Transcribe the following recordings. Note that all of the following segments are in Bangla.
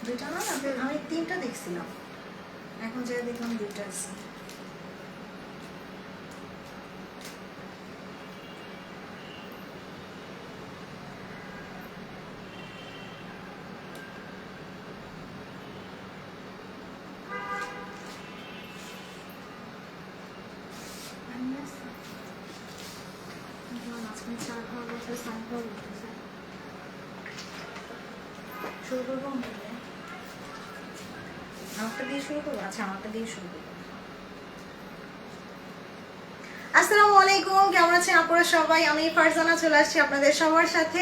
দুইটা না, আমি তিনটা দেখছিলাম, এখন যে দেখলাম দুইটা আছে। শুরু করবো আমারটা দিয়ে শুরু করবো। আচ্ছা, আমারটা দিয়ে শুরু করবো। আসসালামু আলাইকুম, কেমন আছেন আপনারা সবাই? আমি ফারজানা চলে আসছি আপনাদের সবার সাথে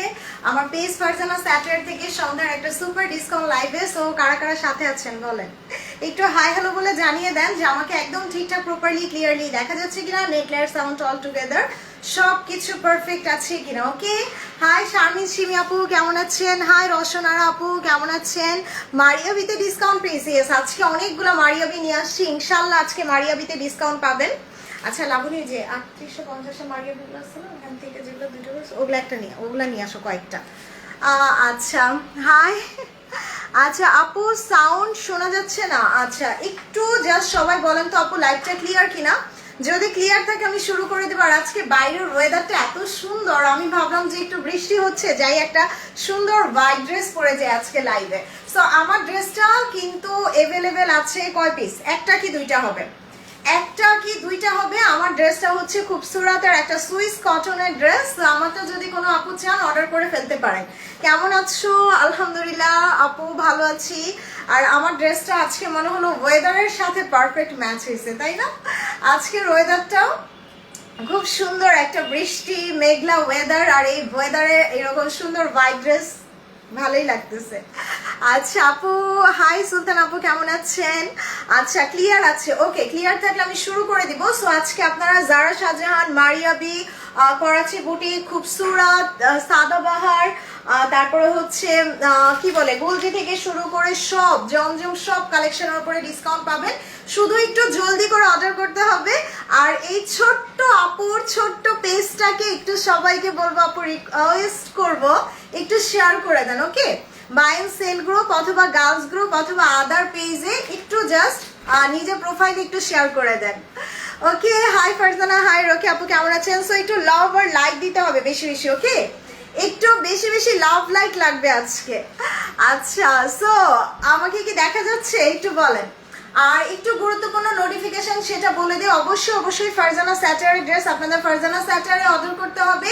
আমার পেজ ফারজানা স্যাটারডে থেকে সন্ধ্যার একটা সুপার ডিসকাউন্ট লাইভে। সো কারা কারা সাথে আছেন বলেন, একটু হাই হ্যালো বলে জানিয়ে দেন যে আমাকে একদম ঠিকঠাক প্রপারলি ক্লিয়ারলি দেখা যাচ্ছে কিনা, net layer sound all together সব কিছু পারফেক্ট আছে কিনা। ওকে, হাই শারমিন সিমি আপু কেমন আছেন? হাই রসনারা আপু কেমন আছেন? মারিয়াবিতে ডিসকাউন্ট পেয়েছি। আজকে অনেকগুলো মারিয়াবি নিয়ে আসছি, ইনশাল্লাহ আজকে মারিয়াবিতে ডিসকাউন্ট পাবেন। আচ্ছা লাবণী, যে 3850 মারিয়াবিগুলো আছে না, ওখান থেকে যেগুলো দুটো ওগুলো একটা নিয়ে ওগুলা নিয়ে আসো কয়েকটা। আচ্ছা হাই। আচ্ছা আপু সাউন্ড শোনা যাচ্ছে না? আচ্ছা একটু জাস্ট সবাই বলেন তো আপু লাইভটা ক্লিয়ার কিনা। যদি ক্লিয়ার থাকে আমি শুরু করে দেবো। আর আজকে বাইরের ওয়েদারটা এত সুন্দর, আমি ভাবলাম যে একটু বৃষ্টি হচ্ছে, যাই একটা সুন্দর হোয়াইট ড্রেস পরে যায় আজকে লাইভে। সো আমার ড্রেসটা কিন্তু অ্যাভেলেবেল আছে কয় পিস, একটা কি দুইটা হবে? একটা কি দুইটা হবে। আমার ড্রেসটা হচ্ছে খুবসুরতের একটা সুইস কটনের ড্রেস। আমাকে যদি কোনো আপু চান অর্ডার করে ফেলতে পারেন। কেমন আছো? আলহামদুলিল্লাহ আপু ভালো আছি। আর আমার ড্রেসটা আজকে মনে হলো ওয়েদারের সাথে পারফেক্ট ম্যাচ হয়েছে, তাই না? আজকের ওয়েদারটাও খুব সুন্দর, একটা বৃষ্টি মেঘলা ওয়েদার, আর এই ওয়েদারে এরকম সুন্দর হোয়াইট ড্রেস ভালোই লাগতেছে। আচ্ছা আপু হাই সুলতান আপু কেমন আছেন? আচ্ছা ক্লিয়ার আছে, ওকে ক্লিয়ার থাকলে আমি শুরু করে দিব। সো আজকে আপনারা জারা শাহজাহান, মারিয়াবি, করাচি বুটি, খুবসুরত, সাদাবাহার, তারপরে হচ্ছে কি বলে গুলজি থেকে শুরু করে সব জমজম সব কালেকশনের উপরে ডিসকাউন্ট পাবেন। শুধু একটু জলদি করে অর্ডার করতে হবে। আর এই ছোট্ট আপুর ছোট্ট পেজটাকে একটু সবাইকে বলবো, আপু রিকোয়েস্ট করবো একটু শেয়ার করে দেন। ওকে, বাই এন্ড সেল গ্রুপ অথবা গার্লস গ্রুপ অথবা আদার পেজে একটু জাস্ট নিজের প্রোফাইলে একটু শেয়ার করে দেন। ওকে, হাই ফারজানা, হাই রকি আপু কেমন আছেন? সো একটু লাভ আর লাইক দিতে হবে বেশি বেশি। ওকে, একটু বেশি বেশি লাভ লাইক লাগবে আজকে। আচ্ছা সো আমাকে কি দেখা যাচ্ছে একটু বলেন। আর একটু গুরুত্বপূর্ণ নোটিফিকেশন সেটা বলে দিই, অবশ্যই অবশ্যই ফারজানা স্যাটারে ড্রেস আপনাদের ফারজানা স্যাটারে অর্ডার করতে হবে।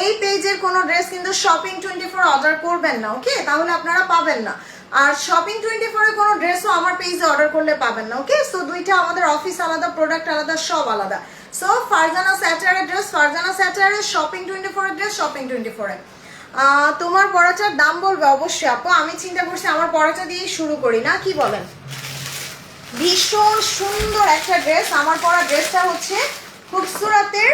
এই পেজের কোনো ড্রেস কিন্তু শপিং 24 অর্ডার করবেন না, ওকে, তাহলে আপনারা পাবেন না। আর শপিং 24 এর কোনো ড্রেসও আমার পেজে অর্ডার করলে পাবেন না। ওকে, সো দুইটা আমাদের অফিস আলাদা, প্রোডাক্ট আলাদা, সব আলাদা। সো ফারজানা স্যাটারে ড্রেস ফারজানা স্যাটারে, শপিং 24 এর ড্রেস শপিং 24 এ। তোমার পড়াটার দাম বলবে অবশ্যই আপু। আমি চিন্তা করছি আমার পড়াটা দিয়েই শুরু করি, না কি বলেন? ভীষণ সুন্দর একটা ড্রেস। আমার পরা ড্রেসটা হচ্ছে খুবসুরতের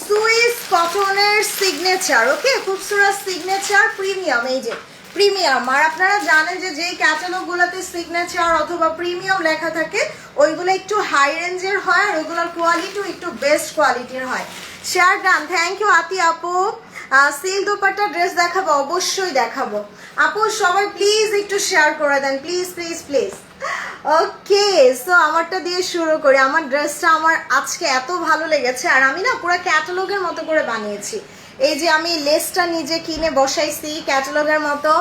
সুইস কটনের সিগনেচার। ওকে, খুবসুরত সিগনেচার প্রিমিয়াম, এই যে প্রিমিয়াম। আর আপনারা জানেন যে যেই ক্যাটালগুলোতে সিগনেচার অথবা প্রিমিয়াম লেখা থাকে ওইগুলো একটু হাই রেঞ্জের হয়, আর ওইগুলোর কোয়ালিটিও একটু বেস্ট কোয়ালিটির হয়। শেয়ার ডান, থ্যাংক ইউ আতি আপু। সিল দোপাট্টা ড্রেস দেখাবো, অবশ্যই দেখাবো আপু। সবাই প্লিজ একটু শেয়ার করে দেন, please please please. Okay, so আমারটা দিয়ে শুরু করি। আমার ড্রেসটা আমার আজকে এত ভালো লেগেছে, আর আমি না পুরো ক্যাটালগের মতো করে বানিয়েছি। এই যে আমি লেসটা নিজে কিনে বসাইছি ক্যাটালগের মতো,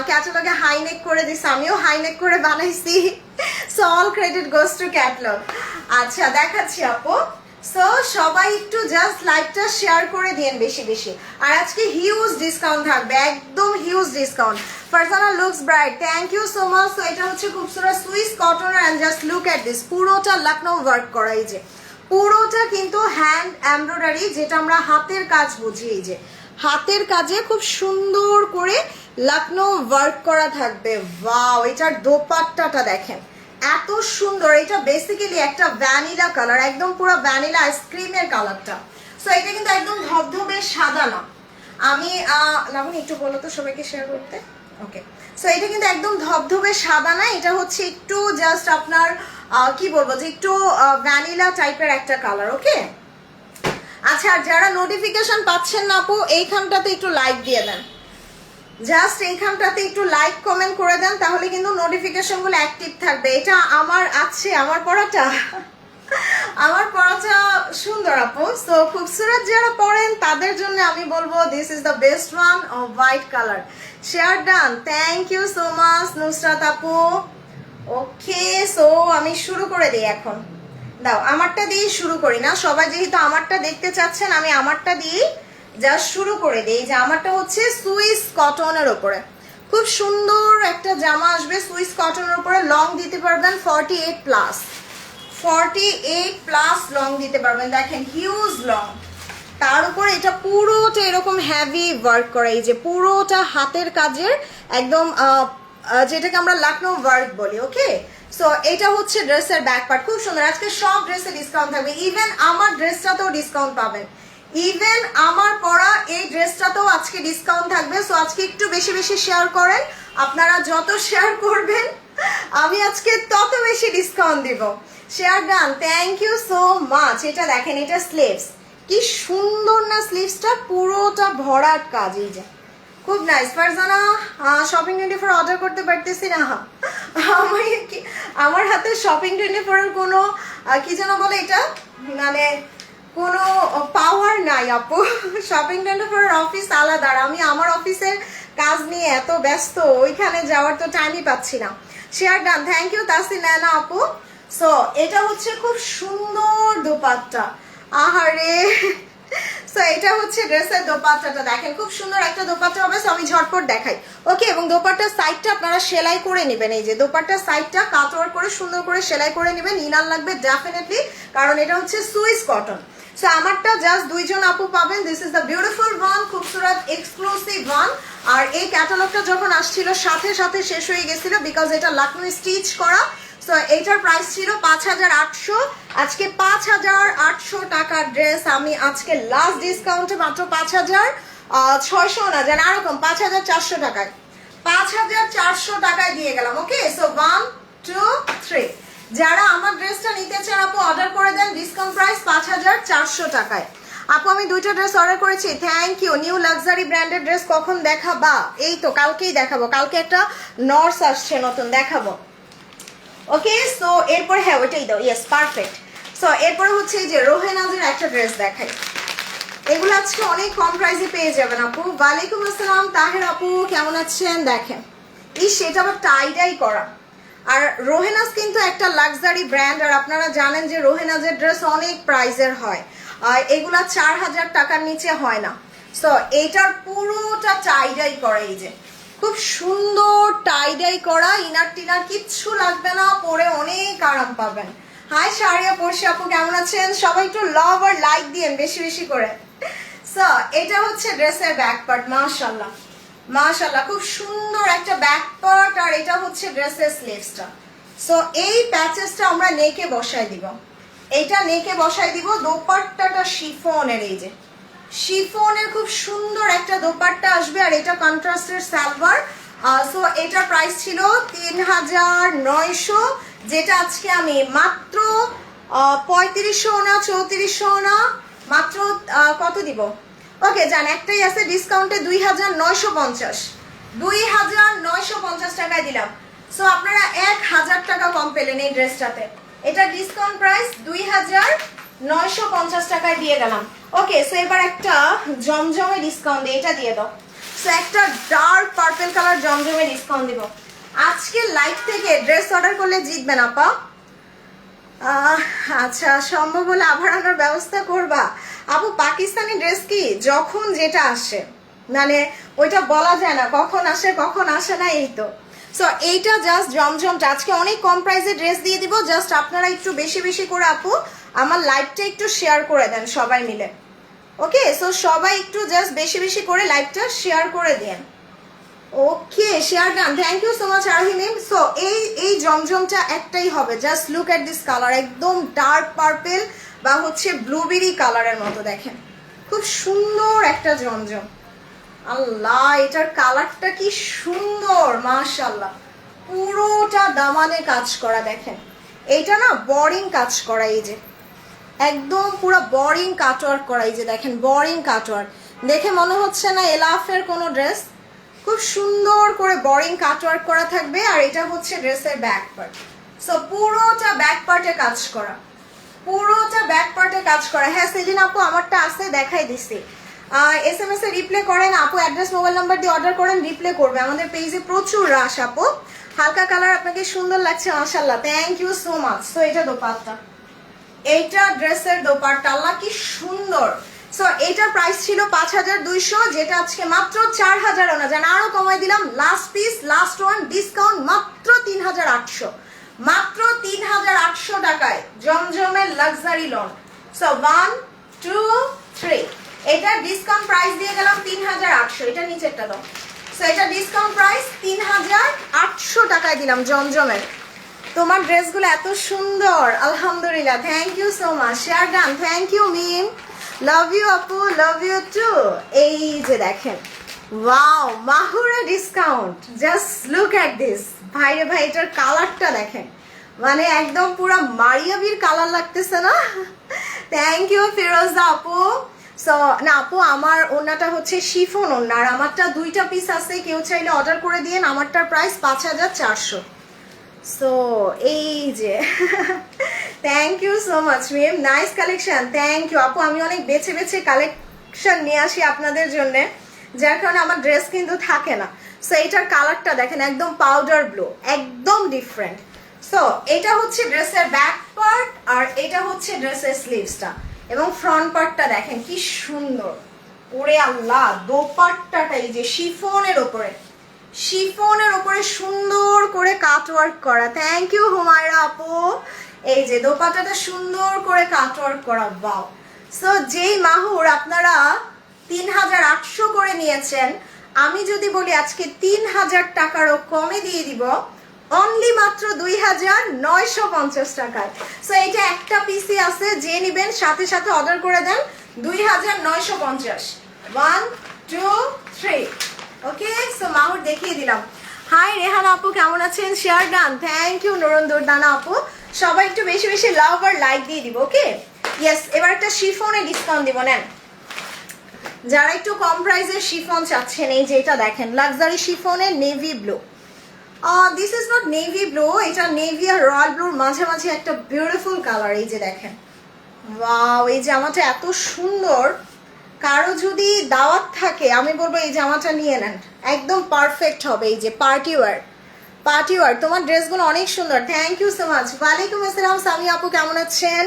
ক্যাটালগে হাইনেক করে দিছি, আমিও হাইনেক করে বানাইছি। So all credit goes to catalogue. আচ্ছা দেখাচ্ছি আপু। সো সবাই একটু জাস্ট লাইভটা শেয়ার করে দিন বেশি বেশি। আর আজকে হিউজ ডিসকাউন্ট থাকবে, একদম huge discount. Farzana looks bright, thank you so much. তো এটা হচ্ছে খুবসুরত Swiss cotton, and just look at this, পুরোটা লখনৌ ওয়ার্ক করা। এই যে পুরোটা কিন্তু হ্যান্ড এমব্রয়ডারি, যেটা আমরা হাতের কাজ বুঝি। এই যে হাতের কাজে খুব সুন্দর করে লখনৌ ওয়ার্ক করা থাকবে। ওয়াও, এটার দোপাট্টাটা দেখেন এত সুন্দর। এটা বেসিক্যালি একটা ভ্যানিলা কালার, একদম পুরো ভ্যানিলা আইসক্রিমের কালারটা। সো এটা কিন্তু একদম ধবধবে সাদা না। আমি লাবণী একটু বলো তো সবাইকে শেয়ার করতে। ওকে, সো এটা কিন্তু একদম ধবধবে সাদা না, এটা হচ্ছে একটু জাস্ট আপনার কি বলবো যে একটু ভ্যানিলা টাইপের একটা কালার। ওকে, আচ্ছা যারা নোটিফিকেশন পাচ্ছেন না আপু, এইখানটাতে একটু লাইক দিয়ে দেন। জাস্ট এইখানটাতে একটু লাইক কমেন্ট করে দেন, তাহলে কিন্তু নোটিফিকেশনগুলো অ্যাক্টিভ থাকবে। এটা আমার আছে, আমার পড়াটা আমার পড়াটা সুন্দর আপু। সো খুবসুরত যারা পড়েন তাদের জন্য আমি বলবো this is the best one of white colour. Share done, thank you so much Nusrat আপু। ওকে, সো আমি শুরু করে দিই এখন। দাও আমারটা দিয়ে শুরু করি না, সবাই যেহেতু আমারটা দেখতে চাচ্ছেন আমি আমারটা দিয়ে জাস্ট শুরু করে দিই। যে আমারটা হচ্ছে সুইস কটনের ওপরে খুব সুন্দর একটা জামা আসবে, সুইস কটনের উপরে লং দিতে পারবেন 48+, 48+ লং দিতে পারবেন। দেখেন হিউজ লং, তার উপর এটা পুরোটা এরকম হ্যাভি ওয়ার্ক করা, এই যে পুরোটা হাতের কাজের একদম যেটাকে আমরা লখনৌ ওয়ার্ক বলি। ওকে, সো এটা হচ্ছে ড্রেসের ব্যাক পার্ট, খুব সুন্দর। আজকে সব ড্রেসে ডিসকাউন্ট থাকবে, ইভেন আমার ড্রেসটাতেও ডিসকাউন্ট পাবেন, ইভেন আমার পরা এই ড্রেসটাতেও আজকে ডিসকাউন্ট থাকবে। সো আজকে একটু বেশি বেশি শেয়ার করেন, আপনারা যত শেয়ার করবেন আমি আজকে তত বেশি ডিসকাউন্ট দিব। Share done, thank you so much. এটা দেখেন, এটা স্লিভস, কি সুন্দর না স্লিভসটা, পুরোটা ভরাট কাজ, এই যে খুব নাইস। ফারজানা শপিং 24 অর্ডার করতে পারতেছি না, আমার হাতে শপিং 24 এর কোনো কি যেন বলে এটা, মানে কোনো পাওয়ার নাই আপু। শপিং 24 এর অফিস আলাদা, আমি আমার অফিসের কাজ নিয়ে এত ব্যস্ত, ওইখানে যাওয়ার তো টাইমই পাচ্ছি না। Share done, thank you Tasina আপু। সো এটা হচ্ছে খুব সুন্দর দোপাট্টা, আহারে। সো এটা হচ্ছে ড্রেসের দোপাট্টাটা, দেখেন খুব সুন্দর একটা দোপাট্টা হবে। সো আমি ঝটপট দেখাই। ওকে, এবং দোপাট্টার সাইডটা আপনারা সেলাই করে নেবেন, এই যে দোপাট্টার সাইডটা কাটওয়ার করে সুন্দর করে সেলাই করে নেবেন। ইনার লাগবে ডেফিনেটলি, কারণ এটা হচ্ছে সুইস কটন। সো আমারটা জাস্ট দুইজন আপু পাবেন। This is the beautiful one, খুবসুরত এক্সক্লুসিভ ওয়ান। আর এই ক্যাটালগটা যখন আসছিল সাথে সাথে শেষ হয়ে গেছিল, বিকজ এটা লখনৌ স্টিচ করা। সো এইটার প্রাইস ছিল 5800, আজকে 5800 টাকার ড্রেস আমি আজকে লাস্ট ডিসকাউন্টে মাত্র 5600 না জান আরকম 5400 টাকায়, 5400 টাকায় দিয়ে গেলাম। ওকে, সো 1 2 3 যারা আমার ড্রেসটা নিতে চান আপু অর্ডার করে দেন, ডিসকাউন্ট প্রাইস 5400 টাকায়। আপু আমি দুইটা ড্রেস অর্ডার করেছি, থ্যাংক ইউ। নিউ লাক্সারি ব্র্যান্ডের ড্রেস কখন দেখাবা? এই তো কালকেই দেখাবো, কালকে একটা নর্স আসছে নতুন, দেখাবো। ওকে, সো এরপর হ্যাঁ ওইটাই দাও, ইয়েস পারফেক্ট। সো এরপরে হচ্ছে এই যে রোহেনাজের একটা ড্রেস দেখাই, এগুলো আজকে অনেক কম প্রাইসে পেয়ে যাবেন আপু। ওয়ালাইকুম আসসালাম তাহের আপু, কেমন আছেন? দেখেন সেটা আবার টাইডাই করা। আর রোহেনাজ কিন্তু একটা লাক্সারি ব্র্যান্ড, আর আপনারা জানেন যে রোহেনাজের ড্রেস অনেক প্রাইসের হয়, আর এগুলা 4000 টাকার নিচে হয় না। সো এইটার পুরোটা টাইডাই করা, এই যে খুব সুন্দর টাইডাই করা, ইনার টিনার কিচ্ছু লাগবে না, পরে অনেক আরাম পাবেন। হাই শারিয়া পড়শি আপু, কেমন আছেন? সবাই একটু লাভ আর লাইক দিয়েন বেশি বেশি করে। সো এটা হচ্ছে ড্রেসের ব্যাক পার্ট, মাশাআল্লাহ মাশাআল্লাহ, খুব সুন্দর একটা ব্যাক পার্ট। আর এটা হচ্ছে ড্রেসের স্লিভসটা। সো এই প্যাচেসটা আমরা নেকে বসাই দিব, এইটা নেকে বসাই দিব। দোপাট্টাটা শিফনের, এই যে শিফনের খুব সুন্দর একটা দোপাট্টা আসবে, আর এটা কন্ট্রাস্টের সালোয়ার। সো এটার প্রাইস ছিল 3900, যেটা আজকে আমি মাত্র 3500 না 3400 না মাত্র কত দিব? ওকে জান, একটাই আছে ডিসকাউন্টে 2950, 2950 টাকায় দিলাম। সো আপনারা 1000 টাকা কম পেলেন এই ড্রেসটাতে। এটা ডিসকাউন্ট প্রাইস 2950 টাকায় দিয়ে গেলাম। ওকে, সো এবার একটা জমজমে ডিসকাউন্ট দিয়ে এটা দিয়ে দাও। সো একটা ডার্ক পার্পল কালার জমজমে ডিসকাউন্ট দিব। আজকে লাইভ থেকে ড্রেস অর্ডার করলে জিতবেন আপা। আচ্ছা, সম্ভব হলে আবার আনার ব্যবস্থা করবা আপু। পাকিস্তানি ড্রেস কি যখন যেটা আসে, মানে ওইটা বলা যায় না কখন আসে কখন আসে না, এই তো। সো এইটা জাস্ট জমজমটা আজকে অনেক কম প্রাইসে ড্রেস দিয়ে দিব। জাস্ট আপনারা একটু বেশি বেশি করে আপু আমার লাইভটা একটু শেয়ার করে দেন সবাই মিলে। ওকে, সো সবাই একটু জাস্ট বেশি বেশি করে লাইভটা শেয়ার করে দেন। Okay, share done, thank you so much আরহিমিম। সো এই জমজমটা একটাই হবে, just look at this colour, একদম ডার্ক পার্পল বা হচ্ছে ব্লুবেরি কালারের মতো। দেখেন খুব সুন্দর একটা জমজম, আল্লাহ এটার কালারটা কি সুন্দর মাশাআল্লাহ, পুরোটা দামানে কাজ করা। দেখেন এইটা না বোরিং কাজ করা, এই যে একদম পুরো বোরিং কাটওয়ার্ক করা, এই যে দেখেন বোরিং কাটওয়ার্ক, দেখে মনে হচ্ছে না এলাফের কোনো ড্রেস, খুব সুন্দর করে বোরিং কাটওয়ার্ক করা থাকবে। আর এটা হচ্ছে ড্রেসের ব্যাক পার্ট। সো পুরোটা ব্যাক পার্টে কাজ করা, পুরোটা ব্যাক পার্টে কাজ করা। হ্যাঁ সেলিন আপু আমারটা আছে, দেখাই দিছি। SMS এ রিপ্লে করেন আপু, অ্যাড্রেস মোবাইল নাম্বার দিয়ে অর্ডার করেন, রিপ্লে করবে। আমাদের পেজে প্রচুর রাশ আপু। হালকা কালার আপনাকে সুন্দর লাগছে মাশাআল্লাহ, thank you so much. So এটা দোপাট্টা, এইটা ড্রেসের দোপাট্টা, আল্লাহ কি সুন্দর। সো এটার প্রাইস ছিল 5200, যেটা আজকে মাত্র 4000 না, জান আরো কমাই দিলাম। Last piece, last one, discount মাত্র 3800, মাত্র 3800 টাকায় জমজমের লাক্সারি লন। সো 1 2 3, এটা ডিসকাউন্ট প্রাইস দিয়ে গেলাম 3800। এটা নিচেরটা দাও। সো এটা ডিসকাউন্ট প্রাইস 3800 টাকায় দিলাম জমজমের। তোমার ড্রেসগুলো এত সুন্দর, আলহামদুলিল্লাহ, thank you so much. Share done, thank you Mim, love you আপু, লাভ ইউ টু। এই যে দেখেন, ওয়াও, মাহুরে discount, just look at this. ভাইরে ভাই, এটার কালারটা দেখেন, মানে একদম পুরো মারিয়াবির কালার লাগতেছে না? থ্যাংক ইউ ফিরোজা আপু। সো না আপু, আমার ওনাটা হচ্ছে শিফন ওনা, আর আমারটা 2টা পিস আছে, কেউ চাইলে অর্ডার করে দিয়েন। আমারটার প্রাইস 5400। সো এই যে thank you so much Mim, nice collection, thank you আপু। আমি অনেক বেছে বেছে কালেকশন নিয়ে আসি আপনাদের জন্য, যার কারণে আমার ড্রেস কিন্তু থাকে না। সো এটার কালারটা দেখেন, একদম পাউডার ব্লু, একদম ডিফারেন্ট। সো এটা হচ্ছে ড্রেসের ব্যাক পার্ট, আর এটা হচ্ছে ড্রেসের স্লিভসটা, এবং ফ্রন্ট পার্টটা দেখেন কি সুন্দর। ওরে আল্লাহ, দোপাট্টাটা এই যে শিফনের ওপরে, শিফনের ওপরে সুন্দর করে কাটওয়ার্ক করা। থ্যাংক ইউ হুমায়রা আপু। এই যে দোপাট্টাটা সুন্দর করে কাটওয়ার্ক করা, বাও। সো যেই মাহুর আপনারা 3800 করে নিয়েছেন, আমি যদি বলি আজকে 3000 টাকারও কমে দিয়ে দিব, অনলি মাত্র 2950 টাকায়। সো এইটা একটা পিসি আছে, যে নিবেন সাথে সাথে অর্ডার করে দেন 2950। 1 2 3, ওকে। সো মাহুর দেখিয়ে দিলাম। হাই রেহান আপু, কেমন আছেন? শেয়ার ডান, থ্যাংক ইউ নরন্দর দানা আপু। সবাই একটু বেশি বেশি লাভ আর লাইক দিয়ে দিব, ওকে। ইয়েস, এবার একটা শিফনে ডিসকাউন্ট দিব, নেন। যারা একটু কম প্রাইসের শিফন চাচ্ছেন, এই যে এটা দেখেন, লাক্সারি শিফনের navy blue. This is not navy blue, এটা নেভি আর রয়্যাল ব্লুর মাঝামাঝি একটা বিউটিফুল কালার। এই যে দেখেন, ওয়াও, এই জামাটা এত সুন্দর। কারো যদি দাওয়াত থাকে, আমি বলবো এই জামাটা নিয়ে নেন, একদম পারফেক্ট হবে। এই যে পার্টি ওয়্যার, পার্টি ওয়্যার। তোমার ড্রেসগুলো অনেক সুন্দর, থ্যাংক ইউ সো মাচ। ওয়ালাইকুম আসসালাম সামি আপু, কেমন আছেন?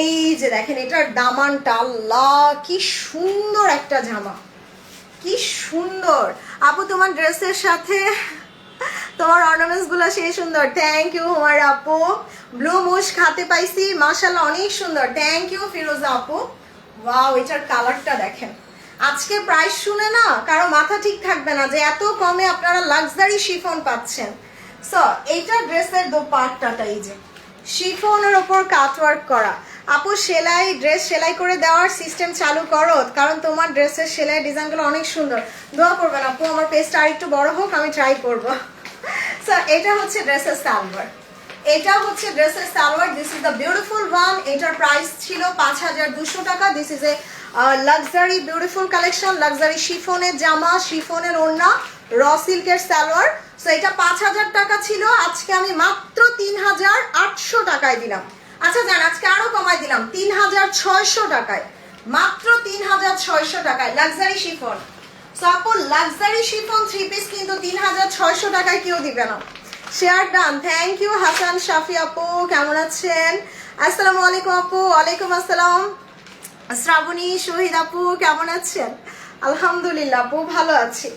এই যে দেখেন, এটার দামানটা, আল্লাহ কি সুন্দর একটা জামা, কি সুন্দর আপু। তোমার ড্রেসের সাথে তোমার অর্নামেন্টস গুলো সেই সুন্দর, থ্যাংক ইউ হুমার আপু। ব্লু মুশ খাতে পাইছি, মাশাআল্লাহ অনেক সুন্দর, থ্যাংক ইউ ফিরোজা আপু। ওয়াও, এটার কালারটা দেখেন। আজকে প্রাইস শুনে না কারো মাথা ঠিক থাকবে না যে এত কমে আপনারা লাক্সারি শিফন পাচ্ছেন। সো এইটা ড্রেসের দোপাট্টাটা, এই যে শিফনের ওপর কাটওয়ার্ক করা। আপু সেলাই, ড্রেস সেলাই করে দেওয়ার সিস্টেম চালু করো, কারণ তোমার ড্রেসের সেলাই ডিজাইনগুলো অনেক সুন্দর। দোয়া করবেন আপু, আমার পেজটা আর একটু বড় হোক, আমি ট্রাই করবো। সো এটা হচ্ছে ড্রেসের সালোয়ার, এটা হচ্ছে ড্রেসের salwar. This is the beautiful one. এটার প্রাইস ছিল 5200 টাকা। This is a luxury beautiful collection, luxury শিফনের জামা, শিফনের ওড়না, র সিল্কের সালোয়ার। সো এটা 5000 টাকা ছিল, আজকে আমি মাত্র 3800 টাকায় দিলাম। আচ্ছা জান, আজকে আরো কমাই দিলাম 3600 টাকায়, মাত্র 3600 টাকায় লাক্সারি শিফন। সো আপু লাক্সারি শিফন 3 পিস কিন্তু 3600 টাকায় কেউ দিবে না। Share done, thank you Hasan Shafi আপু, কেমন আছেন? আসসালামু আলাইকুম আপু। ওয়ালাইকুম আসসালাম। শ্রাবণী শহীদ আপু, কেমন আছেন? আলহামদুলিল্লাহ আপু, ভালো আছি।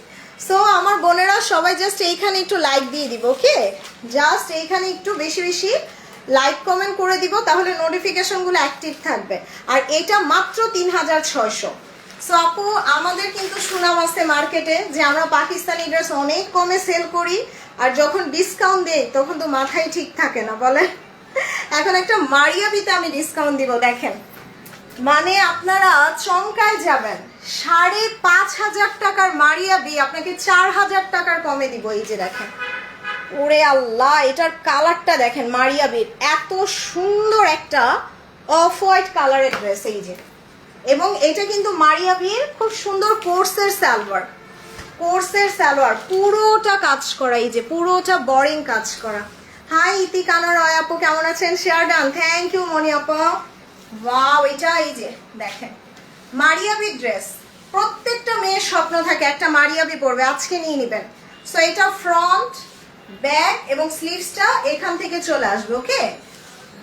সো আমার বোনেরা সবাই জাস্ট এইখানে একটু লাইক দিয়ে দিব, ওকে। জাস্ট এইখানে একটু বেশি বেশি লাইক কমেন্ট করে দিব, তাহলে নোটিফিকেশনগুলো অ্যাক্টিভ থাকবে। আর এটা মাত্র 3600। সো আপু আমাদের কিন্তু সুনাম আছে মার্কেটে যে আমরা পাকিস্তানি ড্রেস অনেক কমে সেল করি, আর যখন ডিসকাউন্ট দেই তখন তো মাথায় ঠিক থাকে না, বলে। এখন একটা মারিয়াবিতে আমি ডিসকাউন্ট দিব, দেখেন, মানে আপনারা চমকায় যাবেন। 5500 টাকার মারিয়াবি আপনাকে 4000 টাকার কমে দিব। এই যে দেখেন, ওরে আল্লাহ, এটার কালারটা দেখেন, মারিয়াবির এত সুন্দর একটা অফ হোয়াইট কালারের ড্রেস, এই যে। এবং এটা কিন্তু মারিয়াবির খুব সুন্দর কোর্সের সালোয়ার, কোর্সের সালোয়ার, পুরোটা কাজ করা, এই যে পুরোটা বোরিং কাজ করা। হাই ইতি কানা রয় আপু, কেমন আছেন? শেয়ার ডান, থ্যাংক ইউ মনি আপা। ওয়াও, এটা এই যে দেখেন মারিয়াবি ড্রেস, প্রত্যেকটা মেয়ের স্বপ্ন থাকে একটা মারিয়াবি পরবে, আজকে নিয়ে নেবেন। সো এটা ফ্রন্ট, ব্যাক এবং স্লিভসটা এখান থেকে চলে আসবে। Okay,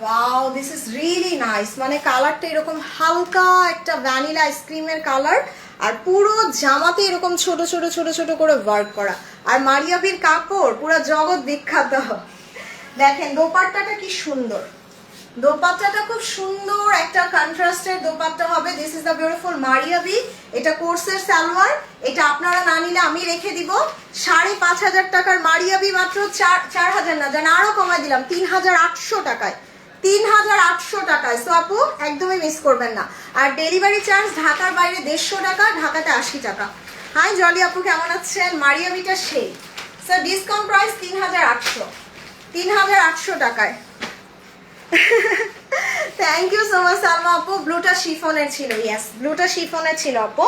wow this is really nice. মানে কালারটা এরকম হালকা একটা ভ্যানিলা আইসক্রিমের কালার, আর পুরো জামাতে এরকম ছোট ছোট ছোট ছোট করে ওয়ার্ক করা। আর মারিয়াবির কাপড় পুরো জগৎ বিখ্যাত। দেখেন দোপাট্টাটা কি সুন্দর, দোপাট্টাটা খুব সুন্দর একটা কন্ট্রাস্টের দোপাট্টা হবে। This is the beautiful Maria B. এটা কোর্সের সালোয়ার, এটা আপনারা না নিলে আমি রেখে দিব 5,500 টাকার মারিয়াবি, মাত্র 4,000 না, জান আরো কমাই দিলাম 3,800 টাকায়, 3,800 টাকায়। সো আপু একদমই মিস করবেন না। আর ডেলিভারি চার্জ ঢাকার বাইরে 150 টাকা, ঢাকাতে 80 টাকা। হাই জলি আপু, কেমন আছেন? মারিয়াবিটা সেই। স্যার ডিসকাউন্ট প্রাইস 3,800 টাকায়। Thank you so much Salma আপু। ব্লুটা শিফনের ছিল, ইয়েস ব্লুটা শিফনের ছিল আপু।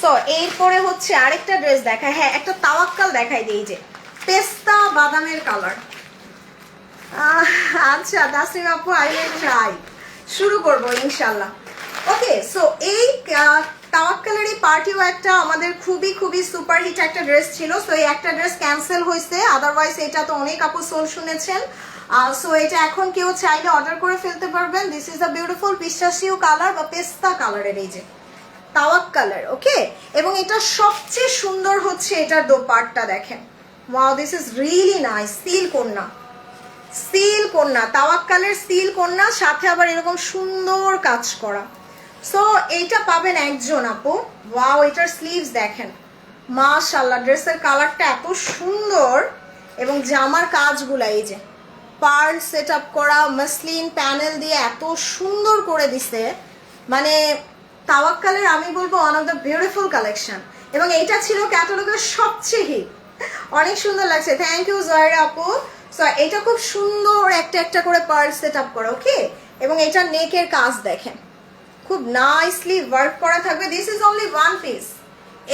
সো এরপরে হচ্ছে আরেকটা ড্রেস দেখায়, হ্যাঁ একটা তাওয়াক্কাল দেখাই দিই, যে পেস্তা বাদামের কালার। আচ্ছা তাসরিম আপু, আই উইল ট্রাই, শুরু করবো ইনশাল্লাহ। ওকে, সো এই তাওয়াক্কালের এই পার্টিও একটা আমাদের খুবই খুবই সুপার হিট একটা ড্রেস ছিল। সো এই একটা ড্রেস ক্যান্সেল হয়েছে, আদারওয়াইজ এটা তো অনেক আপু সোল শুনেছেন। সো এটা এখন কেউ চাইলে অর্ডার করে ফেলতে পারবেন। This is a beautiful পিস্তাশিও colour বা পেস্তা কালারের এই যে তাওয়াক্কালের। ওকে, এবং এটা সবচেয়ে সুন্দর হচ্ছে এটার দোপাট্টা দেখেন। Wow this is really nice. Seal কন্যা, সিল কন্যা, তাওয়াক্কালের সিল কন্যা, সাথে আবার এরকম সুন্দর কাজ করা। সো এইটা পাবেন একজন আপু। ওয়াও, এটার স্লিভস দেখেন, মাশাআল্লাহ ড্রেসের কালারটা এত সুন্দর, এবং জামার কাজগুলা এই যে পার্ল সেট আপ করা, মাসলিন প্যানেল দিয়ে এত সুন্দর করে দিছে। মানে তাওয়াক্কালের আমি বলবো one of the beautiful collection, এবং এইটা ছিল ক্যাটালগের সবচেয়ে হিট। অনেক সুন্দর লাগছে, থ্যাংক ইউ জয়রা আপু। সো এটা খুব সুন্দর একটা একটা করে পার্ল সেট আপ করা। ওকে, এবং এটা নেকের কাজ দেখেন, খুব নাইসলি ওয়ার্ক করা থাকবে। This is only one piece,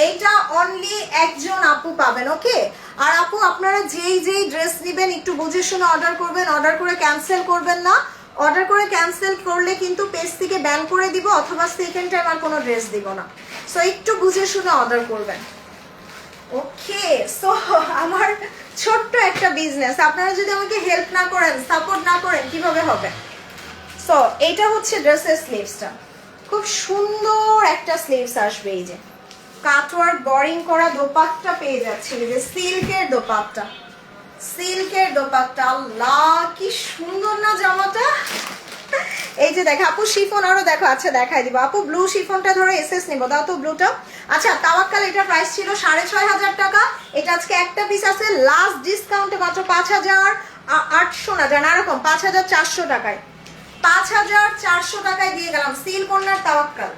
এইটা অনলি একজন আপু পাবেন। ওকে, আর আপু আপনারা যেই যেই ড্রেস নেবেন একটু বুঝে শুনে অর্ডার করবেন, অর্ডার করে ক্যান্সেল করবেন না। অর্ডার করে ক্যান্সেল করলে কিন্তু পেজ থেকে ব্যান করে দিব, অথবা সেকেন্ড টাইম আর কোনো ড্রেস দিব না। সো একটু বুঝে শুনে অর্ডার করবেন। ওকে, সো আমার ছোট্ট একটা বিজনেস, আপনারা যদি আমাকে হেল্প না করেন, সাপোর্ট না করেন, কিভাবে হবে? সো এইটা হচ্ছে ড্রেসের স্লিভসটা, খুব সুন্দর একটা স্লিভস আসবে। এই যে কাটওয়ার্ক বোরিং করা দোপাট্টা পেয়ে যাচ্ছে, এই যে সিল্কের দোপাট্টা, সিল্কের দোপাট্টা। আল্লাহ কি সুন্দর না জামাটা। এই যে দেখো আপু শিফন আরো দেখো, আচ্ছা দেখাই দিব আপু। ব্লু শিফনটা ধরো এসএস নিব, দাও তো ব্লুটা। আচ্ছা তাওয়াক্কাল এটা প্রাইস ছিল 6,500 টাকা, এটা আজকে একটা পিস আছে লাস্ট ডিসকাউন্টে মাত্র 5,800 না জানা এরকম 5,400 টাকায়, 5,400 টাকায় দিয়ে গেলাম। সিল কর্নার তাওয়াক্কাল,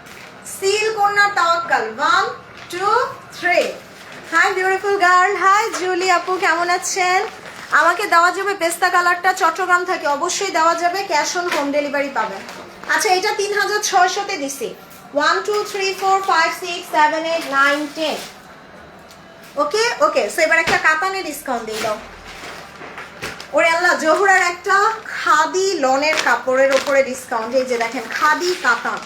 সিল কর্নার Tawakkal. 1 2 3। Hi beautiful girl, hi Julie আপু, কেমন আছেন? আমাকে দেওয়া যাবে পেস্তা কালারটা, চট্টগ্রাম থেকে অবশ্যই দেওয়া যাবে, ক্যাশ অন হোম ডেলিভারি পাবেন। আচ্ছা এটা 3,600-তে দিছি। 1 2 3 4 5 6 7 8 9 10। ওকে ওকে, সো এবার একটা কাতানে ডিসকাউন্ট দিয়ে দাও। ওরে আল্লাহ, জহুরার একটা খাদি লনের কাপড়ের ওপরে ডিসকাউন্ট। এই যে দেখেন খাদি কাতান,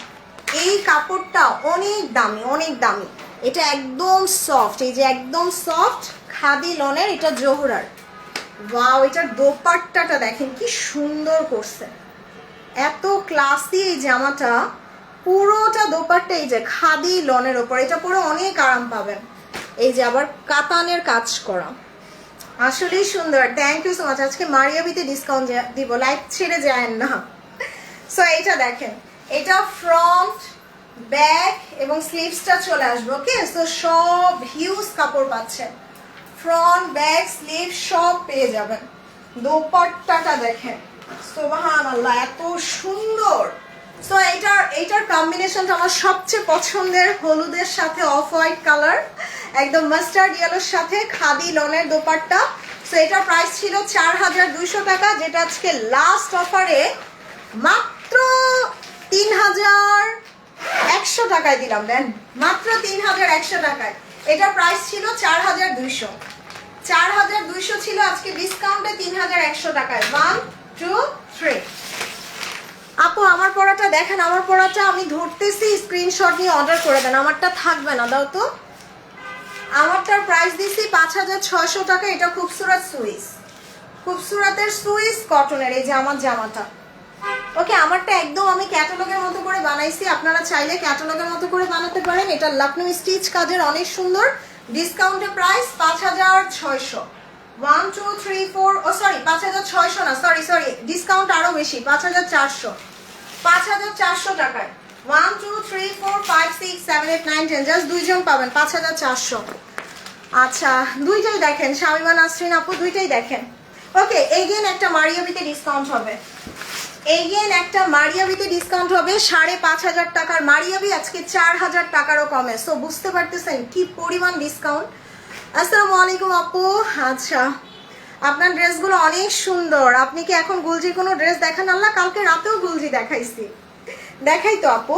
এই কাপড়টা অনেক দামি, অনেক দামি। এটা একদম সফট, এই যে একদম সফট খাদি লনের, এটা জহুরার। ওয়াও, এটার দোপাট্টাটা দেখেন কি সুন্দর করছে, এত ক্লাসি এই জামাটা, পুরোটা দোপাট্টা এই যে খাদি লনের ওপর, এটা পরে অনেক আরাম পাবেন। এই যে আবার কাতানের কাজ করা, আসলেই সুন্দর। Thank you so much. আজকে মারিয়াবিতে ডিসকাউন্ট দিব, লাইক ছেড়ে যায় না। সো এটা দেখেন, এটা ফ্রন্ট ব্যাক এবং স্লিভসটা চলে আসবে। ওকে, সো সব হিউজ কাপড় পাচ্ছেন, ফ্রন্ট ব্যাক স্লিভ সব পেয়ে যাবেন। দোপাট্টাটা দেখেন, সুবহানাল্লাহ এত সুন্দর। সো এইটার কম্বিনেশনটা আমার সবচেয়ে পছন্দের, হলুদের সাথে অফ হোয়াইট কালার, একদম মাস্টার্ড ইয়েলোর সাথে খাদি লনের দোপাট্টা। সো এটার প্রাইস ছিল 4,200 টাকা, যেটা আজকে লাস্ট অফারে মাত্র 3,100 টাকায় দিলাম। দেন মাত্র 3,100 টাকায়। এটার প্রাইস ছিল 4200, 4200 ছিল, আজকে ডিসকাউন্টে 3100 টাকায়। 1 2 3। আপু আমার পড়াটা দেখেন, আমার পড়াটা আমি ধরতেছি, স্ক্রিনশট নিয়ে অর্ডার করে দেন, আমারটা থাকবে না, দাও তো। আমারটার প্রাইস দিছি 5600 টাকা। এটা খুবসুরত সুইস, খুবসুরতের সুইস কটনের, এই যে আমার জামাটা। ওকে, আমারটা একদম আমি ক্যাটালগের মতো করে বানাইছি, আপনারা চাইলে ক্যাটালগের মতো করে বানাতে পারেন। এটা লখনউ স্টিচ কাজের, অনেক সুন্দর। ডিসকাউন্টে প্রাইস 5600। 1 2 3 4, ও সরি 5600 না, সরি ডিসকাউন্ট আরো বেশি, 5400, 5400 টাকায়। 1 2 3 4 5 6 7 8 9 10, জাস্ট দুইজন পাবেন 5400। আচ্ছা, দুইটাই দেখেন, শামিমা নাসরিন আপু দুইটাই দেখেন। ওকে, এগেন একটা মারিয়াবিতে ডিসকাউন্ট হবে, এগেন একটা মারিয়াবিতে ডিসকাউন্ট হবে। 5500 টাকার মারিয়াবি আজকে 4000 টাকারও কমে। সো বুঝতে পারতেছেন কি পরিমাণ ডিসকাউন্ট। আসসালামু আলাইকুম আপু। আচ্ছা, আপনার ড্রেসগুলো অনেক সুন্দর। আপনি কি এখন গুলজির কোনো ড্রেস দেখান? আল্লাহ, কালকে রাতেও গুলজি দেখাইছি, দেখাই তো আপু।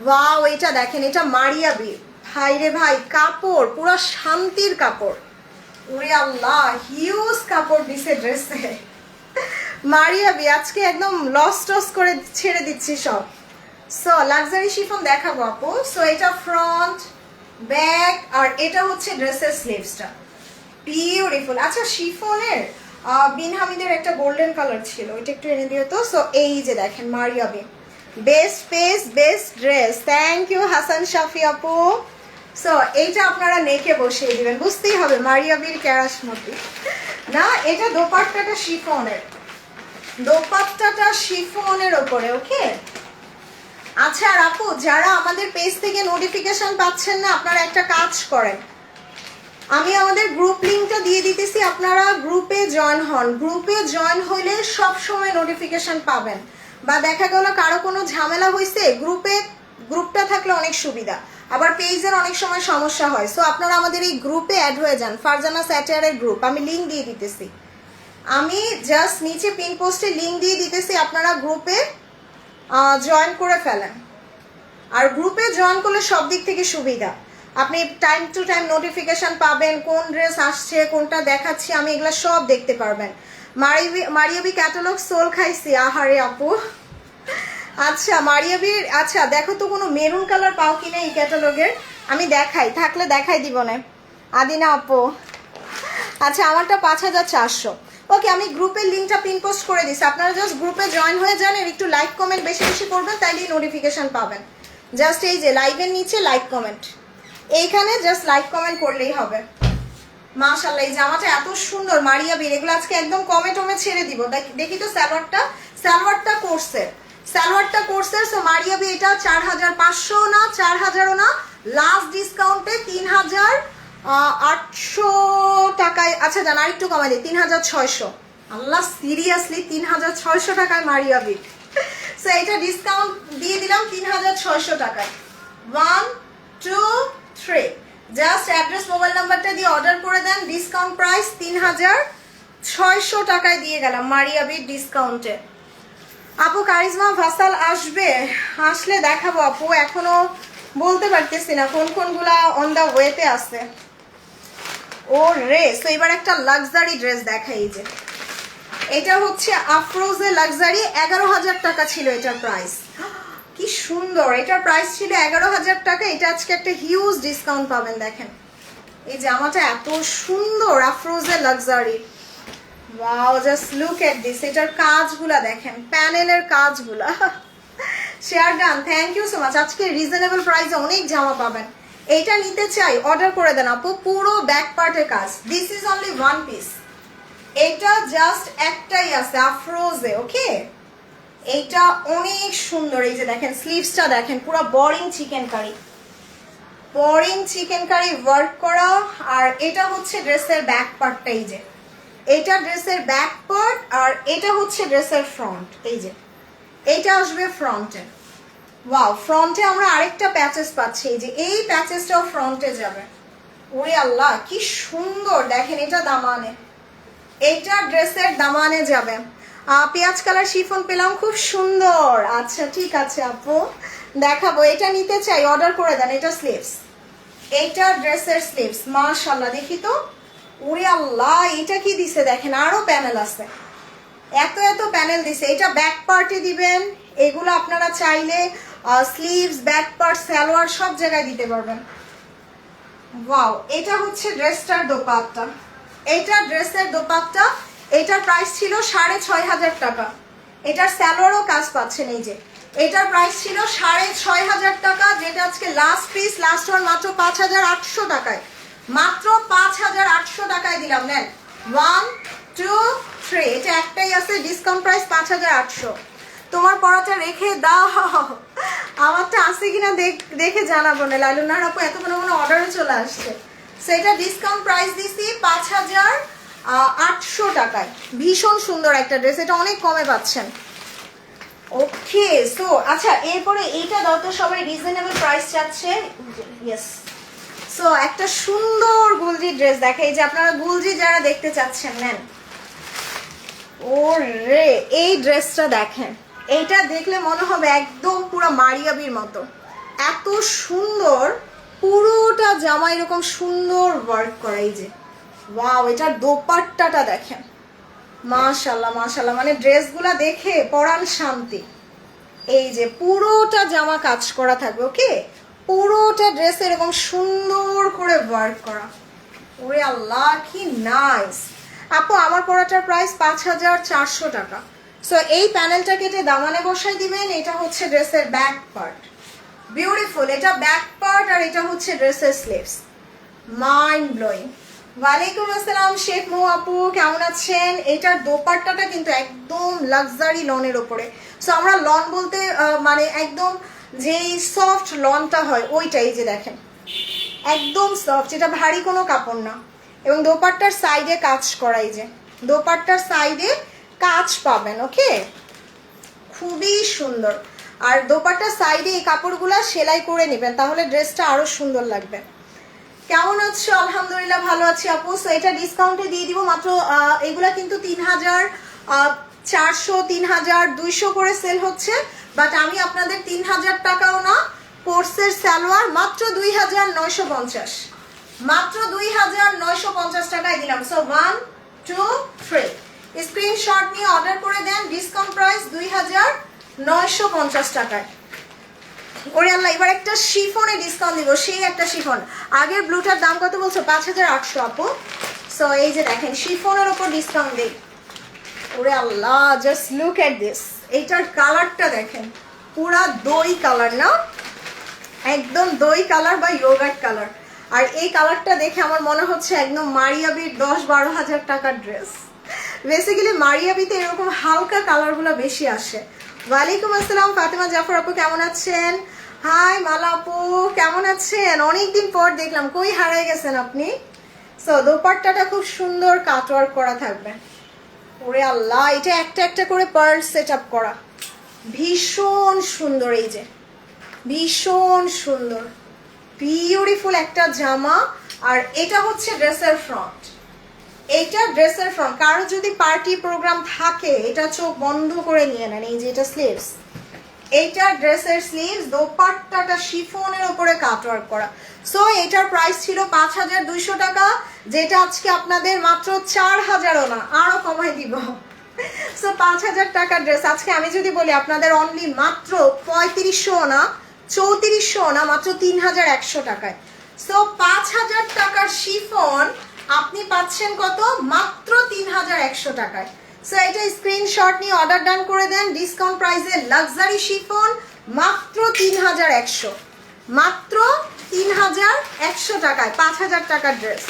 ওয়াও, এটা দেখেন, এটা মারিয়াবি। ভাই রে ভাই, কাপড় পুরো শান্তির কাপড়। ওরে আল্লাহ, হিউজ কাপড় দিছে ড্রেসে। মারিয়াবি আজকে একদম লস টস করে ছেড়ে দিচ্ছি সব। সো লাক্সারি শিফন দেখাবো আপু। সো এটা ফ্রন্ট, ব্যাক, আর এটা হচ্ছে ড্রেসের স্লিভসটা, বিউটিফুল। আচ্ছা, শিফনের বিন হামিদের একটা গোল্ডেন কালার ছিল, ওইটা একটু এনে দিও তো। সো এই যে দেখেন Maria B, best piece best dress. Thank you Hasan Shafi আপু। সো এইটা আপনারা নেকে বসিয়ে দিবেন, বুঝতেই হবে মারিয়াবির ক্যারাসমতি না। এটা দোপাট্টাটা শিফনের, দোপাট্টাটা শিফনের ওপরে। ওকে, আচ্ছা। আর আপু, যারা আমাদের পেজ থেকে নোটিফিকেশন পাচ্ছেন না, আপনারা একটা কাজ করেন, আমি আমাদের গ্রুপ লিঙ্কটা দিয়ে দিতেছি, আপনারা গ্রুপে জয়েন হন। গ্রুপে জয়েন হইলে সব সময় নোটিফিকেশন পাবেন। বা দেখা গেল কারো কোনো ঝামেলা হয়েছে, গ্রুপটা থাকলে অনেক সুবিধা। আবার পেজের অনেক সময় সমস্যা হয়। সো আপনারা আমাদের এই গ্রুপে অ্যাড হয়ে যান, ফারজানা স্যাটারের গ্রুপ। আমি লিঙ্ক দিয়ে দিতেছি, আমি জাস্ট নিচে পিন পোস্টে লিঙ্ক দিয়ে দিতেছি, আপনারা গ্রুপে জয়েন করে ফেলেন। আর গ্রুপে জয়েন করলে সব দিক থেকে সুবিধা, আপনি টাইম টু টাইম নোটিফিকেশন পাবেন, কোন ড্রেস আসছে, কোনটা দেখাচ্ছি, আমি এগুলো সব দেখতে পারবেন। মারিয়াবি ক্যাটালগ সোল খাইছি, আহারে আপু। আচ্ছা, মারিয়াবির, আচ্ছা দেখো তো কোনো মেরুন কালার পাও কিনা এই ক্যাটালগের, আমি দেখাই, থাকলে দেখাই দিব না। আদিনা আপু, আচ্ছা আমারটা 5400। ওকে, আমি গ্রুপের লিঙ্কটা পিন পোস্ট করে দিচ্ছি, আপনারা জাস্ট গ্রুপে জয়েন হয়ে যান, আর একটু লাইক কমেন্ট বেশি বেশি করবেন, তাইলেই নোটিফিকেশন পাবেন। জাস্ট এই যে লাইভের নিচে লাইক কমেন্ট, এইখানে জাস্ট লাইক কমেন্ট করলেই হবে। মাশাআল্লাহ, এই জামাটা এত সুন্দর মারিয়াবির, এগুলো আজকে একদম কমে টমে ছেড়ে দিব। দেখি তো সালোয়ারটা কোর্সের। সো মারিয়াবি এটা 4500 না, 4000ও না, লাস্ট ডিসকাউন্টে 3800 টাকায়। আচ্ছা জান, আর একটু কমাই দিই, 3600। আল্লাহ, সিরিয়াসলি 3600 টাকায় মারিয়াবি। সো এটা ডিসকাউন্ট দিয়ে দিলাম 3600 টাকায়। 1 2 3, জাস্ট অ্যাড্রেস মোবাইল নাম্বারটা দিয়ে অর্ডার করে দেন। ডিসকাউন্ট প্রাইস 3600 টাকায় দিয়ে গেলাম মারিয়াবির ডিসকাউন্টে। আপু কারিজমা ভাসাল আসবে, আসলে দেখাবো আপু, এখনো বলতে পারতেছি না কোন কোনগুলা অন দা ওয়েতে আছে। ও রে, তো এবার একটা লাক্সারি ড্রেস দেখাই। যে এটা হচ্ছে আফরোজে লাক্সারি, 11000 টাকা ছিল এটার প্রাইস। কি সুন্দর, এটার প্রাইস ছিল 11000 টাকা, এটা আজকে একটা হিউজ ডিসকাউন্ট পাবেন। দেখেন এই জামাটা এত সুন্দর, Afrozeh luxury. Wow, just look at this, এটার কাজগুলা দেখেন, প্যানেলের কাজগুলা। Share done, thank you so much. আজকে রিজনেবল প্রাইসে অনেক জামা পাবেন। এইটা নিতে চাই, অর্ডার করে দেন আপু, পুরো ব্যাক পার্টের কাজ। This is only one piece, এটা জাস্ট একটাই আছে আফরোজে। ওকে, এইটা অনেক সুন্দর। এই যে দেখেন স্লিভসটা দেখেন, পুরো বোরিং চিকেন কারি ওয়ার্ক করা। আর এটা হচ্ছে ড্রেসের ব্যাক পার্টটা, এই যে এটা ড্রেসের ব্যাক পার্ট, আর এটা হচ্ছে ড্রেসের ফ্রন্ট। এই যে এইটা আসবে ফ্রন্টে। ওয়াও, ফ্রন্টে আমরা আরেকটা প্যাচেস পাচ্ছি, এই যে এই প্যাচেসটাও ফ্রন্টে যাবে। ওরে আল্লাহ, কি সুন্দর দেখেন, এটা দামানে, এইটা ড্রেসের দামানে যাবে। পেঁয়াজ কালার শিফন পেলাম, খুব সুন্দর। আচ্ছা ঠিক আছে আপু, দেখাবো। এটা নিতে চাই, অর্ডার করে দেন। এটা স্লিভস, এইটা ড্রেসের স্লিভস, মাশাআল্লাহ। দেখি তো, ওরে আল্লাহ, এটা কি দিছে দেখেন, আরো প্যানেল আছে, এত এত প্যানেল দিছে। এটা ব্যাক পার্টে দিবেন, এগুলো আপনারা চাইলে স্লিভস, ব্যাক পার্ট, সালোয়ার সব জায়গায় দিতে পারবেন। ওয়াও, এটা হচ্ছে ড্রেসটার দোপাট্টা, এটা ড্রেসের দোপাট্টা। এটার প্রাইস ছিল 6,500 টাকা। এটার সালোয়ারও কাজ পাচ্ছেন, এই যে এটার প্রাইস ছিল 6,500 টাকা, যেটা আজকে লাস্ট পিস, লাস্ট ওয়ান, মাত্র 5,800 টাকায়, মাত্র 5,800 টাকায় দিলাম। নেন, 1 2 3, এটা একটাই আছে, ডিসকাউন্ট প্রাইস 5,800। তোমার পড়াটা রেখে দাও, আমারটা আছে কিনা দেখে জানাবো না। লাইলুনার আপু এত কোনো অর্ডারও চলে আসছে। সেটা ডিসকাউন্ট প্রাইস দিছি 5,800 টাকায়। ভীষণ সুন্দর একটা ড্রেস, এটা অনেক কমে পাচ্ছেন। ওকে, সো আচ্ছা, এরপরে এইটা দাও তো, সবাই রিজনেবল প্রাইস চাচ্ছে। ইয়েস, সো একটা সুন্দর গুলজি ড্রেস দেখাই, যে আপনারা গুলজি যারা দেখতে চাচ্ছেন নেন। ওরে, এই ড্রেসটা দেখেন, এইটা দেখলে মনে হবে একদম পুরো মারিয়াবির মতো, এত সুন্দর। পুরোটা জামা এরকম সুন্দর ওয়ার্ক করা, এই যে ওয়াও, এটার দোপাট্টাটা দেখেন, মাশাআল্লাহ মাশাআল্লাহ, মানে ড্রেসগুলা দেখে পরাণ শান্তি। এই যে পুরোটা জামা কাজ করা থাকবে, ওকে, পুরোটা ড্রেস এরকম সুন্দর করে ওয়ার্ক করা। ওরে আল্লাহ, কি নাইস। আপু, আমার পরাটার প্রাইস 5,400 টাকা। সো এই প্যানেলটা কেটে দামানে বসাই দিবেন। এটা হচ্ছে ড্রেসের ব্যাক পার্ট, বিউটিফুল। এটা ব্যাক পার্ট, আর এটা হচ্ছে ড্রেসের স্লিভস, মাইন্ড ব্লোয়িং। ওয়ালাইকুম আসসালাম শেখ মৌ আপু, কেমন আছেন? এটার দোপাট্টাটা কিন্তু একদম লাক্সারি লনের ওপরে। সো আমরা লন বলতে মানে একদম যেই সফট লনটা হয় ওইটাই, যে দেখেন একদম সফট, এটা ভারী কোনো কাপড় না। এবং দোপাট্টার সাইডে কাজ করাই, যে দোপাট্টার সাইডে কাজ পাবেন, ওকে, খুবই সুন্দর। আর দোপাট্টার সাইডে এই কাপড়গুলা সেলাই করে নেবেন, তাহলে ড্রেসটা আরো সুন্দর লাগবে। কেমন আছো? আলহামদুলিল্লাহ ভালো আছি আপু। সো এটা ডিসকাউন্টে দিয়ে দিব মাত্র, এগুলা কিন্তু 3,400 3,200 করে সেল হচ্ছে, বাট আমি আপনাদের 3,000 টাকাও না, কোর্সের সালোয়ার মাত্র 2,950, মাত্র 2,950 টাকায় দিলাম। সো 1 2 3 স্ক্রিনশট নিয়ে অর্ডার করে দেন, ডিসকাউন্ট প্রাইস 2,950 টাকায়। ওরে আল্লাহ, এবার একটা শিফনে ডিসকাউন্ট দিব, সেই একটা শিফন। আগের ব্লুটার দাম কত বলছো? 5,800 আপু। সো এই যে দেখেন, শিফনের উপর ডিসকাউন্ট দিই। ওরে আল্লাহ, জাস্ট লুক এট দিস। এইটার কালারটা দেখেন, পুরা দই কালার না, একদম দই কালার বা ইয়োগার্ট কালার। আর এই কালারটা দেখে আমার মনে হচ্ছে একদম মারিয়াবির 10-12 হাজার টাকার ড্রেস। বেসিক্যালি মারিয়াবিতে এরকম হালকা কালারগুলো বেশি আসে। ওয়ালাইকুম আসসালাম ফাতেমা জাফর আপু, কেমন আছেন? হাই মালা আপু, কেমন আছেন? অনেকদিন পর দেখলাম, কই হারিয়ে গেছেন আপনি? সো দোপাট্টাটা খুব সুন্দর কাটওয়ার্ক করা থাকবে। ওরে আল্লাহ, এটা একটা একটা করে পার্ল সেট আপ করা, ভীষণ সুন্দর। এই যে ভীষণ সুন্দর, বিউটিফুল একটা জামা। আর এটা হচ্ছে ড্রেসের ফ্রন্ট, এইটা ড্রেসের ফ্রন্ট। কারো যদি পার্টি প্রোগ্রাম থাকে, এটা চোখ বন্ধ করে নিয়ে নেন। এই যে এটা স্লিভস, এইটা ড্রেসের স্লিভস, দোপাট্টাটা শিফনের উপরে কাটওয়ার্ক করা। সো এটার প্রাইস ছিল 5,200 টাকা, যেটা আজকে আপনাদের মাত্র 4,000ও না, আরো কমাই দিব। সো 5,000 টাকার ড্রেস আজকে আমি যদি বলি আপনাদের অনলি মাত্র 3500 না, 3400 না, মাত্র 3,100 টাকায়। সো 5,000 টাকার শিফন আপনি পাচ্ছেন কত? মাত্র 3,100 টাকায়। সো এটা স্ক্রিনশট নিয়ে অর্ডার ডান করে দেন, ডিসকাউন্ট প্রাইসে লাক্সারি শিফন মাত্র 3,100, মাত্র 3,100 টাকায় 5,000 টাকার ড্রেস।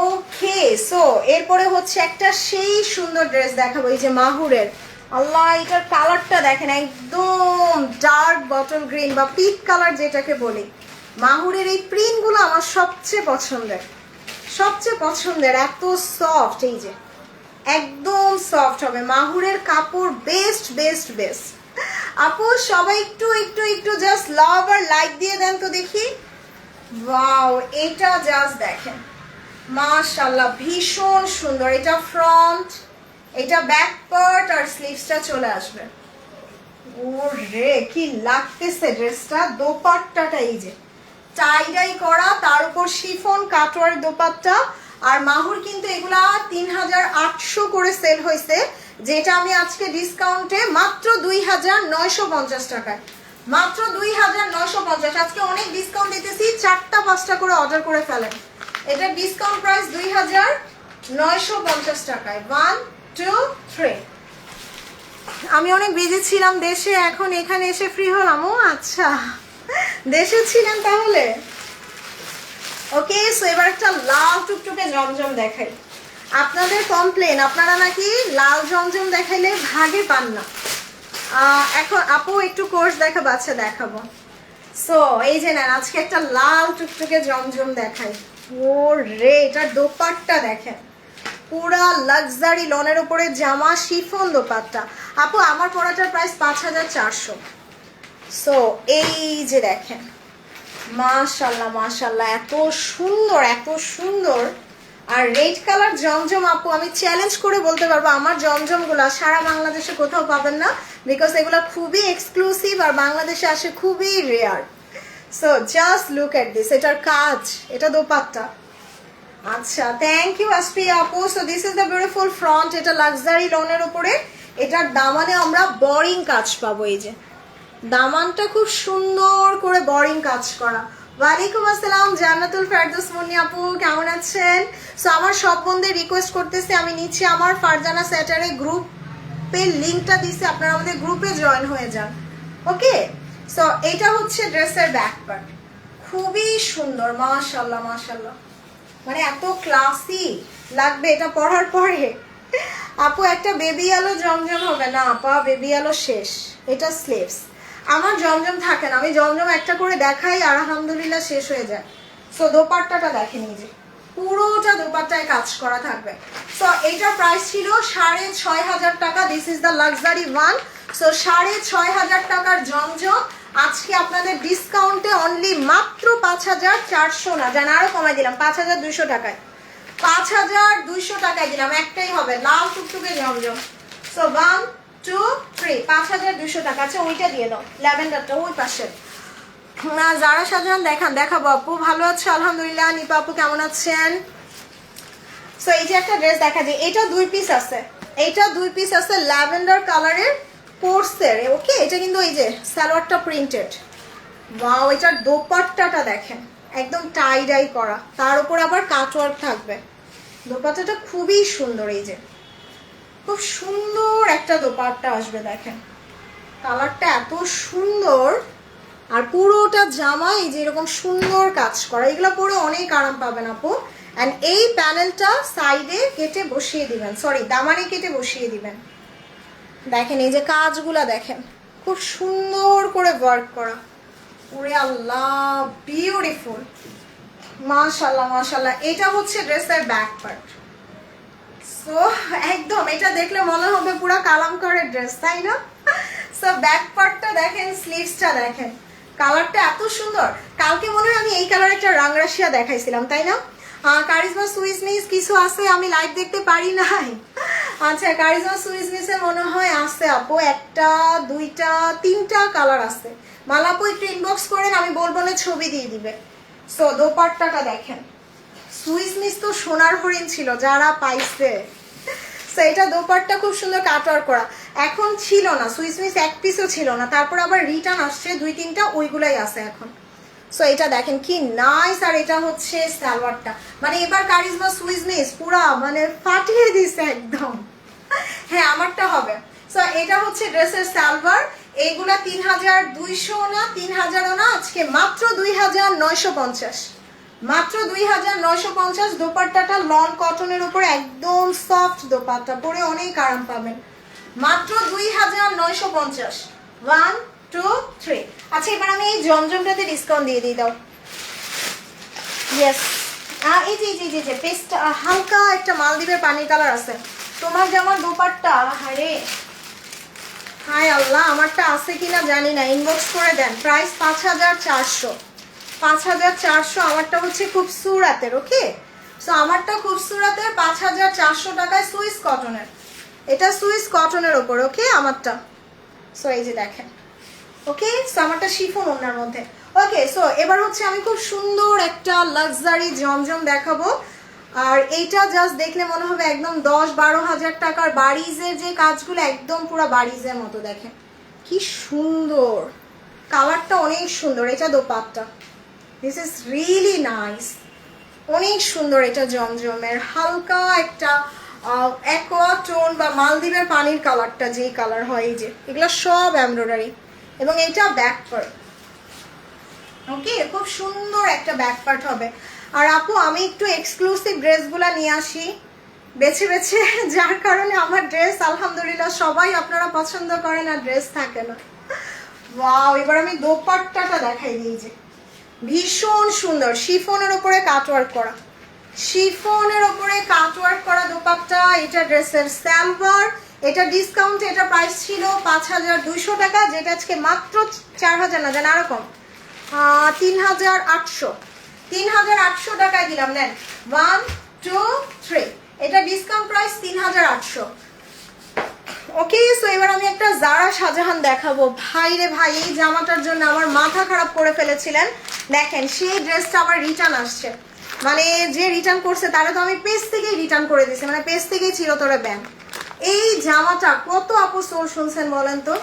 ওকে, সো এরপরে হচ্ছে একটা সেই সুন্দর ড্রেস দেখাবো, এই যে মাহুরের। আল্লাহ, এটার কালারটা দেখেন, একদম ডার্ক বটল গ্রিন বা পিক কালার যেটাকে বলি। মাহুরের এই প্রিন্টগুলো আমার সবচেয়ে পছন্দের, সবচেয়ে পছন্দের, এত সফট। এই যে একদম সফট হবে মাহুরের কাপড়, বেস্ট বেস্ট বেস্ট। আপু সবাই একটু একটু একটু জাস্ট লাভ আর লাইক দিয়ে দেন তো দেখি। ওয়াও, এটা জাস্ট দেখেন, মাশাআল্লাহ ভীষণ সুন্দর। এটা ফ্রন্ট, এটা ব্যাক পার্ট, আর স্লিভসটা চলে আসবে। ওরে কি লাগতেছে ড্রেসটা, দোপাট্টাটা এই যে টাই করা, তার উপর শিফন কাটওয়ার দোপাট্টা। আর মাহুর কিন্তু এগুলা 3800 করে সেল হয়েছে, যেটা আমি আজকে ডিসকাউন্টে মাত্র 2950 টাকায়, মাত্র 2950। আজকে অনেক ডিসকাউন্ট দিতেছি, 4টা 5টা করে অর্ডার করে ফেলেন। এটা ডিসকাউন্ট প্রাইস 2950 টাকায়। 1 2 3। আমি অনেক বিজি ছিলাম দেশে, এখন এখানে এসে ফ্রি হলাম। ও আচ্ছা, দেশে ছিলেন তাহলে। ওকে, সো এবার একটা লাল টুকটুকে জমজম দেখাই। আপনাদের কমপ্লেন, আপনারা নাকি লাল জমজম দেখাইলে ভাগে পান না। এখন আপু একটু কোর্স দেখাবো। আচ্ছা দেখাবো। সো এই যে নেন, আজকে একটা লাল টুকটুকে জমজম দেখাই। ও রে, এটার দোপাট্টা দেখেন, পুরা লাক্সারি লনের উপরে জামা, শিফন দোপাট্টা। আপু আমার পরাটার প্রাইস 5400। সো এই যে দেখেন, মাশাল্লাহ মাশাল্লাহ, এত সুন্দর এত সুন্দর। আর রেড কালার জমজম আপু, আমি চ্যালেঞ্জ করে বলতে পারবো আমার জমজমগুলা সারা বাংলাদেশে কোথাও পাবেন না, বিকজ এগুলা খুবই এক্সক্লুসিভ আর বাংলাদেশে আসে খুবই rare. So just look at this, এটার কাজ, এটা দোপাট্টা। আচ্ছা, থ্যাংক ইউ আসপি আপু। So this is the beautiful front, এটা লাক্সারি লনের উপরে। এটার দামানে আমরা বোরিং কাজ পাবো। এই যে দামানটা খুব সুন্দর করে বোরিং কাজ করা। ওয়ালাইকুম আসসালাম জান্নাতুল ফেরদৌস মুন্নি আপু, কেমন আছেন? সো আমার সব বন্ধুদের রিকোয়েস্ট করতেছি, আমি নিচে আমার ফারজানা স্যাটারে গ্রুপের লিঙ্কটা দিচ্ছি, আপনারা আমাদের গ্রুপে জয়েন হয়ে যান। ওকে, সো এটা হচ্ছে ড্রেসের ব্যাক পার্ট, খুবই সুন্দর। মাশাল্লাহ মাশাল্লাহ, মানে এত ক্লাসি লাগবে এটা পরার পরে। আপু একটা বেবি আলো জমজম হবে না? আপা বেবি আলো শেষ, এটা স্লিভস। আমার জমজম থাকে না, আমি জমজম একটা করে দেখাই আর আলহামদুলিল্লাহ শেষ হয়ে যায়। সো দোপাট্টাটা দেখেন, এই যে পুরোটা দোপাট্টায় কাজ করা থাকবে। সো এইটার প্রাইস ছিল 6500 টাকা। This is the luxury one. So 6500 টাকার জমজম আজকে আপনাদের ডিসকাউন্টে অনলি মাত্র 5400 না, জান আরো কমাই দিলাম 5200 টাকায়। 5200 টাকায় দিলাম, একটাই হবে লাল টুকটুকে জমজম। সো 1 2 3, 5200 টাকা। আচ্ছা ওইটা দিয়ে দাও, ল্যাভেন্ডারটা ওই পাশে। না যারা সাজান দেখান, দেখাবো আপু। ভালো আছে আলহামদুলিল্লাহ। নিপা আপু কেমন আছেন? সো এই যে একটা ড্রেস দেখা যায়, এটা 2 পিস আছে, এইটা 2 পিস আছে ল্যাভেন্ডার কালারের কোর্সের। ওকে, এটা কিন্তু এই যে সালোয়ারটা প্রিন্টেড। ওয়াও, এটার দোপাট্টাটা দেখেন, একদম টাই ডাই করা, তার উপর আবার কাটওয়ার্ক থাকবে। দোপাট্টাটা খুবই সুন্দর, এই যে খুব সুন্দর একটা দোপাট্টা আসবে। দেখেন কালারটা এত সুন্দর, আর পুরোটা জামা এই যে এরকম সুন্দর কাজ করা। এগুলো পরে অনেক আরাম পাবেন আপু। অ্যান্ড এই প্যানেলটা সাইডে কেটে বসিয়ে দিবেন, সরি দামানে কেটে বসিয়ে দিবেন। দেখেন এই যে কাজগুলা দেখেন, খুব সুন্দর করে ওয়ার্ক করা। ওরে আল্লাহ, বিউটিফুল, মাশাল্লাহ মাশাল্লাহ। এটা হচ্ছে ড্রেসের ব্যাক পার্ট। সো একদম এটা দেখলে মনে হবে পুরো কালামকারের ড্রেস, তাই না? সো ব্যাক পার্টটা দেখেন, স্লিভসটা দেখেন, কালারটা এত সুন্দর। কালকে মনে হয় আমি এই কালার একটা রাংরাশিয়া দেখাইছিলাম, তাই না? কারিজমা সুইস মিস কিছু আছে, আমি লাইভ দেখতে পারি নাই। আচ্ছা কারিজমা সুইস মিসে মনে হয় আছে আপু, 1টা 2টা 3টা কালার আছে। মালাপু একটু ইনবক্স করেন, আমি বলবো না ছবি দিয়ে দিবে। সো দোপাট্টাটা দেখেন, সুইস মিস তো সোনার হরিণ ছিল যারা পাইছে। সো এটা দোপাট্টা খুব সুন্দর কাটওয়ার্ক করা। এখন ছিল না সুইস মিস, 1 পিসও ছিল না, তারপর আবার রিটার্ন আসছে 2-3টা, ওইগুলাই আছে এখন। সো এটা দেখেন কি নাইস। আর এটা হচ্ছে সালোয়ারটা, মানে এবার কারিজমা সুইস মিস পুরা মানে ফাটিয়ে দিছে একদম। হ্যাঁ আমারটা হবে। সো এটা হচ্ছে ড্রেসের সালোয়ার। এইগুলা 3200 না 3000ও না, আজকে মাত্র 2950, মাত্র 2950। দোপাট্টাটা লন কটনের উপর একদম সফট দোপাট্টা, পরে অনেক আরাম পাবেন। মাত্র 2950। 1 2 3। আচ্ছা এবার আমি এই জমজমটাতে ডিসকাউন্ট দিয়ে দিই, দাও। ইয়েস, এই যে যে যে যে পেস্ট হালকা একটা মালদ্বীপের পানি কালার আছে। তোমার যেমন দোপাট্টা, আরে হায় আল্লাহ, আমারটা আছে কিনা জানি না, ইনবক্স করে দেন। প্রাইস 5400, 5400। আমারটা হচ্ছে খুব সুরাতের। ওকে, সো আমারটা খুব সুরাতের 5400 টাকায়, সুইস কটনের। এটা সুইস কটনের ওপর। ওকে আমারটা। সো এই যে দেখেন, ওকে। সো আমারটা শিফন ওনার মধ্যে ওকে, সো এবার হচ্ছে আমি খুব সুন্দর একটা লাক্সারি জমজম দেখাবো। আর এইটা জাস্ট দেখলে মনে হবে একদম 10-12 হাজার টাকার বাড়িজের যে কাজগুলো, একদম পুরো বাড়িজের মতো। দেখেন কি সুন্দর, কালারটা অনেক সুন্দর। এটা dupatta, this is really nice, অনেক সুন্দর। এটা জমজমের হালকা একটা অ্যাকোয়া টোন বা মালদ্বীপের পানির কালারটা যেই কালার হয়, এই যে এগুলো সব এমব্রয়ডারি। এবং এটা ব্যাক পার্ট, ওকে, খুব সুন্দর একটা ব্যাক পার্ট হবে। আর আপু আমি একটু এক্সক্লুসিভ ড্রেসগুলো নিয়ে আসি বেছে বেছে, যার কারণে আমার ড্রেস আলহামদুলিল্লাহ সবাই আপনারা পছন্দ করেন আর ড্রেস থাকে না। ওয়াও, এবার আমি দোপাট্টাটা দেখাই দিই, যে ভীষণ সুন্দর শিফনের উপরে কাটওয়ার্ক করা, শিফনের উপরে কাটওয়ার্ক করা দোপাট্টা। এটা ড্রেসের সালোয়ার, এটা ডিসকাউন্টে এটা প্রাইস ছিল 5200 টাকা, যেটা আজকে মাত্র 4000 না, জান আরো কম, 3800 টাকায় দিলাম। নেন 1 2 3, এটা ডিসকাউন্ট প্রাইস 3800। ওকে, সো এবার আমি একটা জারা শাহজাহান দেখাবো। ভাই রে ভাই, এই জামাটার জন্য আমার মাথা খারাপ করে ফেলেছিলেন। দেখেন সেই ড্রেসটা আবার রিটার্ন আসছে, মানে যে রিটার্ন করছে তারা তো আমি পেজ থেকেই রিটার্ন করে দিয়েছি, মানে পেজ থেকেই চিরতরে ব্যান। এই জামাটা কত আপু সোল শুনছেন বলেন তো?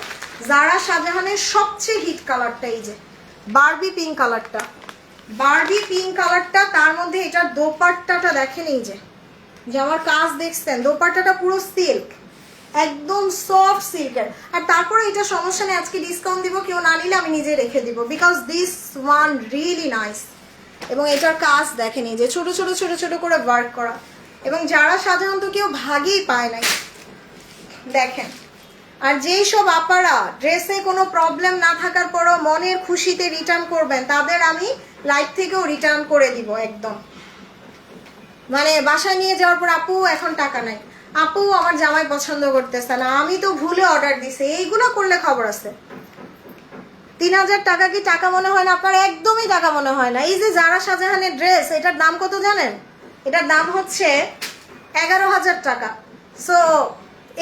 জারা শাহজাহানের সবচেয়ে হিট কালারটা এই যে বারবি পিঙ্ক কালারটা, বারবি পিঙ্ক কালারটা, তার মধ্যে এটার দোপাট্টাটা দেখেন, এই যে আমার কাজ দেখছেন, দোপাট্টাটা পুরো সিল্ক, একদম সফট সিল্কের। আর তারপরে এটা সমস্যা নেই, আজকে ডিসকাউন্ট দিব, কেউ না নিলে আমি নিজে রেখে দিব, because this one really nice. এবং এটার কাজ দেখেন, এই যে ছোট ছোট ছোট ছোট করে ওয়ার্ক করা, এবং যারা সাধারণত কেউ ভাগেই পায় নাই দেখেন। আর যেই সব আপারা ড্রেসে কোনো প্রবলেম না থাকার পরও মনের খুশিতে রিটার্ন করবেন, তাদের আমি লাইভ থেকেও রিটার্ন করে দিব একদম। মানে বাসায় নিয়ে যাওয়ার পর আপু এখন টাকা নাই, আপু আমার জামাই পছন্দ করতেছে না, আমি তো ভুলে অর্ডার দিছি, এইগুলো করলে খবর আছে। 3000 টাকা কি টাকা মনে হয় না আপনার? একদমই টাকা মনে হয় না। এই যে জারা শাহজাহানের ড্রেস, এটার দাম কত জানেন? এটার দাম হচ্ছে 11000 টাকা। সো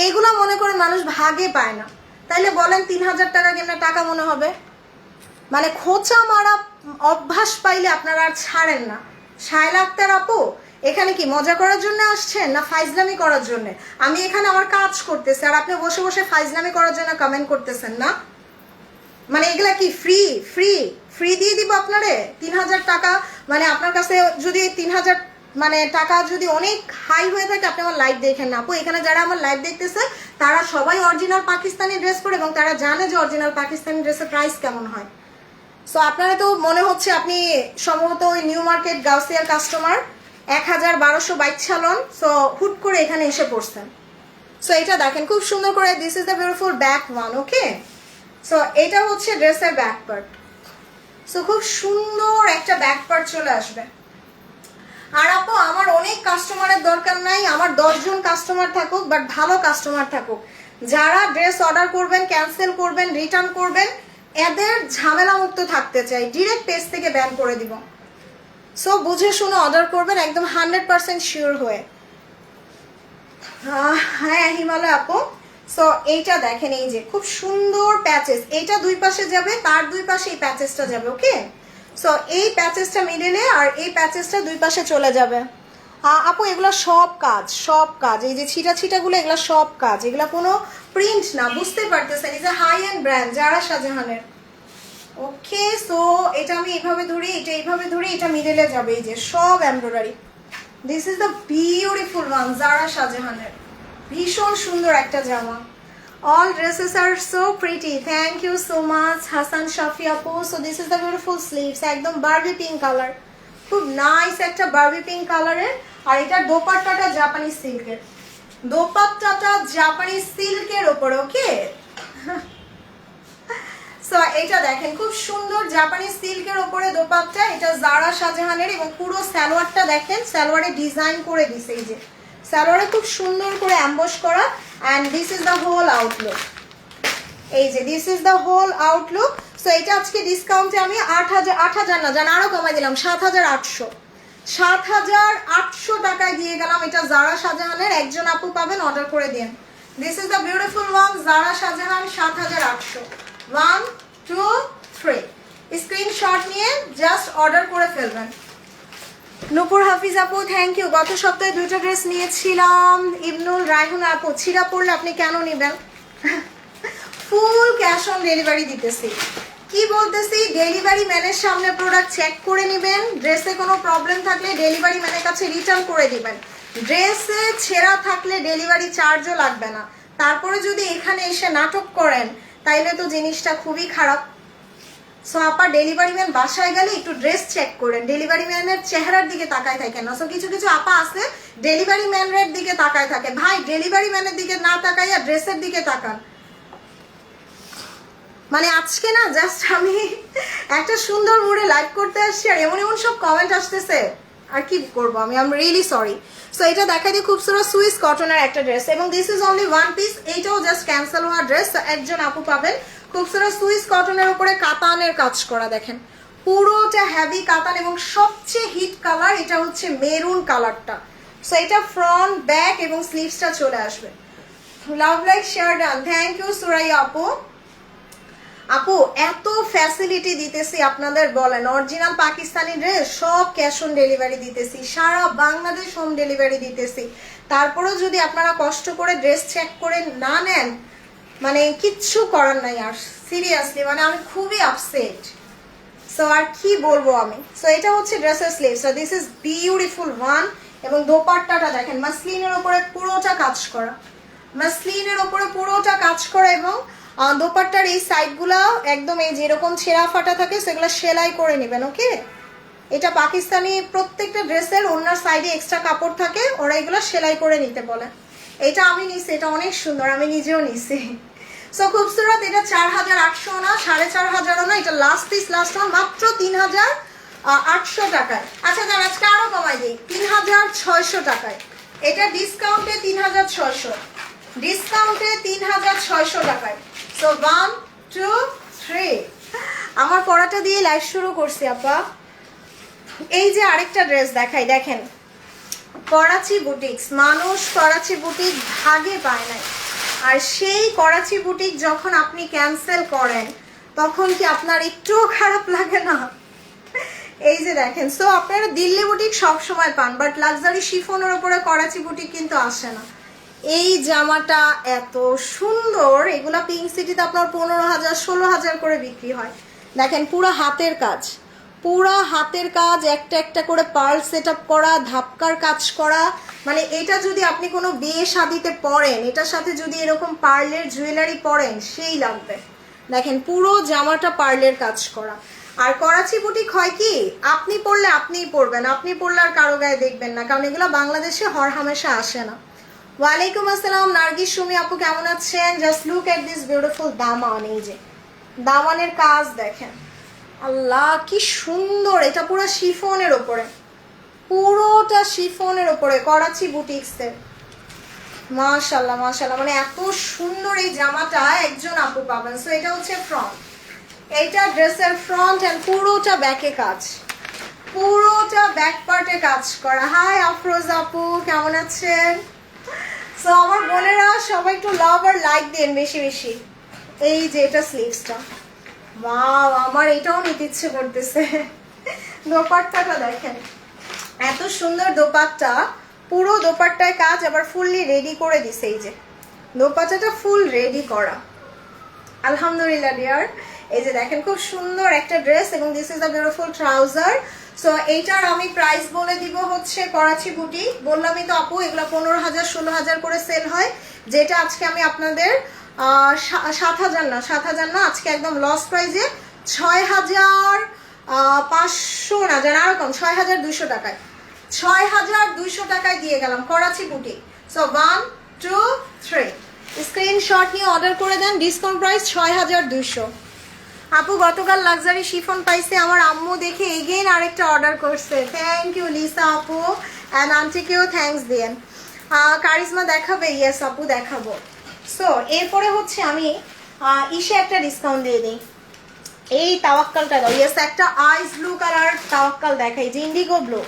এইগুলো মনে করে মানুষ ভাগে পায় না, তাইলে বলেন 3000 টাকা কেমন টাকা মনে হবে? মানে খোঁচা মারা অভ্যাস পাইলে আপনারা আর ছাড়েন না। শায়লা আক্তার আপু, এখানে কি মজা করার জন্য আসছেন না ফাইজলামি করার জন্য? আমি এখানে আমার কাজ করতেছি আর আপনি বসে বসে ফাইজলামি করার জন্য কমেন্ট করতেছেন না? মানে এগুলা কি ফ্রি ফ্রি ফ্রি দিয়ে দিব আপনারে 3000 টাকা? মানে আপনার কাছে যদি 3000 মানে টাকা যদি অনেক হাই হয়ে থাকে, আপনি আমার লাইভ দেখেন না আপু। এখানে যারা আমার লাইভ দেখতেছে তারা সবাই অরিজিনাল পাকিস্তানি ড্রেস পরে, এবং তারা জানে যে অরিজিনাল পাকিস্তানি ড্রেসের প্রাইস কেমন হয়। সো আপনারা তো মনে হচ্ছে আপনি সম্ভবত ওই নিউ মার্কেট গাউসিয়ার কাস্টমার, 1222 সালন, সো হুট করে এখানে এসে পড়ছেন। সো এটা দেখেন খুব সুন্দর করে, this is the beautiful back one. Okay, so এটা হচ্ছে ড্রেসের ব্যাক পার্ট। সো খুব সুন্দর একটা ব্যাক পার্ট চলে আসবে। আর আপু আমার অনেক কাস্টমারের দরকার নাই, আমার 10 জন কাস্টমার থাকুক, বাট ভালো কাস্টমার থাকুক। যারা ড্রেস অর্ডার করবেন, ক্যান্সেল করবেন, রিটার্ন করবেন, এদের ঝামেলা মুক্ত থাকতে চাই, ডিরেক্ট পেজ থেকে ব্যান করে দিব। সো বুঝে শুনে অর্ডার করবেন, একদম 100% শিওর হয়ে। হ্যাঁ হিমালয় আপু, সো এইটা দেখেন, এই যে খুব সুন্দর প্যাচেস, এইটা দুই পাশে যাবে, তার দুই পাশে এই প্যাচেসটা যাবে। ওকে, সো এই প্যাচেসটা মিডলে আর এই প্যাচেসটা দুই পাশে চলে যাবে। আপু এগুলো সব কাজ, সব কাজ, এই যে ছিটা ছিটাগুলো এগুলো সব কাজ, এগুলো কোনো প্রিন্ট না, বুঝতে পারতেছেন? এই যে হাই এন্ড ব্র্যান্ড জারা শাহজাহানের। ওকে, সো এটা আমি এইভাবে ধরি, এটা এইভাবে ধরি, এটা মিডলে যাবে, এই যে সব embroidery. This is the beautiful one, Zara শাহজাহানের ভীষণ সুন্দর একটা জামা। All dresses are so pretty, thank you so much Hasan Shafi আপু। So this is the beautiful sleeves, একদম বারবি পিঙ্ক কালার, খুব নাইস একটা বারবি পিঙ্ক কালারের। আর এটার দোপাট্টাটা জাপানি সিল্কের, দোপাট্টাটা জাপানি সিল্কের ওপরে। ওকে, সো এটা দেখেন খুব সুন্দর জাপানি সিল্কের ওপরে দোপাট্টা, এটা জারা শাহজাহানের। এবং পুরো সালোয়ারটা দেখেন, সালোয়ারে ডিজাইন করে দিছে, এই যে সালোয়ারে খুব সুন্দর করে অ্যাম্বস করা। And this is the whole outlook, এই যে this is the whole outlook. So এটা আজকে ডিসকাউন্টে আমি 8000 না জান, আরো কমাই দিলাম, 7800 টাকায় দিয়ে গেলাম। এটা জারা শাহজাহানের, একজন আপু পাবেন, অর্ডার করে দিন। This is the beautiful one, Zara Shahjahan 7800। 1 2 3, screenshot নিয়ে জাস্ট অর্ডার করে ফেলবেন। নূপুর হাফিজ আপু থ্যাংক ইউ। গত সপ্তাহে 2টা ড্রেস নিয়েছিলাম। ইবনুল রায়হান আপু ছিঁড়া পড়লে আপনি কেন নেবেন? ফুল ক্যাশ অন ডেলিভারি দিতেছি। কি বলতেছি, ডেলিভারি ম্যানের সামনে প্রোডাক্ট চেক করে নেবেন। ড্রেসে কোনো প্রবলেম থাকলে ডেলিভারি ম্যানের কাছে রিটার্ন করে দিবেন। ড্রেসে ছেঁড়া থাকলে ডেলিভারি চার্জও লাগবে না। তারপরে যদি এখানে এসে নাটক করেন তাইলে তো জিনিসটা খুবই খারাপ। সো আপা ডেলিভারি ম্যান বাসায় গেলে একটু ড্রেস চেক করেন, ডেলিভারি ম্যানের চেহারার দিকে তাকায় থাকেন না। সো কিছু কিছু আপা আছে ডেলিভারি ম্যানের দিকে তাকায় থাকে। ভাই ডেলিভারি ম্যানের দিকে না তাকাইয়া ড্রেসের দিকে তাকান। মানে আজকে না জাস্ট আমি একটা সুন্দর মুডে লাইভ করতে আসছি আর এমন এমন সব কমেন্ট আসতেছে, আর কি করবো আমি, I am really sorry. So এটা দেখাই দিয়ে খুবসুরত সুইস কটনের একটা ড্রেস এবং this is only one piece. এইটাও জাস্ট ক্যান্সেল হওয়া ড্রেস, একজন আপু পাবেন। খুবসুরত সুইস কটনের উপরে কাতানের কাজ করা, দেখেন পুরোটা হেভি কাতান এবং সবচেয়ে হিট কালার এটা হচ্ছে মেরুন কালারটা। সো এটা ফ্রন্ট ব্যাক এবং স্লিভসটা চলে আসবে। Love like share done, thank you Suraiya আপু। আপু এত ফ্যাসিলিটি দিতেছি আপনাদের, বলেন অরিজিনাল পাকিস্তানি ড্রেস সব ক্যাশ অন ডেলিভারি দিতেছি, সারা বাংলাদেশ হোম ডেলিভারি দিতেছি। তারপরেও যদি আপনারা কষ্ট করে ড্রেস চেক করে না নেন মানে কিচ্ছু করার নাই। আর সিরিয়াসলি মানে আমি খুবই আপসেট। সো আর কি বলবো আমি। সো এটা হচ্ছে ড্রেসের sleeve. So this is beautiful one এবং দোপাট্টাটা দেখেন মাসলিনের ওপরে পুরোটা কাজ করা, মাসলিনের ওপরে পুরোটা কাজ করা এবং দোপাট্টার এই সাইডগুলো একদম এই যেরকম ছেঁড়া ফাটা থাকে সেগুলো সেলাই করে নেবেন। ওকে, এটা পাকিস্তানি প্রত্যেকটা ড্রেসের ওনার সাইডে এক্সট্রা কাপড় থাকে, ওরা এগুলো সেলাই করে নিতে বলে। এটা আমি নিছি, এটা অনেক সুন্দর, আমি নিজেও নিছি। সো খুবসুরত, এটা 4800 না 4500 না, এটা লাস্ট পিস লাস্ট ওয়ান মাত্র 3800 টাকায়। আচ্ছা যার আজকে আরো কমাই দিই 3600 টাকায়। এটা ডিসকাউন্টে 3600, ডিসকাউন্টে 3600 টাকায়। সো 1 2 3 আমার পড়াটা দিয়ে লাইভ শুরু করছি আপা। এই যে আরেকটা ড্রেস দেখাই, দেখেন করাচি বুটিক্স। মানুষ করাচি বুটিক ভাগে পায় নাই, আর সেই করাচি বুটিক যখন আপনি ক্যান্সেল করেন তখন কি আপনার একটুও খারাপ লাগে না? এই যে দেখেন, সো আপনারা দিল্লি বুটিক সব সময় পান, বাট লাক্সারি শিফনের উপরে করাচি বুটিক কিন্তু আসে না। এই জামাটা এত সুন্দর, এগুলা পিঙ্ক সিটিতে আপনার 15,000 16,000 করে বিক্রি হয়। দেখেন পুরো হাতের কাজ, পুরা হাতের কাজ, একটা একটা করে পার্ল সেট আপ করা, ধাপকার কাজ করা। মানে এটা যদি আপনি কোনো বিয়ে শাদিতে পরেন, এটার সাথে যদি এরকম পার্লের জুয়েলারি পরেন সেই লাগবে। দেখেন পুরো জামাটা পার্লের কাজ করা। আর করাচি বুটিক হয় কি, আপনি পরলে আপনিই পরবেন, আপনি পরলে আর কারো গায়ে দেখবেন না, কারণ এগুলো বাংলাদেশে হরহামেশা আসে না। ওয়ালাইকুম আসসালাম নার্গিস সুমি আপু, কেমন আছেন? Just look at this beautiful দামান। এই যে দামানের কাজ দেখেন, আল্লাহ কি সুন্দর। এটা পুরো শিফনের ওপরে, পুরোটা শিফনের ওপরে করাচি বুটিক্সের। মাশাআল্লাহ মাশাআল্লাহ, মানে এত সুন্দর এই জামাটা একজন আপু পাবেন। সো এটা হচ্ছে ফ্রন্ট, এইটা ড্রেসের ফ্রন্ট এন্ড পুরোটা ব্যাকে কাজ, পুরোটা ব্যাক পার্টে কাজ করা। হাই আফরোজ আপু, কেমন আছেন? সো আমার বোনেরা সবাই একটু লাভ আর লাইক দেন বেশি বেশি। এই যে এটা স্লিভসটা, ওয়াও আমার এটাও নিতে ইচ্ছে করতেছে। দোপাট্টাটা দেখেন, এত সুন্দর দোপাট্টা, পুরো দোপাট্টায় কাজ, আবার ফুললি রেডি করে দিছে। এই যে দোপাট্টাটা ফুল রেডি করা, আলহামদুলিল্লাহ ডিয়ার। এই যে দেখেন খুব সুন্দর একটা ড্রেস এবং this is the beautiful trouser. So এইটার আমি প্রাইস বলে দিব হচ্ছে করাচি বুটি, বললামই তো আপু এগুলো 15,000 16,000 করে সেল হয়, যেটা আজকে আমি আপনাদের 7,000 না আজকে একদম লস প্রাইজে 6,500 না যেন আরকম 6,200 টাকায়, 6,200 টাকায় দিয়ে গেলাম করাচি বুটি। সো 1 2 3 স্ক্রিনশট নিয়ে অর্ডার করে দেন, ডিসকাউন্ট প্রাইস 6,200। আপু গতকাল লাক্সারি শিফন পাইছে, আমার আম্মু দেখে এগেইন আরেকটা অর্ডার করছে। থ্যাংক ইউ লিসা আপু, অ্যান্ড আন্টিকেও থ্যাঙ্কস দেন। কারিজমা দেখাবে? ইয়েস আপু দেখাবো। সো এরপরে হচ্ছে আমি ইসে একটা ডিসকাউন্ট দিয়ে দিই, এই তাওয়াক্কালটা দাও। ইয়েস একটা আইস ব্লু কালার তাওয়াক্কাল দেখাই, যে ইন্ডিগো ব্লু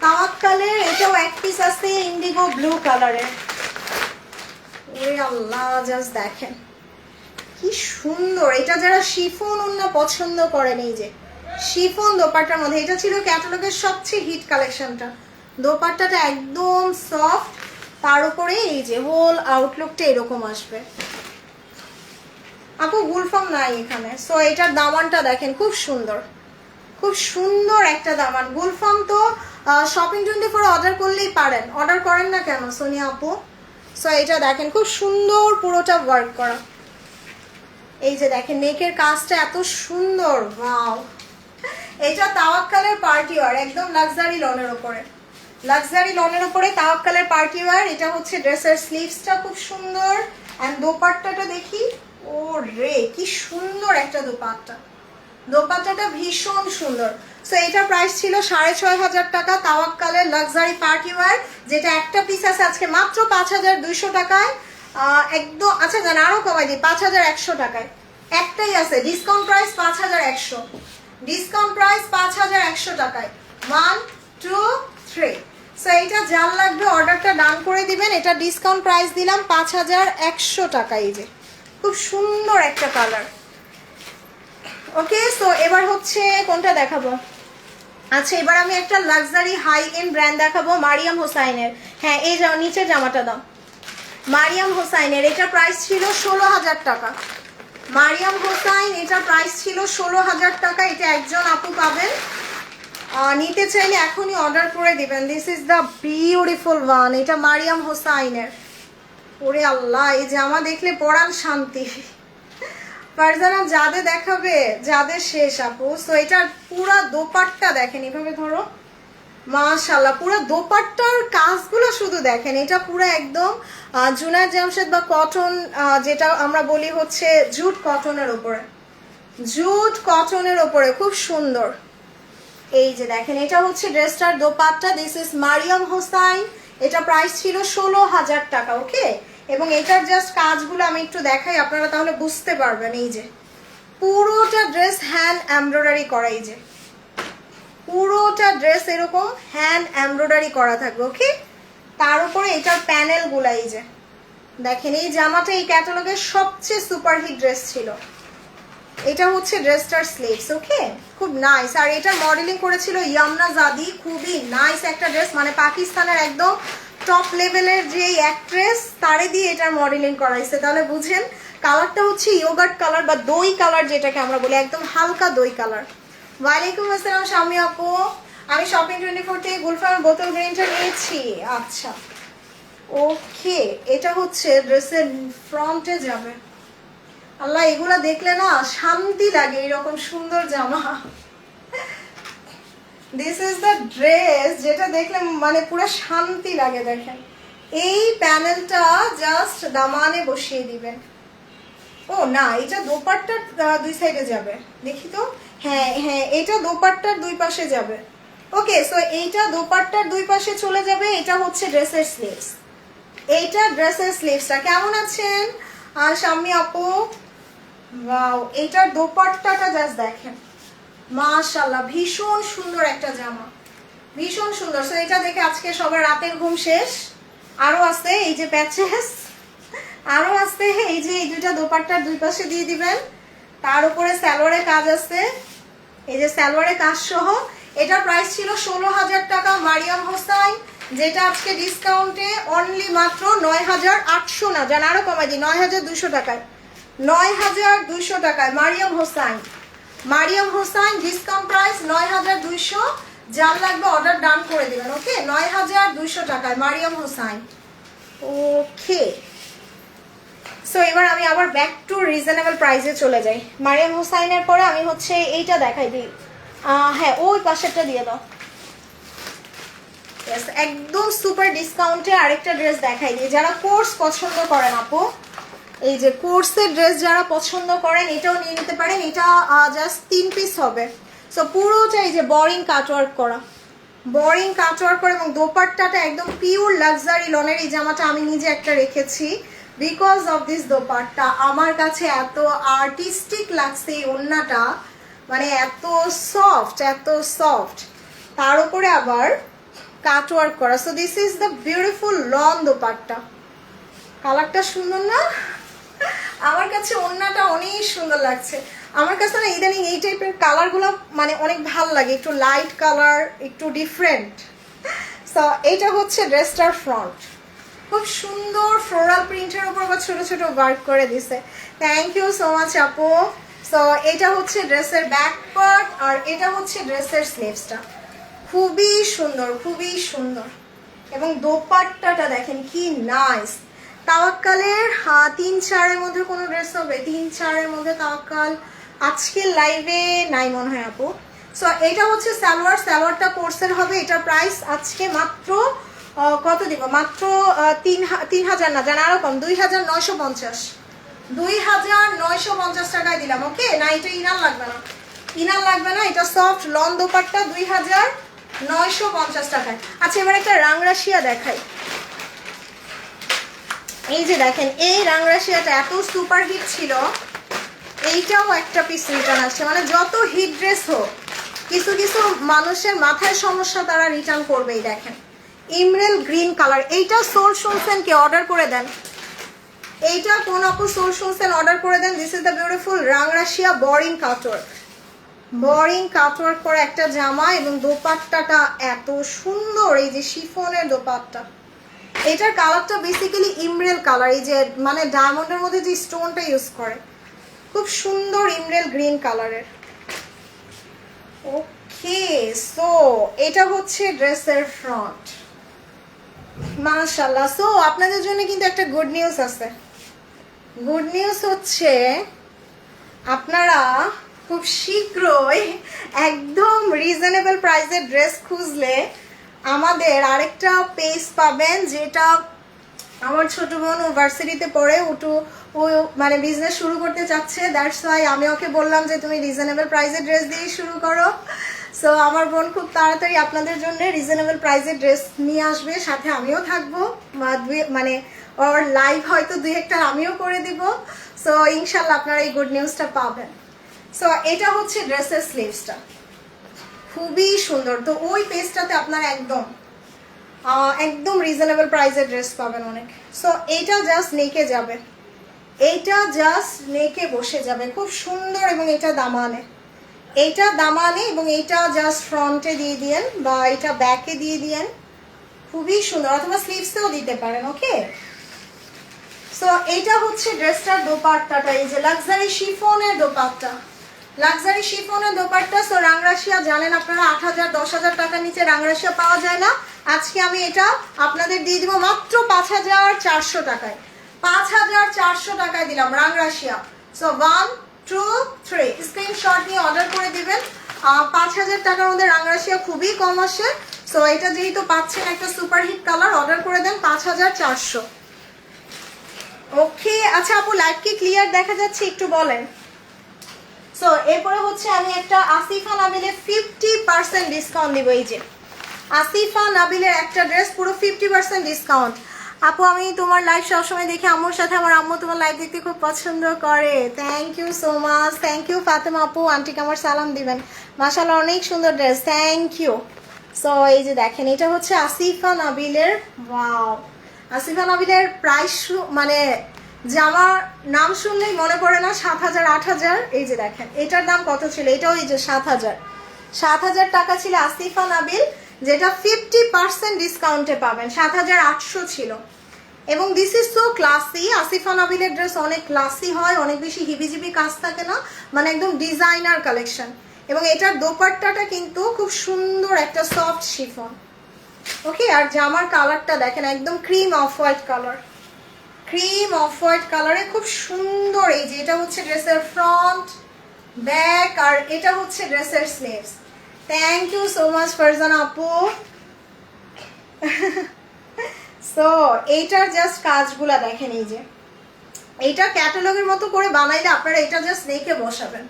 তাওয়াক্কালের, এটাও এক পিস আছে ইন্ডিগো ব্লু কালারের। ওরে আল্লাহ জাস্ট দেখেন কি সুন্দর। এটা যারা শিফন ওড়না পছন্দ করেন, এই যে শিফন দোপাট্টার মধ্যে, এটা ছিল ক্যাটালগের সবচেয়ে হিট কালেকশনটা। দোপাট্টাটা একদম সফট, তার উপরে এই যে হোল আউটলুকটা এরকম আসবে। আপু গুলফাম নাই এখানে। সো এটার দামানটা দেখেন, খুব সুন্দর, খুব সুন্দর একটা দামান। গুলফাম তো শপিং 24 অর্ডার করলেই পারেন, অর্ডার করেন না কেন সোনিয়া আপু? সো এটা দেখেন খুব সুন্দর, পুরোটা ওয়ার্ক করা। এই যে দেখেন নেকের কাজটা এত সুন্দর, ওয়াও। এটা তাওয়াক্কালের পার্টি ওয়্যার, একদম লাক্সারি লনের উপরে, লাক্সারি লনের উপরে তাওয়াক্কালের পার্টি ওয়্যার। এটা হচ্ছে ড্রেসের স্লিভসটা খুব সুন্দর, এন্ড দোপাট্টাটা দেখি, ও রে কি সুন্দর একটা দোপাট্টা, দোপাট্টাটা ভীষণ সুন্দর। সো এটার প্রাইস ছিল 6,500 টাকা, তাওয়াক্কালের লাক্সারি পার্টি ওয়্যার, যেটা একটা পিস আছে আজকে মাত্র 5,200 টাকায়। একদম আচ্ছা জান আরো কমাই দিই, 5,100 টাকায় একটাই আছে। ডিসকাউন্ট প্রাইস 5,100, ডিসকাউন্ট প্রাইস 5,100 টাকায়। 1 2 3। সো এইটা যার লাগবে অর্ডারটা ডান করে দিবেন। এটা ডিসকাউন্ট প্রাইস দিলাম 5,100 টাকা। এই যে খুব সুন্দর একটা কালার। ওকে, সো এবার হচ্ছে কোনটা দেখাবো? আচ্ছা এবার আমি একটা লাক্সারি হাই এন্ড ব্র্যান্ড দেখাবো, মারিয়াম হোসাইনের। হ্যাঁ এই যাও নিচের জামাটা দাও, মারিয়াম হোসাইনের। এটা প্রাইস ছিল 16,000 টাকা। মারিয়াম হোসাইন, এটা প্রাইস ছিল 16,000 টাকা। এটা একজন আপু পাবেন, নিতে চাইলে এখনই অর্ডার করে দিবেন। This is the beautiful one. এটা মারিয়াম হোসাইনের। ওরে আল্লাহ, এই জামা দেখলে পরাণ শান্তি। ফারজানা যাদের দেখাবে, যাদের শেষ আপু। সো এটার পুরা দোপাট্টা দেখেন, এভাবে ধরো, মাশাআল্লাহ পুরো দোপাট্টার কাজগুলো শুধু দেখেন। এটা পুরো একদম জুনায়েদ জামশেদ বা কটন, যেটা আমরা বলি হচ্ছে জুট কটনের উপরে, জুট কটনের উপরে খুব সুন্দর। এই যে দেখেন এটা হচ্ছে ড্রেসটার দোপাট্টা। This is Maryam Hussain. এটা প্রাইস ছিল 16,000 টাকা। ওকে, এবং এটার জাস্ট কাজগুলো আমি একটু দেখাই, আপনারা তাহলে বুঝতে পারবেন। এই যে পুরোটা ড্রেস হ্যান্ড এমব্রয়ডারি করা, এই যে পুরোটা ড্রেস এরকম হ্যান্ড এমব্রয়ডারি করা থাকবে। ওকে, তার উপরে এটার প্যানেলগুলো এই যে দেখেন। এই জামাটা এই ক্যাটালগের সবচেয়ে সুপারহিট ড্রেস ছিল। এটা হচ্ছে ড্রেসটার স্লিভস। ওকে, খুব নাইস। আর এটা মডেলিং করেছিল ইয়ামনা জাদি, খুবই নাইস একটা ড্রেস, মানে পাকিস্তানের একদম টপ লেভেলের যে অ্যাক্ট্রেস তারে দিয়ে এটার মডেলিং করাইছে। তাহলে বুঝেন কালারটা হচ্ছে ইয়োগার্ট কালার বা দই কালার, যেটাকে আমরা বলি একদম হালকা দই কালার। ওয়ালাইকুম আসসালাম শামি আপু, আমি শপিং 24 থেকে গুলফামের বোতল গ্রিনটা নিয়েছি। আচ্ছা ওকে, এটা হচ্ছে ড্রেসের ফ্রন্টে যাবে। আল্লাহ এগুলা দেখলে না শান্তি লাগে, এরকম সুন্দর জামা। দিস ইজ দ্য ড্রেস, যেটা দেখলে মানে পুরো শান্তি লাগে। দেখেন এই প্যানেলটা জাস্ট দামানে বসিয়ে দিবেন। ও না, এটা দোপাট্টার দুই সাইডে যাবে, দেখি তো। হ্যাঁ হ্যাঁ, এটা দোপাট্টার দুই পাশে যাবে। ওকে, সো এইটা দোপাট্টার দুই পাশে চলে যাবে। এটা হচ্ছে ড্রেসের স্লিভস, এইটা ড্রেসের স্লিভসটা। কেমন আছেন শাম্মী আপু? ওয়াও, এইটার দোপাট্টাটা জাস্ট দেখেন, মাশাআল্লাহ ভীষণ সুন্দর একটা জামা, ভীষণ সুন্দর। সো এটা দেখে আজকে সবার রাতের ঘুম শেষ। আরো আছে এই যে প্যাচেস, আরো আছে এই যে এই দুইটা দোপাট্টার দুই পাশে দিয়ে দিবেন। তার উপরে সালোয়ারের কাজ আছে, এই যে সালোয়ারের কাজ সহ। এটার প্রাইস ছিল 16,000 টাকা মারিয়াম হোসাইন, যেটা আজকে ডিসকাউন্টে অনলি মাত্র 9,800 না, জান আরো কমাই দিই, 9,200 টাকায়, 9,200 টাকায় মারিয়াম হোসাইন। Maryam Hussain discount price 9,200। যার লাগবে অর্ডার ডান করে দিবেন। ওকে, 9,200 টাকায় মারিয়াম হোসাইন। ওকে, সো এবার আমি আবার ব্যাক টু রিজনেবল প্রাইসে চলে যাই। মারিয়াম হোসাইনের পরে আমি হচ্ছে এইটা দেখাই দিই। হ্যাঁ ওই পাশেরটা দিয়ে দাও। একদম সুপার ডিসকাউন্টে আরেকটা ড্রেস দেখাই দিই। যারা কোর্স পছন্দ করেন আপু, এই যে কোর্সের ড্রেস যারা পছন্দ করেন এটাও নিয়ে নিতে পারেন। এটা জাস্ট 3 পিস হবে। সো পুরোটা এই যে বোরিং কাটওয়ার্ক করা, বোরিং কাটওয়ার্ক করা, এবং দোপাট্টাটা একদম পিওর লাক্সারি লনের। এই জামাটা আমি নিজে একটা রেখেছি বিকজ অফ দিস দোপাট্টা। আমার কাছে এত আর্টিস্টিক লাগছে এই ওড়নাটা, মানে এত সফট, এত সফট, তার উপরে আবার কাটওয়ার্ক করা। So this is the beautiful long dupatta. কালারটা সুন্দর না? আমার কাছে ওড়নাটা অনেক সুন্দর লাগছে। আমার কাছে না ইদানিং এই টাইপের কালারগুলো মানে অনেক ভালো লাগে, একটু লাইট কালার, একটু ডিফারেন্ট। সো এইটা হচ্ছে ড্রেসটার ফ্রন্ট, খুব সুন্দর ফ্লোরাল প্রিন্টের উপর আবার ছোট ছোট ওয়ার্ক করে দিছে। থ্যাংক ইউ সো মাচ আপু। সো এটা হচ্ছে ড্রেসের ব্যাক পার্ট, আর এটা হচ্ছে ড্রেসের স্লিভসটা। খুবই সুন্দর, খুবই সুন্দর। এবং দোপাট্টাটা দেখেন কি নাইস। তাওয়াক্কালের 3-4-এর মধ্যে কোনো ড্রেস হবে? 3-4-এর মধ্যে তাওয়াক্কাল আজকের লাইভে নাই মনে হয় আপু। সো এটা হচ্ছে সালোয়ার, সালোয়ারটা কোর্সের হবে। এটার প্রাইস আজকে মাত্র কত দিব? মাত্র 3,000 না, জানা আরো কম, 2,950। 2,950 টাকায় দিলাম। ওকে না, এটা ইনার লাগবে না, ইনার লাগবে না, এটা সফট লন দোপাট্টা 2,950 টাকায়। আচ্ছা এবার একটা রাংরাশিয়া দেখাই। এই যে দেখেন, এই রাংরাশিয়াটা এত সুপার হিট ছিল, এইটাও একটা পিস রিটার্ন আসছে। মানে যত হিট ড্রেস হোক, কিছু কিছু মানুষের মাথায় সমস্যা, তারা রিটার্ন করবেই। দেখেন ইমরেল গ্রিন কালার, এইটা সোল শুনছেন কে? অর্ডার করে দেন। এইটা কোন আপু সোল শুনছেন? অর্ডার করে দেন। This is the beautiful Rang Rasiya boring cutwork, boring cutwork করে একটা জামা, এবং দোপাট্টাটা এত সুন্দর, এই যে শিফনের দোপাট্টা। এটার কালারটা বেসিক্যালি ইমরেল কালার, এই যে মানে ডায়মন্ডের মধ্যে যে স্টোনটা ইউজ করে, খুব সুন্দর ইমরেল গ্রিন কালারের। ওকে, সো এটা হচ্ছে ড্রেসের ফ্রন্ট। মাশাআল্লাহ। সো আপনাদের জন্য কিন্তু একটা গুড নিউজ আছে। গুড নিউজ হচ্ছে আপনারা খুব শীঘ্রই একদম রিজনেবল প্রাইসের ড্রেস খুঁজলে আমাদের আরেকটা পেজ পাবেন, যেটা আমার ছোট বোন ও ভার্সিটিতে পড়ে, ও মানে বিজনেস শুরু করতে চাচ্ছে। দ্যাটস ওয়াই আমি ওকে বললাম যে তুমি রিজনেবল প্রাইসের ড্রেস দিয়ে শুরু করো। সো আমার বোন খুব তাড়াতাড়ি আপনাদের জন্য রিজনেবল প্রাইসের ড্রেস নিয়ে আসবে, সাথে আমিও থাকবো, মানে ওর লাইভ হয়তো 2-1টা আমিও করে দিব। সো ইনশাল্লাহ আপনারা এই গুড নিউজটা পাবেন। সো এটা হচ্ছে ড্রেসের স্লিভসটা, খুবই সুন্দর। তো ওই পেজটাতে আপনারা একদম রিজনেবল প্রাইসের ড্রেস পাবেন অনেক। সো এইটা জাস্ট নেকে যাবে, এইটা জাস্ট নেকে বসে যাবে, খুব সুন্দর। এবং এটা দামানে, এইটা দামানে, এবং এইটা জাস্ট ফ্রন্টে দিয়ে দিয়েন, বা এটা ব্যাকে দিয়ে দিয়েন, খুবই সুন্দর। অথবা স্লিভসেও দিতে পারেন। ওকে, সো এইটা হচ্ছে ড্রেসটার দোপাট্টাটা, এই যে লাক্সারি শিফনের দোপাট্টা, লাক্সারি শিফনের দোপাট্টা। সো রাংরাশিয়া জানেন আপনারা 8,000 10,000 টাকার নিচে রাংরাশিয়া পাওয়া যায় না। আজকে আমি এটা আপনাদের দিয়ে দিব মাত্র 5,400 টাকায়। 5,400 টাকায় দিলাম রাংরাশিয়া। সো 1 2 3 স্ক্রিনশট নিয়ে অর্ডার করে দিবেন। 5,000 টাকার মধ্যে রাংরাশিয়া খুবই কম আসে। সো এটা যেহেতু পাচ্ছেন একটা সুপারহিট কালার, অর্ডার করে দেন 5,400। ওকে, আচ্ছা আপু লাইভ কি ক্লিয়ার দেখা যাচ্ছে একটু বলেন। সো এরপরে হচ্ছে আমি একটা আসিফা নাবিলের 50% ডিসকাউন্ট দিব। এই যে আসিফা নাবিলের একটা ড্রেস পুরো 50% ডিসকাউন্ট। আপু আমি তোমার লাইভ সবসময় দেখি, আম্মুর সাথে, আমার আম্মু তোমার লাইভ দেখতে খুব পছন্দ করে। Thank you so much, thank you Fatema আপু, আন্টিকে আমার সালাম দিবেন। মাশাআল্লাহ অনেক সুন্দর ড্রেস, থ্যাংক ইউ। সো এই যে দেখেন, এটা হচ্ছে আসিফা নাবিলের। ওয়াও, আসিফা নাবিলের প্রাইস মানে জামার নাম শুনলেই মনে পড়ে না 7,000 8,000। এই যে দেখেন এটার দাম কত ছিল, এটাও এই যে 7,000 টাকা ছিল আসিফা নাবিল, যেটা 50% ডিসকাউন্টে পাবেন। 7,800 ছিল। এবং this is so classy. Asifa নাবিলের ড্রেস অনেক ক্লাসি হয়, অনেক বেশি হিবিজিবি কাজ থাকে না, মানে একদম ডিজাইনার কালেকশন। এবং এটার দোপাট্টাটা কিন্তু খুব সুন্দর একটা সফট শিফন। ওকে, আর জামার কালারটা দেখেন একদম cream of white colour, cream off white কালারে খুব সুন্দর। এই যে এটা হচ্ছে ড্রেসের ফ্রন্ট, ব্যাক, আর এটা হচ্ছে ড্রেসের sleeves. Thank you so much Farzana আপু। সো এইটার জাস্ট কাজগুলা দেখেন, এই যে এইটা ক্যাটালগের মতো করে বানাইলে আপনারা এটা জাস্ট রেখে বসাবেন,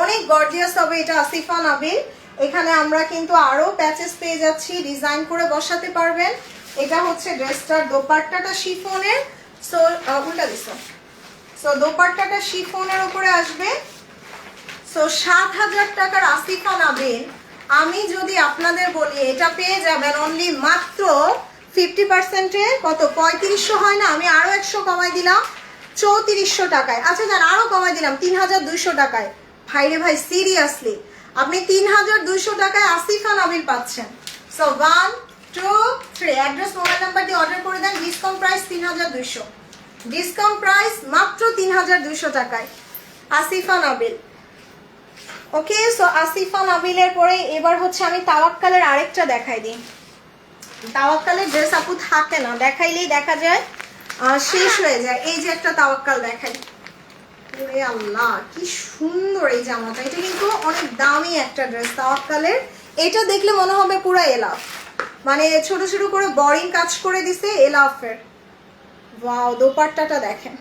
অনেক গর্জিয়াস হবে। এটা আসিফা নাবিল। এখানে আমরা কিন্তু আরো প্যাচেস পেয়ে যাচ্ছি, ডিজাইন করে বসাতে পারবেন। এটা হচ্ছে ড্রেসটার দোপাট্টাটা শিফনের। সো উল্টা দিস। সো দোপাট্টাটা শিফনের উপরে আসবে। সো 7,000 টাকার আসিফা নাবিল আমি যদি আপনাদের বলি, এটা পেয়ে যাবেন অনলি মাত্র 50%-এ কত 3500 হয় না, আমি আরো 100 কমাই দিলাম 3400 টাকায়। আচ্ছা জান আরো কমাই দিলাম 3200 টাকায়। ভাই রে ভাই সিরিয়াসলি আপনি 3200 টাকায় আসিফা নাবিল পাচ্ছেন। সো 1 2 3 অ্যাড্রেস মোবাইল নাম্বার দিয়ে অর্ডার করে দেন। ডিসকাউন্ট প্রাইস 3200, ডিসকাউন্ট প্রাইস মাত্র 3200 টাকায় আসিফা নাবিল। ওকে সো আসিফা নাবিলের পরে এবার হচ্ছে আমি তাওয়াক্কালের আরেকটা দেখাই দিই। তাওয়াক্কালের ড্রেস আপু থাকে না, দেখাইলেই দেখা যায় শেষ হয়ে যায়। এই যে একটা তাওয়াক্কাল দেখাই, ওরে আল্লাহ কি সুন্দর এই জামাটা। এটা কিন্তু অনেক দামি একটা ড্রেস তাওয়াক্কালের। এটা দেখলে মনে হবে পুরো এলাফ, মানে ছোট ছোট করে বরিং কাজ করে দিছে এলাফের। ওয়াও দোপাট্টাটা দেখেন।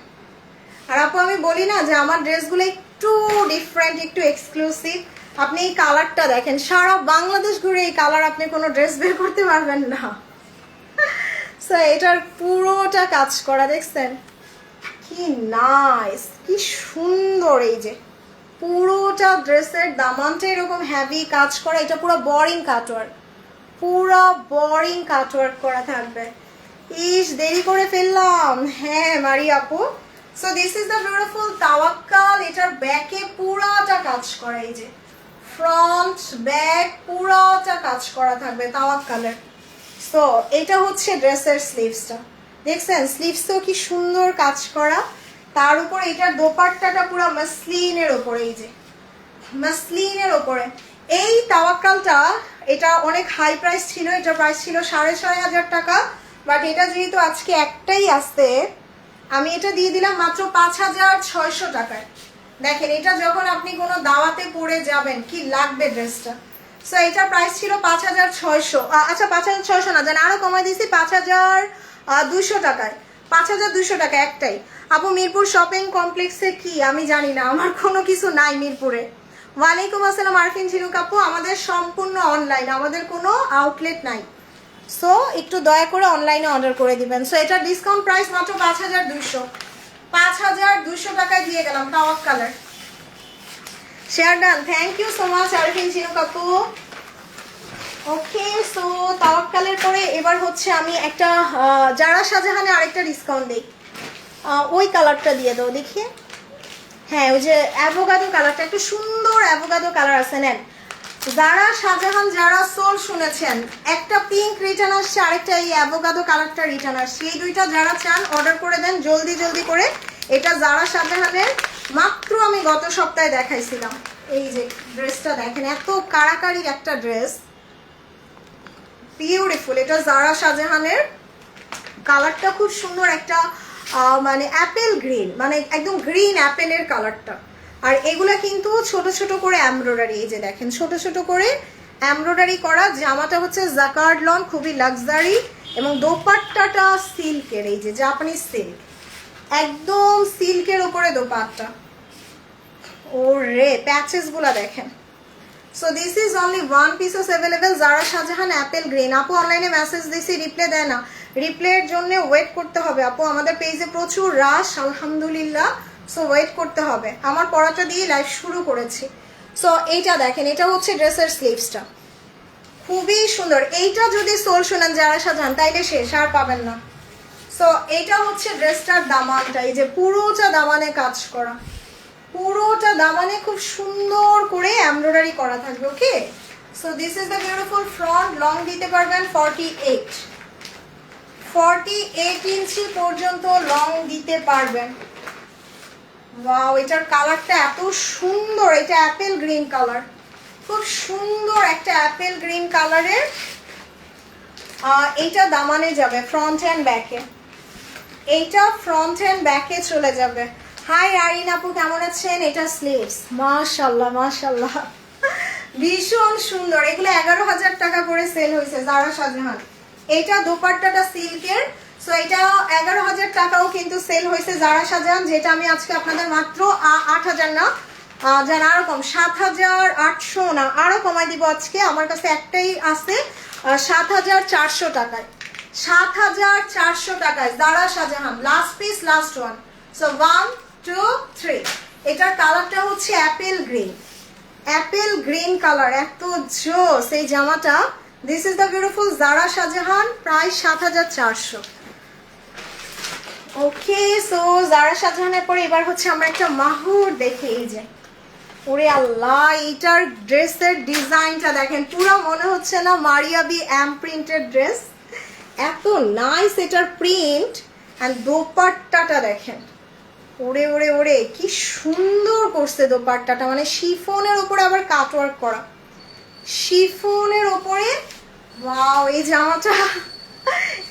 আর আপু আমি বলি না যে আমার ড্রেসগুলো একটু ডিফারেন্ট, একটু এক্সক্লুসিভ। আপনি এই কালারটা দেখেন, সারা বাংলাদেশ ঘুরে এই কালার আপনি কোনো ড্রেস বের করতে পারবেন না। সো এটার পুরোটা কাজ করা দেখছেন কি নাইস, কি সুন্দর। এই যে পুরোটা ড্রেসের দামানটা এরকম হেভি কাজ করা। এটা পুরো বোরিং কাটওয়ার্ক, পুরো বোরিং কাটওয়ার্ক করা থাকবে। ইস দেরি করে ফেললাম। হ্যাঁ মারি আপু। So this is the beautiful Tawakkal. এটার ব্যাকে পুরাটা কাজ করা, এই যে ফ্রন্ট ব্যাক পুরাটা কাজ করা থাকবে তাওয়াক্কালের। সো এটা হচ্ছে ড্রেসের স্লিভসটা, দেখছেন স্লিভসটাও কি সুন্দর কাজ করা। তার উপর এটার দোপাট্টাটা পুরো মাসলিনের ওপরে, এই যে মাসলিনের ওপরে। এই তাওয়াক্কালটা এটা অনেক হাই প্রাইস ছিল, এটা প্রাইস ছিল 6500 টাকা। বাট এটা যেহেতু আজকে একটাই আসছে, আমি এটা দিয়ে দিলাম মাত্র 5600 টাকায়। দেখেন এটা যখন আপনি কোনো দাওয়াতে পরে যাবেন কি লাগবে ড্রেসটা। সো এটা প্রাইস ছিল 5600। আচ্ছা 5600 না, জান আরো কমাই দিয়েছি 5200 টাকায়। 5200 টাকা একটাই। আপু মিরপুর শপিং কমপ্লেক্সে কি আমি জানি না, আমার কোনো কিছু নাই মিরপুরে। ওয়ালাইকুম আসসালাম আরফিন ঝিনুক আপু, আমাদের সম্পূর্ণ অনলাইন, আমাদের কোনো আউটলেট নাই। সো একটু দয়া করে অনলাইনে অর্ডার করে দিবেন। সো এটা ডিসকাউন্ট প্রাইস মাত্র 5200, 5200 টাকায় দিয়ে গেলাম তাওয়াক্কালের। Share done, thank you so much Arfin Jhinuk আপু। ওকে সো তাওয়াক্কালের পরে এবার হচ্ছে আমি একটা জারা শাহজাহানে আরেকটা ডিসকাউন্ট দিই। ওই কালারটা দিয়ে দাও দেখি। হ্যাঁ ওই যে অ্যাভোকাডো কালারটা, একটু সুন্দর অ্যাভোকাডো কালার আছে। নেন জারা শাহজাহান যারা সোল শুনেছেন, একটা পিঙ্ক রিটার্ন আসছে, আরেকটা এই অ্যাভোকাডো কালারটা রিটার্ন আসছে। এই দুইটা যারা চান অর্ডার করে দেন জলদি জলদি করে। এটা জারা শাহজাহানের, মাত্র আমি গত সপ্তাহে দেখাইছিলাম। এই যে ড্রেসটা দেখেন, এত কারাকারির একটা ড্রেস, বিউটিফুল। এটা জারা শাহজাহানের, কালারটা খুব সুন্দর একটা মানে অ্যাপেল গ্রিন, মানে একদম গ্রিন অ্যাপেলের কালারটা। আর এগুলা কিন্তু ছোট ছোট করে এমব্রয়ডারি, এই যে দেখেন ছোট ছোট করে এমব্রয়ডারি করা। জামাটা হচ্ছে জাকার্ড লন, খুবই লাক্সারি। এবং দোপাট্টাটা সিল্কের, এই যে জাপানিজ সিল্ক, একদম সিল্কের উপরে দোপাট্টা। ও রে প্যাচেস গুলা দেখেন। So this is only one pieces available, Zara Shahjahan apple green. আপু অনলাইনে মেসেজ দিছি রিপ্লাই দেয় না, রিপ্লাইয়ের জন্য ওয়েট করতে হবে আপু। আমাদের পেজে প্রচুর রাশ আলহামদুলিল্লাহ, সো ওয়েট করতে হবে। আমার পড়াটা দিয়ে লাইভ শুরু করেছি। সো এইটা দেখেন, এটা হচ্ছে ড্রেসের স্লিভসটা, খুবই সুন্দর। এইটা যদি সোল শোনেন যারা সাজান তাইলে শেষ আর পাবেন না। সো এইটা হচ্ছে ড্রেসটার দামানটা, এই যে পুরোটা দামানে কাজ করা, পুরোটা দামানে খুব সুন্দর করে এমব্রয়ডারি করা থাকবে। ওকে so this is the beautiful front. Long দিতে পারবেন 48 ইঞ্চি পর্যন্ত লং দিতে পারবেন। ওয়াও এটার কালারটা এত সুন্দর, এটা অ্যাপেল গ্রিন কালার, খুব সুন্দর একটা অ্যাপেল গ্রিন কালারের। এইটা দামানে যাবে ফ্রন্ট অ্যান্ড ব্যাকে, এইটা ফ্রন্ট অ্যান্ড ব্যাকে চলে যাবে। হাই আরিন আপু কেমন আছেন? এটা স্লিভস, মাশাআল্লাহ মাশাআল্লাহ ভীষণ সুন্দর। এগুলো 11,000 টাকা করে সেল হয়েছে জারা শাহজাহান। এইটা দোপাট্টাটা সিল্কের, সো এটা 11,000 টাকাও কিন্তু সেল হয়েছে জারা শাহজাহান, যেটা আমি আজকে আপনাদের মাত্র 8,000 না জান আরো কম 7,800 না আরো কমাই দিব আজকে। আমার কাছে একটাই আছে 7,400 টাকায়, 7,400 টাকায় Zara Shahjahan. Last piece, last one. So 1 2 3। এটার কালারটা হচ্ছে apple green, apple green colour, এত জোস এই জামাটা। This is the beautiful Zara Shahjahan, price 7,400। Okay, so যারা সাজানোর পরে এবার হচ্ছে আমরা একটা মাহুর দেখি। এই যে ওরে আল্লাহ, এইটার ড্রেসের ডিজাইনটা দেখেন, পুরো মনে হচ্ছে না Maria B M printed dress, এত নাইস এটার প্রিন্ট। অ্যান্ড দোপাট্টাটা দেখেন, ওরে ওরে ওরে কি সুন্দর করছে দোপাট্টাটা, মানে শিফনের উপরে আবার কাটওয়ার্ক করা, শিফনের উপরে। ওয়াও, এই জামাটা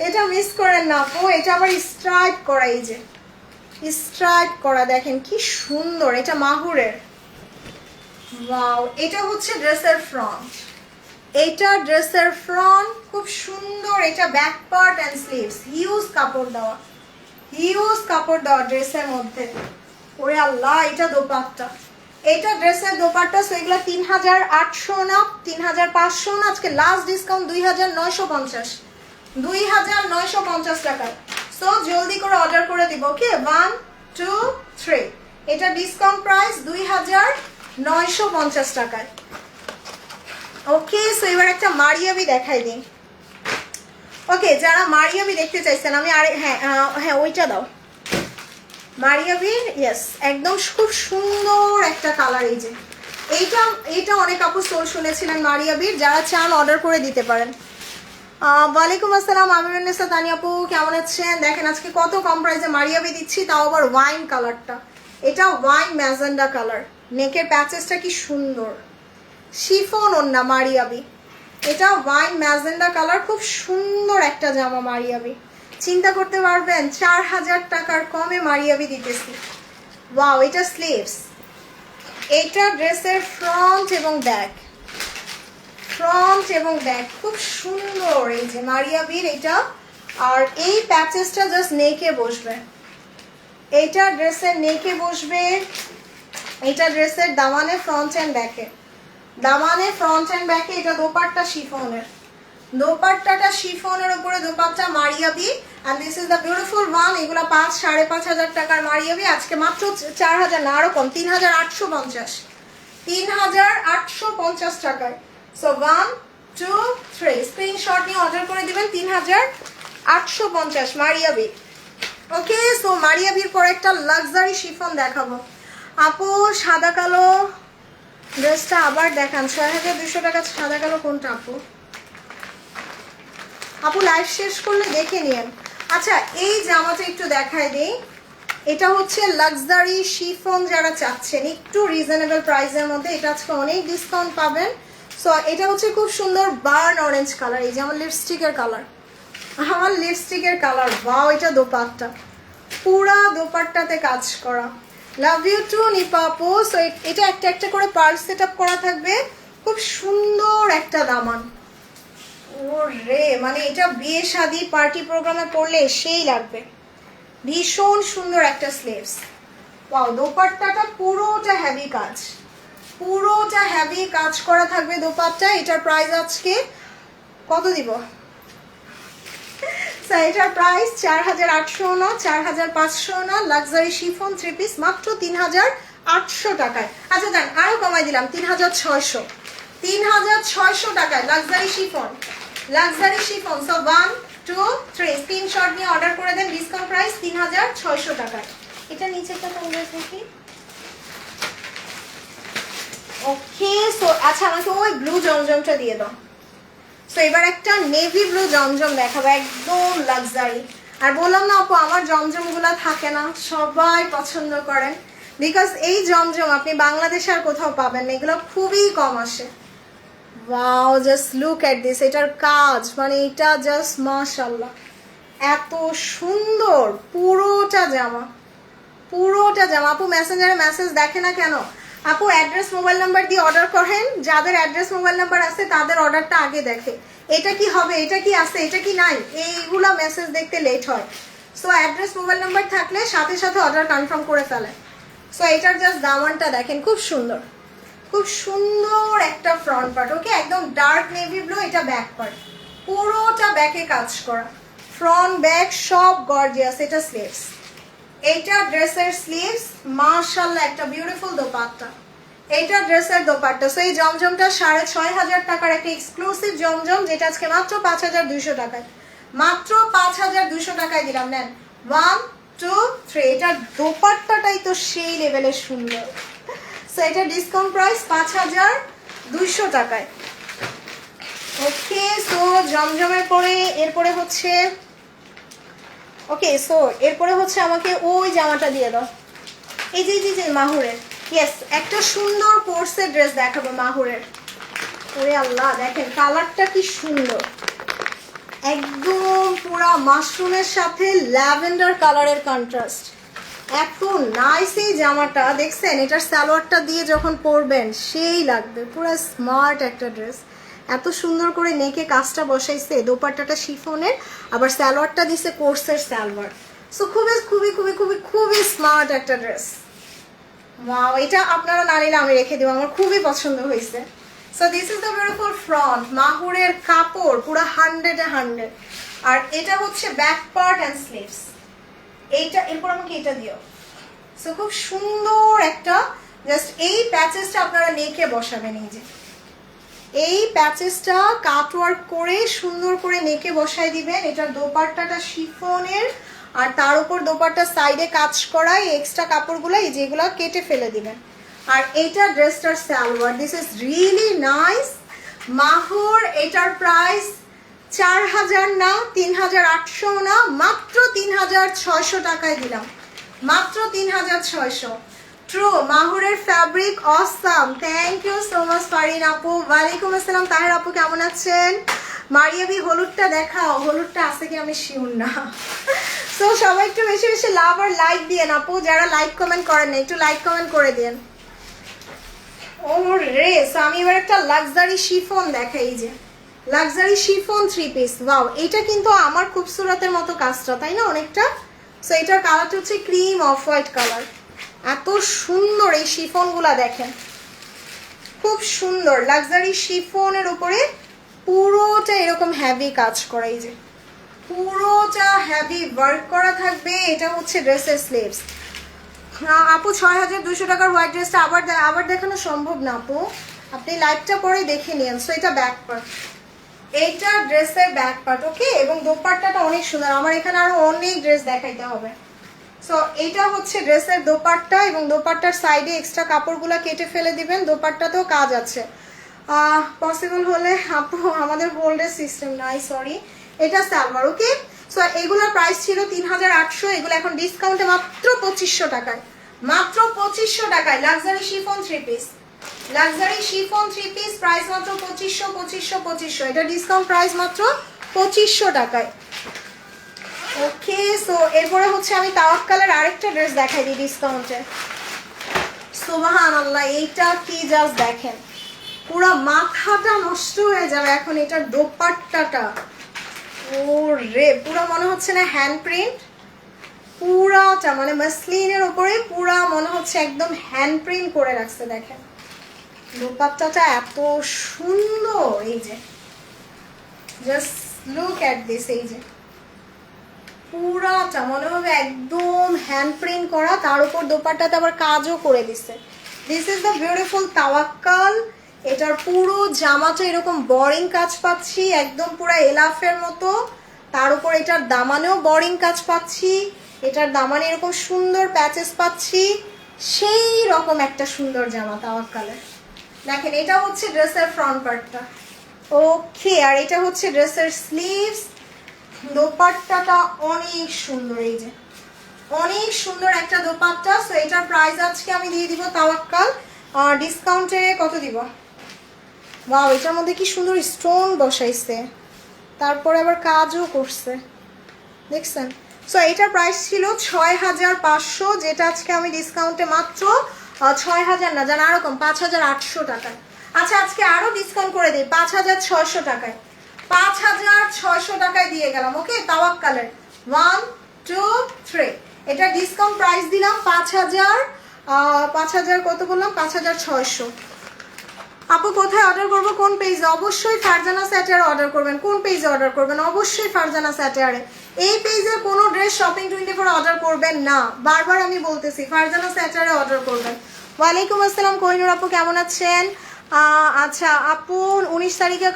এটা মিস করেন না আপু, এটা আবার স্ট্রাইপ করা, এই যে স্ট্রাইপ করা দেখেন কি সুন্দর, এটা মাহুরের। ওয়াও, এটা হচ্ছে ড্রেসের ফ্রন্ট, এটা ড্রেসের ফ্রন্ট খুব সুন্দর। এটা back part and sleeves, huge কাপড় দেওয়া, হিউজ কাপড় দেওয়া ড্রেসের মধ্যে। ওরে আল্লাহ, এটা দোপাট্টা, এটা ড্রেসের দোপাট্টা। সো এগুলো 3800 না 3500 না, আজকে লাস্ট ডিসকাউন্ট 2950, 2950 টাকা। সো জলদি করে অর্ডার করে দিব। ওকে, 1 2 3, এটা ডিসকাউন্ট প্রাইস 2950 টাকায়। ওকে, সো এবার একটা মারিয়াবি দেখাই দিই। ওকে, যারা মারিয়াবি দেখতে চাইছেন, আমি আর হ্যাঁ ওইটা দাও মারিয়াবির। ইয়েস, একদম খুব সুন্দর একটা কালার। এই যে এইটা অনেক আপু সোল শুনেছিলেন মারিয়াবির, যারা চান অর্ডার করে দিতে পারেন। ওয়ালাইকুম আসসালাম আমিরুন্নেসা তানি আপু, কেমন আছেন? দেখেন আজকে কত কম প্রাইসে মারিয়াবি দিচ্ছি, তাও আবার ওয়াইন কালারটা। এটা ওয়াইন ম্যাজেন্ডা কালার, নেকের প্যাচেসটা কি সুন্দর, শিফন ওন্না মারিয়াবি। এটা ওয়াইন ম্যাজেন্ডা কালার, খুব সুন্দর একটা জামা মারিয়াবি। চিন্তা করতে পারবেন 4000 টাকার কমে মারিয়াবি দিতেছি। ওয়াও, এটা স্লিভস, এটা ড্রেসের ফ্রন্ট এবং ব্যাক, ফ্রন্ট এবং ব্যাক খুব সুন্দর। এই যে মারিয়াবির এটা, আর এই প্যাচেসটা জাস্ট নেকে বসবে, এইটা ড্রেসের নেকে বসবে, এটা ড্রেসের দামানে ফ্রন্ট এন্ড ব্যাকে, দামানে ফ্রন্ট এন্ড ব্যাকে। এটা দোপাট্টা শিফনের, দোপাট্টাটা শিফনের উপরে dupatta Maria B. And this is the beautiful one. এগুলো 5-5.5 টাকার মারিয়াবি, আজকে মাত্র 4000 না আরো কম, 3850, 3850 টাকায়। সো 1 2 3 স্ক্রিনশট নিয়ে অর্ডার করে দিবেন, 3850 মারিয়াবি। ওকে, সো মারিয়াবির পর একটা লাক্সারি শিফন দেখাবো আপু। সাদা কালো ড্রেসটা আবার দেখান, 6200 টাকা সাদা কালো কোনটা আপু? আপু লাইভ শেষ করলে দেখে নিন। আচ্ছা, এই জামাটা একটু দেখাই দিই। এটা হচ্ছে লাক্সারি শিফন, যারা চাচ্ছেন একটু রিজনেবল প্রাইসের মধ্যে, এটা আজকে অনেক ডিসকাউন্ট পাবেন। সো এটা হচ্ছে খুব সুন্দর বার্ন অরেঞ্জ কালার, এই যে আমার লিপস্টিকের কালার, আমার লিপস্টিকের কালার। ওয়াও, এটা দোপাট্টা, পুরা দোপাট্টাতে কাজ করা। লাভ ইউ টু নিপা আপু। সো এটা একটা একটা করে পার্ল সেট আপ করা থাকবে, খুব সুন্দর একটা দামান। ওরে, মানে এটা বিয়ে শাদী পার্টি প্রোগ্রামে পরলে সেই লাগবে, ভীষণ সুন্দর একটা স্লিভস। ওয়াও, দোপাট্টাটা পুরোটা হেভি কাজ, পুরোটা হেভি কাজ করা থাকবে দোপাট্টা। এটার প্রাইস আজকে কত দিব? এটার প্রাইস 4800 না 4500 না, লাক্সারি শিফন 3 পিস মাত্র 3800 টাকায়। আচ্ছা দেন, আরো কমাই দিলাম 3600, 3600 টাকায় luxury chiffon, luxury chiffon. So 1 2 3 screenshot নিয়ে অর্ডার করে দেন, ডিসকাউন্ট প্রাইস 3600 টাকায়। এটা নিচেরটা কোন ড্রেস দেখি? ওকে, সো আচ্ছা আমাকে ওই ব্লু জমজমটা দিয়ে দাও। সো এবার একটা নেভি ব্লু জমজম দেখাবো, একদম লাক্সারি। আর বললাম না আপু, আমার জমজমগুলো থাকে না, সবাই পছন্দ করেন, বিকজ এই জমজম আপনি বাংলাদেশে আর কোথাও পাবেন না, এগুলো খুবই কম আসে। Wow, just look at this, এটার কাজ মানে এটা জাস্ট মাশাআল্লাহ, এত সুন্দর পুরোটা জামা, পুরোটা জামা। আপু মেসেঞ্জারে মেসেজ দেখে না কেন? আপু অ্যাড্রেস মোবাইল নাম্বার দিয়ে অর্ডার করেন, যাদের অ্যাড্রেস মোবাইল নাম্বার আছে তাদের অর্ডারটা আগে দেখে, এটা কি হবে, এটা কি আছে, এটা কি নাই, এইগুলা মেসেজ দেখতে লেট হয়। সো অ্যাড্রেস মোবাইল নাম্বার থাকলে সাথে সাথে অর্ডার কনফার্ম করে ফেলে। সো এটার জাস্ট দামানটা দেখেন, খুব সুন্দর, খুব সুন্দর একটা ফ্রন্ট পার্ট। ওকে, একদম ডার্ক নেভি ব্লু, এটা ব্যাক পার্ট, পুরোটা ব্যাকে কাজ করা, ফ্রন্ট ব্যাক সব গর্জিয়াস। এটা স্লিভস, এইটা ড্রেসের স্লিভস, মাশাআল্লাহ একটা বিউটিফুল দোপাট্টা, এইটা ড্রেসের দোপাট্টা। সো এই জমজমটা 6500 টাকার একটা এক্সক্লুসিভ জমজম, যেটা আজকে মাত্র 5200 টাকায়, মাত্র 5200 টাকায় দিলাম। নেন 1 2 3 এটা দোপাট্টাটাই তো সেই লেভেলের সুন্দর। সো এটা ডিসকাউন্ট প্রাইস 5200 টাকায়। ওকে, সো জমজমের পরে এরপরে হচ্ছে ওকে, সো এরপরে হচ্ছে আমাকে ওই জামাটা দিয়ে দাও, এই যে যে মাহুরের। ইয়েস, একটা সুন্দর কোর্সের ড্রেস দেখাবো মাহুরের। ওরে আল্লাহ, দেখেন কালারটা কি সুন্দর, একদম পুরা মাশরুমের সাথে ল্যাভেন্ডার কালারের কন্ট্রাস্ট, এত নাইস এই জামাটা। দেখছেন এটার সালোয়ারটা দিয়ে যখন পরবেন সেই লাগবে, পুরো স্মার্ট একটা ড্রেস। এত সুন্দর করে নেকে কাজটা বসাইছে, দোপাট্টাটা শিফনের, আবার সালোয়ারটা দিছে কোর্সের সালোয়ার। সো খুবই খুবই খুবই খুবই খুবই স্মার্ট একটা ড্রেস। ওয়াও, এটা আপনারা না নিলে আমি রেখে দেবো, আমার খুবই পছন্দ হয়েছে। So this is the beautiful front, মাহুরের কাপড় পুরো 100-এ 100। আর এটা হচ্ছে ব্যাক পার্ট অ্যান্ড স্লিভস। এইটা এরপর আমাকে এটা দিও। সো খুব সুন্দর একটা, জাস্ট এই প্যাচেসটা আপনারা নেকে বসাবেন, এই যে এই প্যাচেসটা কাট ওয়ার্ক করে সুন্দর করে নেকে বসাই দিবেন। এটার দোপাট্টাটা শিফনের, আর তার উপর দোপাট্টা সাইডে কাজ করা, এই এক্সট্রা কাপড়গুলো এই যেগুলো কেটে ফেলে দিবেন। আর এইটা ড্রেসটার salwar, this is really nice. মাহুর এটার প্রাইস 4000 না, 3800 না, মাত্র 3600 টাকায় দিলাম, মাত্র 3600। ট্রু, মাহুরের fabric awesome. Thank you so much Fareen আপু। ওয়ালাইকুম আসসালাম তাহের আপু, কেমন আছেন? মারিয়াবি হলুদটা দেখাও, হলুদটা আছে কি আমি শিওর না। সো সবাই একটু বেশি বেশি লাভ আর লাইক দিয়েন আপু, যারা লাইক কমেন্ট করেন না একটু লাইক কমেন্ট করে দেন। ও রে, সো আমি এবার একটা লাক্সারি শিফন দেখাই, এই যে লাক্সারি শিফন 3 পিস। ওয়াও, এটা কিন্তু আমার খুবসুরতের মতো কাজটা, তাই না অনেকটা। সো এটার কালারটা হচ্ছে ক্রিম অফ হোয়াইট কালার। এত সুন্দর এই শিফনগুলা দেখেন, খুব সুন্দর লাক্সারি শিফনের উপরে পুরোটা এরকম হেভি কাজ করা, এই যে পুরোটা হেভি ওয়ার্ক করা থাকবে। এটা হচ্ছে ড্রেসের স্লিভস। আপু 6200 টাকার হোয়াইট ড্রেসটা আবার দেখানো সম্ভব না আপু, আপনি লাইভটা পরে দেখে নিন। সো এটা ব্যাক পার্ট, এইটা ড্রেসের ব্যাক পার্ট। ওকে, এবং দোপাট্টাটা অনেক সুন্দর, আমার এখানে আরো অনেক ড্রেস দেখাইতে হবে। সো এইটা হচ্ছে ড্রেসের দোপাট্টা, এবং দোপাট্টার সাইডে এক্সট্রা কাপড়গুলো কেটে ফেলে দিবেন, দোপাট্টাতেও কাজ আছে। পসিবল হলে আপু, আমাদের হোল্ডের সিস্টেম নাই, সরি। এটা সালোয়ার। ওকে, সো এগুলোর প্রাইস ছিল 3800, এগুলো এখন ডিসকাউন্টে মাত্র 2500 টাকায়, মাত্র 2500 টাকায়। Luxury chiffon 3 piece, luxury chiffon 3 piece price মাত্র 2500। এটা ডিসকাউন্ট প্রাইস মাত্র 2500 টাকায়। ওকে, সো এরপরে হচ্ছে আমি তাওয়াক্কালের আরেকটা ড্রেস দেখাই দিই ডিসকাউন্টে। সুবহানাল্লাহ, এইটা কি জাস্ট দেখেন, পুরো মাথাটা নষ্ট হয়ে যাবে এখন। এটার দোপাট্টাটা ও রে, পুরো মনে হচ্ছে না হ্যান্ড প্রিন্ট, পুরাটা মানে মাসলিনের উপরে পুরা মনে হচ্ছে একদম হ্যান্ড প্রিন্ট করে রাখছে। দেখেন দোপাট্টাটা এত সুন্দর, এই যে জাস্ট লুক অ্যাট দিস, এই যে পুরাটা মনে হবে একদম হ্যান্ড প্রিন্ট করা, তার উপর দোপাট্টাতে আবার কাজও করে দিছে। This is the beautiful Tawakkal. এটার পুরো জামাটা এরকম বোরিং কাজ পাচ্ছি, একদম পুরো এলাফের মতো। তার উপর এটার দামানেও বোরিং কাজ পাচ্ছি, এটার দামানে এরকম সুন্দর প্যাচেস পাচ্ছি, সেই রকম একটা সুন্দর জামা তাওয়াক্কালের। দেখেন এটা হচ্ছে ড্রেসের ফ্রন্ট পার্টটা। ওকে, আর এটা হচ্ছে ড্রেসের স্লিভস। দোপাট্টাটা অনেক সুন্দর, এই যে অনেক সুন্দর একটা দোপাট্টা। সো এটার প্রাইস আজকে আমি দিয়ে দিব তাওয়াক্কাল ডিসকাউন্টে কত দিব। ওয়াও, এটার মধ্যে কি সুন্দর স্টোন বসাইছে, তারপরে আবার কাজও করছে, দেখছেন। সো এটার প্রাইস ছিল 6500, যেটা আজকে আমি ডিসকাউন্টে মাত্র 6000 না, জান আরকম 5800 টাকায়। আচ্ছা, আজকে আরো ডিসকাউন্ট করে দিই 5600 টাকায়, 5600 টাকায় দিয়ে গেলাম। ওকে, তাওয়াক্কালের 1 2 3 এটা ডিসকাউন্ট প্রাইস দিলাম 5000 কত বললাম, 5600। আপু কোথায় অর্ডার করবো, কোন পেজে? অবশ্যই ফারজানা স্যাটারে অর্ডার করবেন। কোন পেজে অর্ডার করবেন? অবশ্যই ফারজানা স্যাটারে। এই পেজে কোনো ড্রেস শপিং 24 অর্ডার করবেন না, বারবার আমি বলতেছি, ফারজানা স্যাটারে অর্ডার করবেন। ওয়ালাইকুম আসসালাম কোহিনুর আপু, কেমন আছেন? আচ্ছা আপু 19 তারিখে,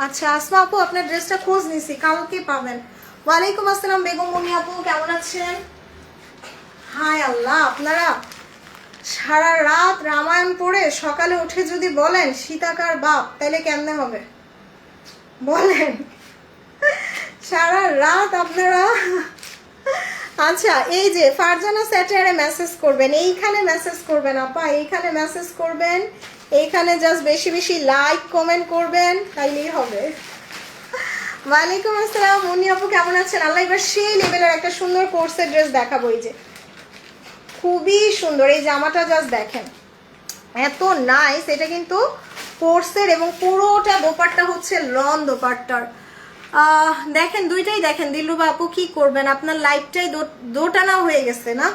আচ্ছা আসমা আপু আপনার ড্রেসটা খোঁজ নিছি, কালকে পাবেন। ওয়ালাইকুম আসসালাম বেগম মনি আপু, কেমন আছেন? হায় আল্লাহ, আপনারা সারা রাত রামায়ণ পড়ে সকালে উঠে যদি বলেন সীতাকার বাপ, তাহলে কেমনে হবে বলেন? সারা রাত আপনারা। আচ্ছা, এই যে ফারজানা স্যাটারে মেসেজ করবেন, এইখানে মেসেজ করবেন আপা, এইখানে মেসেজ করবেন, এইখানে জাস্ট বেশি বেশি লাইক কমেন্ট করবেন, তাইলেই হবে। ওয়ালাইকুম আসসালাম মুন্নি আপু, কেমন আছেন? আল্লাহ, এবার সেই লেভেলের একটা সুন্দর কোর্সের ড্রেস দেখাবো। এই যে খুবই সুন্দর এই জামাটা, জাস্ট দেখেন এত নাইস। এটা কিন্তু কোর্সের এবং পুরোটা দোপাট্টা হচ্ছে লন দোপাট্টার। দেখেন দুইটাই দেখেন। দিলরুবা আপু কি করবেন, আপনার লাইফটাই দোটানা হয়ে গেছে না?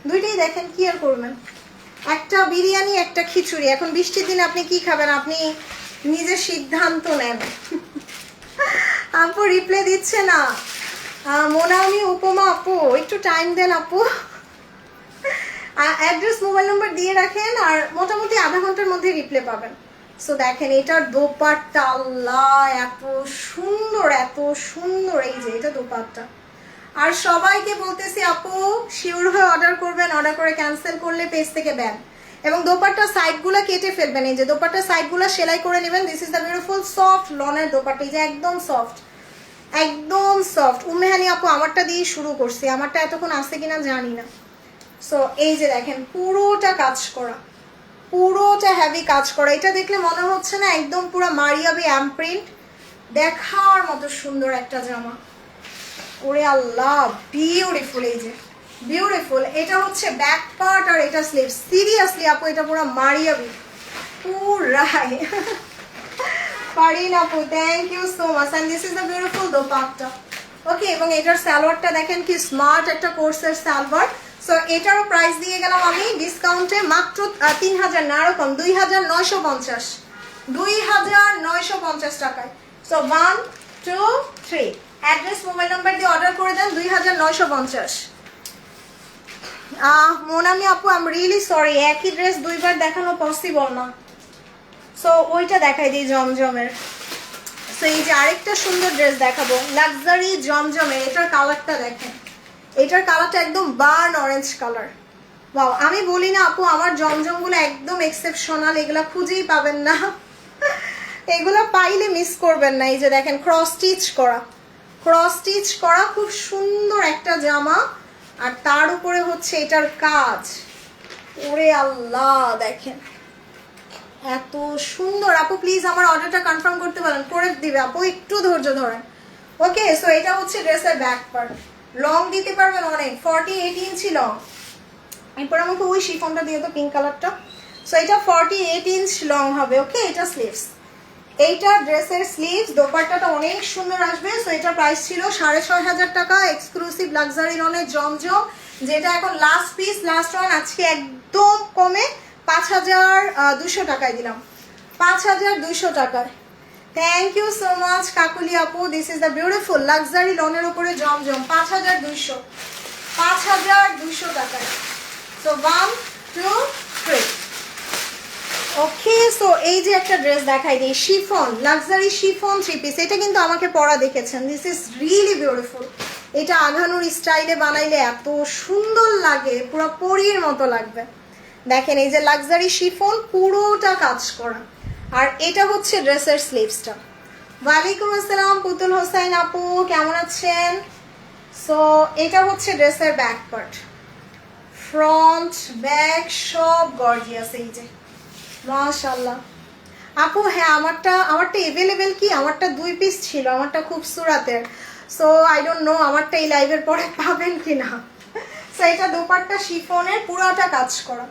দুইটাই দেখেন, কি আর করবেন। একটা বিরিয়ানি, একটা খিচুড়ি। এখন বৃষ্টির দিনে আপনি কি খাবেন, আপনি নিজে সিদ্ধান্ত নেন। আপু রিপ্লাই দিচ্ছে না। মোনামি উপমা আপু, একটু টাইম দেন আপু। অ্যাড্রেস মোবাইল নাম্বার দিয়ে রাখেন, আর মোটামুটি আধা ঘন্টার মধ্যে রিপ্লাই পাবেন। সো দেখেন এটার দোপাট্টা, আল্লাহ এত সুন্দর, এত সুন্দর। এই যে এটা দোপাট্টা। আর সবাইকে বলতেছি আপু শিওর হয়ে অর্ডার করবেন, অর্ডার করে ক্যান্সেল করলে পেজ থেকে ব্যান। এবং দোপাট্টা সাইডগুলো কেটে ফেলবেন। এই যে দোপাট্টা সাইডগুলো সেলাই করে নেবেন। This is the beautiful soft লনের দোপাট্টা। এই যে একদম সফট, একদম সফট। উম্মেহানি আপু আমারটা দিয়ে শুরু করছি, আমারটা এতক্ষণ আসছে কিনা জানি না। সো এই যে দেখেন পুরোটা কাজ করা, পুরোটা হেভি কাজ করা। এটা দেখলে মনে হচ্ছে না একদম পুরো মারিয়াবি অ্যাম্প্রিন্ট, দেখার মতো সুন্দর একটা জামা। ওরে আল্লাহ, বিউটিফুল। এই যে বিউটিফুল। এটা হচ্ছে ব্যাক পার্ট আর এটা স্লিভ। সিরিয়াসলি আপু এটা পুরো মারিয়াবি পুরাই। পারিন আপু, thank you so much. And this is the beautiful dupatta. Okay, এবং এটার সালোয়ারটা দেখেন কি স্মার্ট একটা কোর্সের সালোয়ার। সো এটারও প্রাইস দিয়ে গেলাম আমি ডিসকাউন্টে মাত্র 3000 না, এরকম 2950, 2950 টাকায়। সো 1 2 3 অ্যাড্রেস মোবাইল নাম্বার দিয়ে অর্ডার করে দেন 2950। মোনামি আপু আই এম রিয়েলি সরি, একই ড্রেস দুইবার দেখানো পসিবল না। সো ওইটা দেখাই দিই জমজমের। সো এই যে আরেকটা সুন্দর ড্রেস দেখাবো, লাক্সারি জমজমের। এটার কালারটা দেখেন, এটার কালারটা একদম বার্ন অরেঞ্জ কালার। ওয়াও, আমি বলি না আপু আমার জমজমগুলো একদম এক্সেপশনাল, এগুলা খুঁজেই পাবেন না, এগুলো পাইলে মিস করবেন না। এই যে দেখেন ক্রস স্টিচ করা, ক্রস স্টিচ করা খুব সুন্দর একটা জামা। আর তার উপরে হচ্ছে এটার কাজ। ওরে আল্লাহ, দেখেন এত সুন্দর। আপু প্লিজ আমার অর্ডারটা কনফার্ম করতে বলেন, করে দিবে আপু, একটু ধৈর্য ধরেন। ওকে, সো এটা হচ্ছে ড্রেসের ব্যাক পার্ট। লং দিতে পারবেন অনেক, 48 ইঞ্চি লং। এরপর আমাকে ওই শিফনটা দিয়ে তো পিঙ্ক কালারটা। সো এটা 48 ইঞ্চ লং হবে। ওকে, এটা স্লিভস, এইটা ড্রেসের স্লিভস। দোপাট্টাটা অনেক সুন্দর আসবে। সো এটা প্রাইস ছিল 6500 টাকা, এক্সক্লুসিভ লাক্সারি লনের জমজম, যেটা এখন লাস্ট পিস, লাস্ট ওয়ান। আজকে একদম কমে 5200 টাকায় দিলাম, 5200 টাকায়। Thank you so much Kakuli আপু। This is the beautiful luxury লনের উপরে জমজম, 5200 টাকায়। সো 1 2 3। ওকে, সো এই যে একটা ড্রেস দেখাই দিই, শিফন, লাক্সারি শিফন 3 পিস। এটা কিন্তু আমাকে পরা দেখেছেন, দিস ইজ রিয়েলি বিউটিফুল। এটা আঘানুর স্টাইলে বানাইলে এত সুন্দর লাগে, পুরো পরীর মতো লাগবে। দেখেন এই যে লাক্সারি শিফন, পুরোটা কাজ করা। আর এটা হচ্ছে ড্রেসের স্লিভসটা। ওয়ালাইকুম আসসালাম পুতুল হোসেন আপু, কেমন আছেন? সো এটা হচ্ছে ড্রেসের ব্যাক পার্ট, ফ্রন্ট ব্যাক সব গর্জিয়াস। এই যে মাশাআল্লাহ আপু। হ্যাঁ, আমারটা অ্যাভেলেবেল কি, আমারটা 2 পিস ছিল, আমারটা খুব সুরাতের। সো আই ডোন্ট নো আমারটা এই লাইভের পরে পাবেন কিনা। সো এটা দোপাট্টা শিফনের, পুরাটা কাজ করা,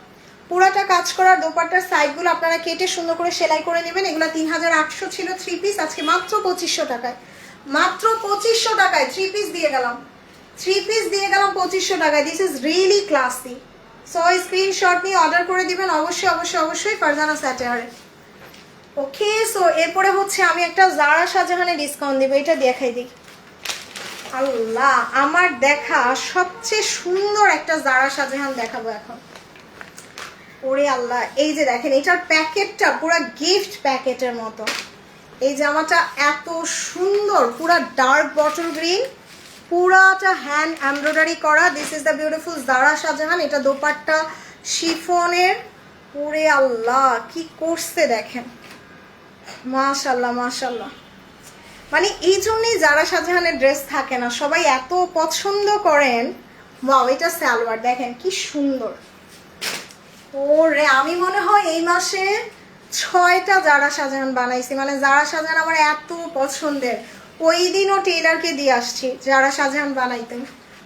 পুরাটা কাজ করার। দোপাট্টার সাইডগুলো আপনারা কেটে সুন্দর করে সেলাই করে নেবেন। এগুলো 3800 ছিল 3 পিস, আজকে মাত্র 2500 টাকায়, মাত্র 2500 টাকায় 3 পিস দিয়ে গেলাম, 3 পিস দিয়ে গেলাম 2500 টাকায়। This is really classy. So screenshot নিয়ে অর্ডার করে দিবেন অবশ্যই অবশ্যই অবশ্যই ফারজানা স্যাটারে। ওকে, সো এরপরে হচ্ছে আমি একটা জারা শাহজাহানে ডিসকাউন্ট দিব, এটা দেখাই দিই। আল্লাহ, আমার দেখা সবচেয়ে সুন্দর একটা জারা শাহজাহান দেখাবো এখন। ওরে আল্লাহ, এই যে দেখেন এটার প্যাকেটটা পুরো গিফট প্যাকেটের মতো। এই জামাটা এত সুন্দর, পুরো ডার্ক বটল গ্রিন, পুরাটা হ্যান্ড এমব্রয়ডারি করা। This is the beautiful Zara Shahjahan. এটা দোপাট্টা শিফনের। ওরে আল্লাহ কি করছে দেখেন, মাশাল্লাহ মাশাল্লাহ। মানে এই জন্যই জারা শাহজাহানের ড্রেস থাকে না, সবাই এত পছন্দ করেন। ওয়াও, এটা সালোয়ার দেখেন কি সুন্দর। ওরে আমি মনে হয় এই মাসে 6টা জারা শাহজাহান বানাইছি। মানে জারা শাহজাহান আমার এত পছন্দের, ওই দিনও টেইলারকে দিয়ে আসছি জারা শাহজাহান বানাইতেন।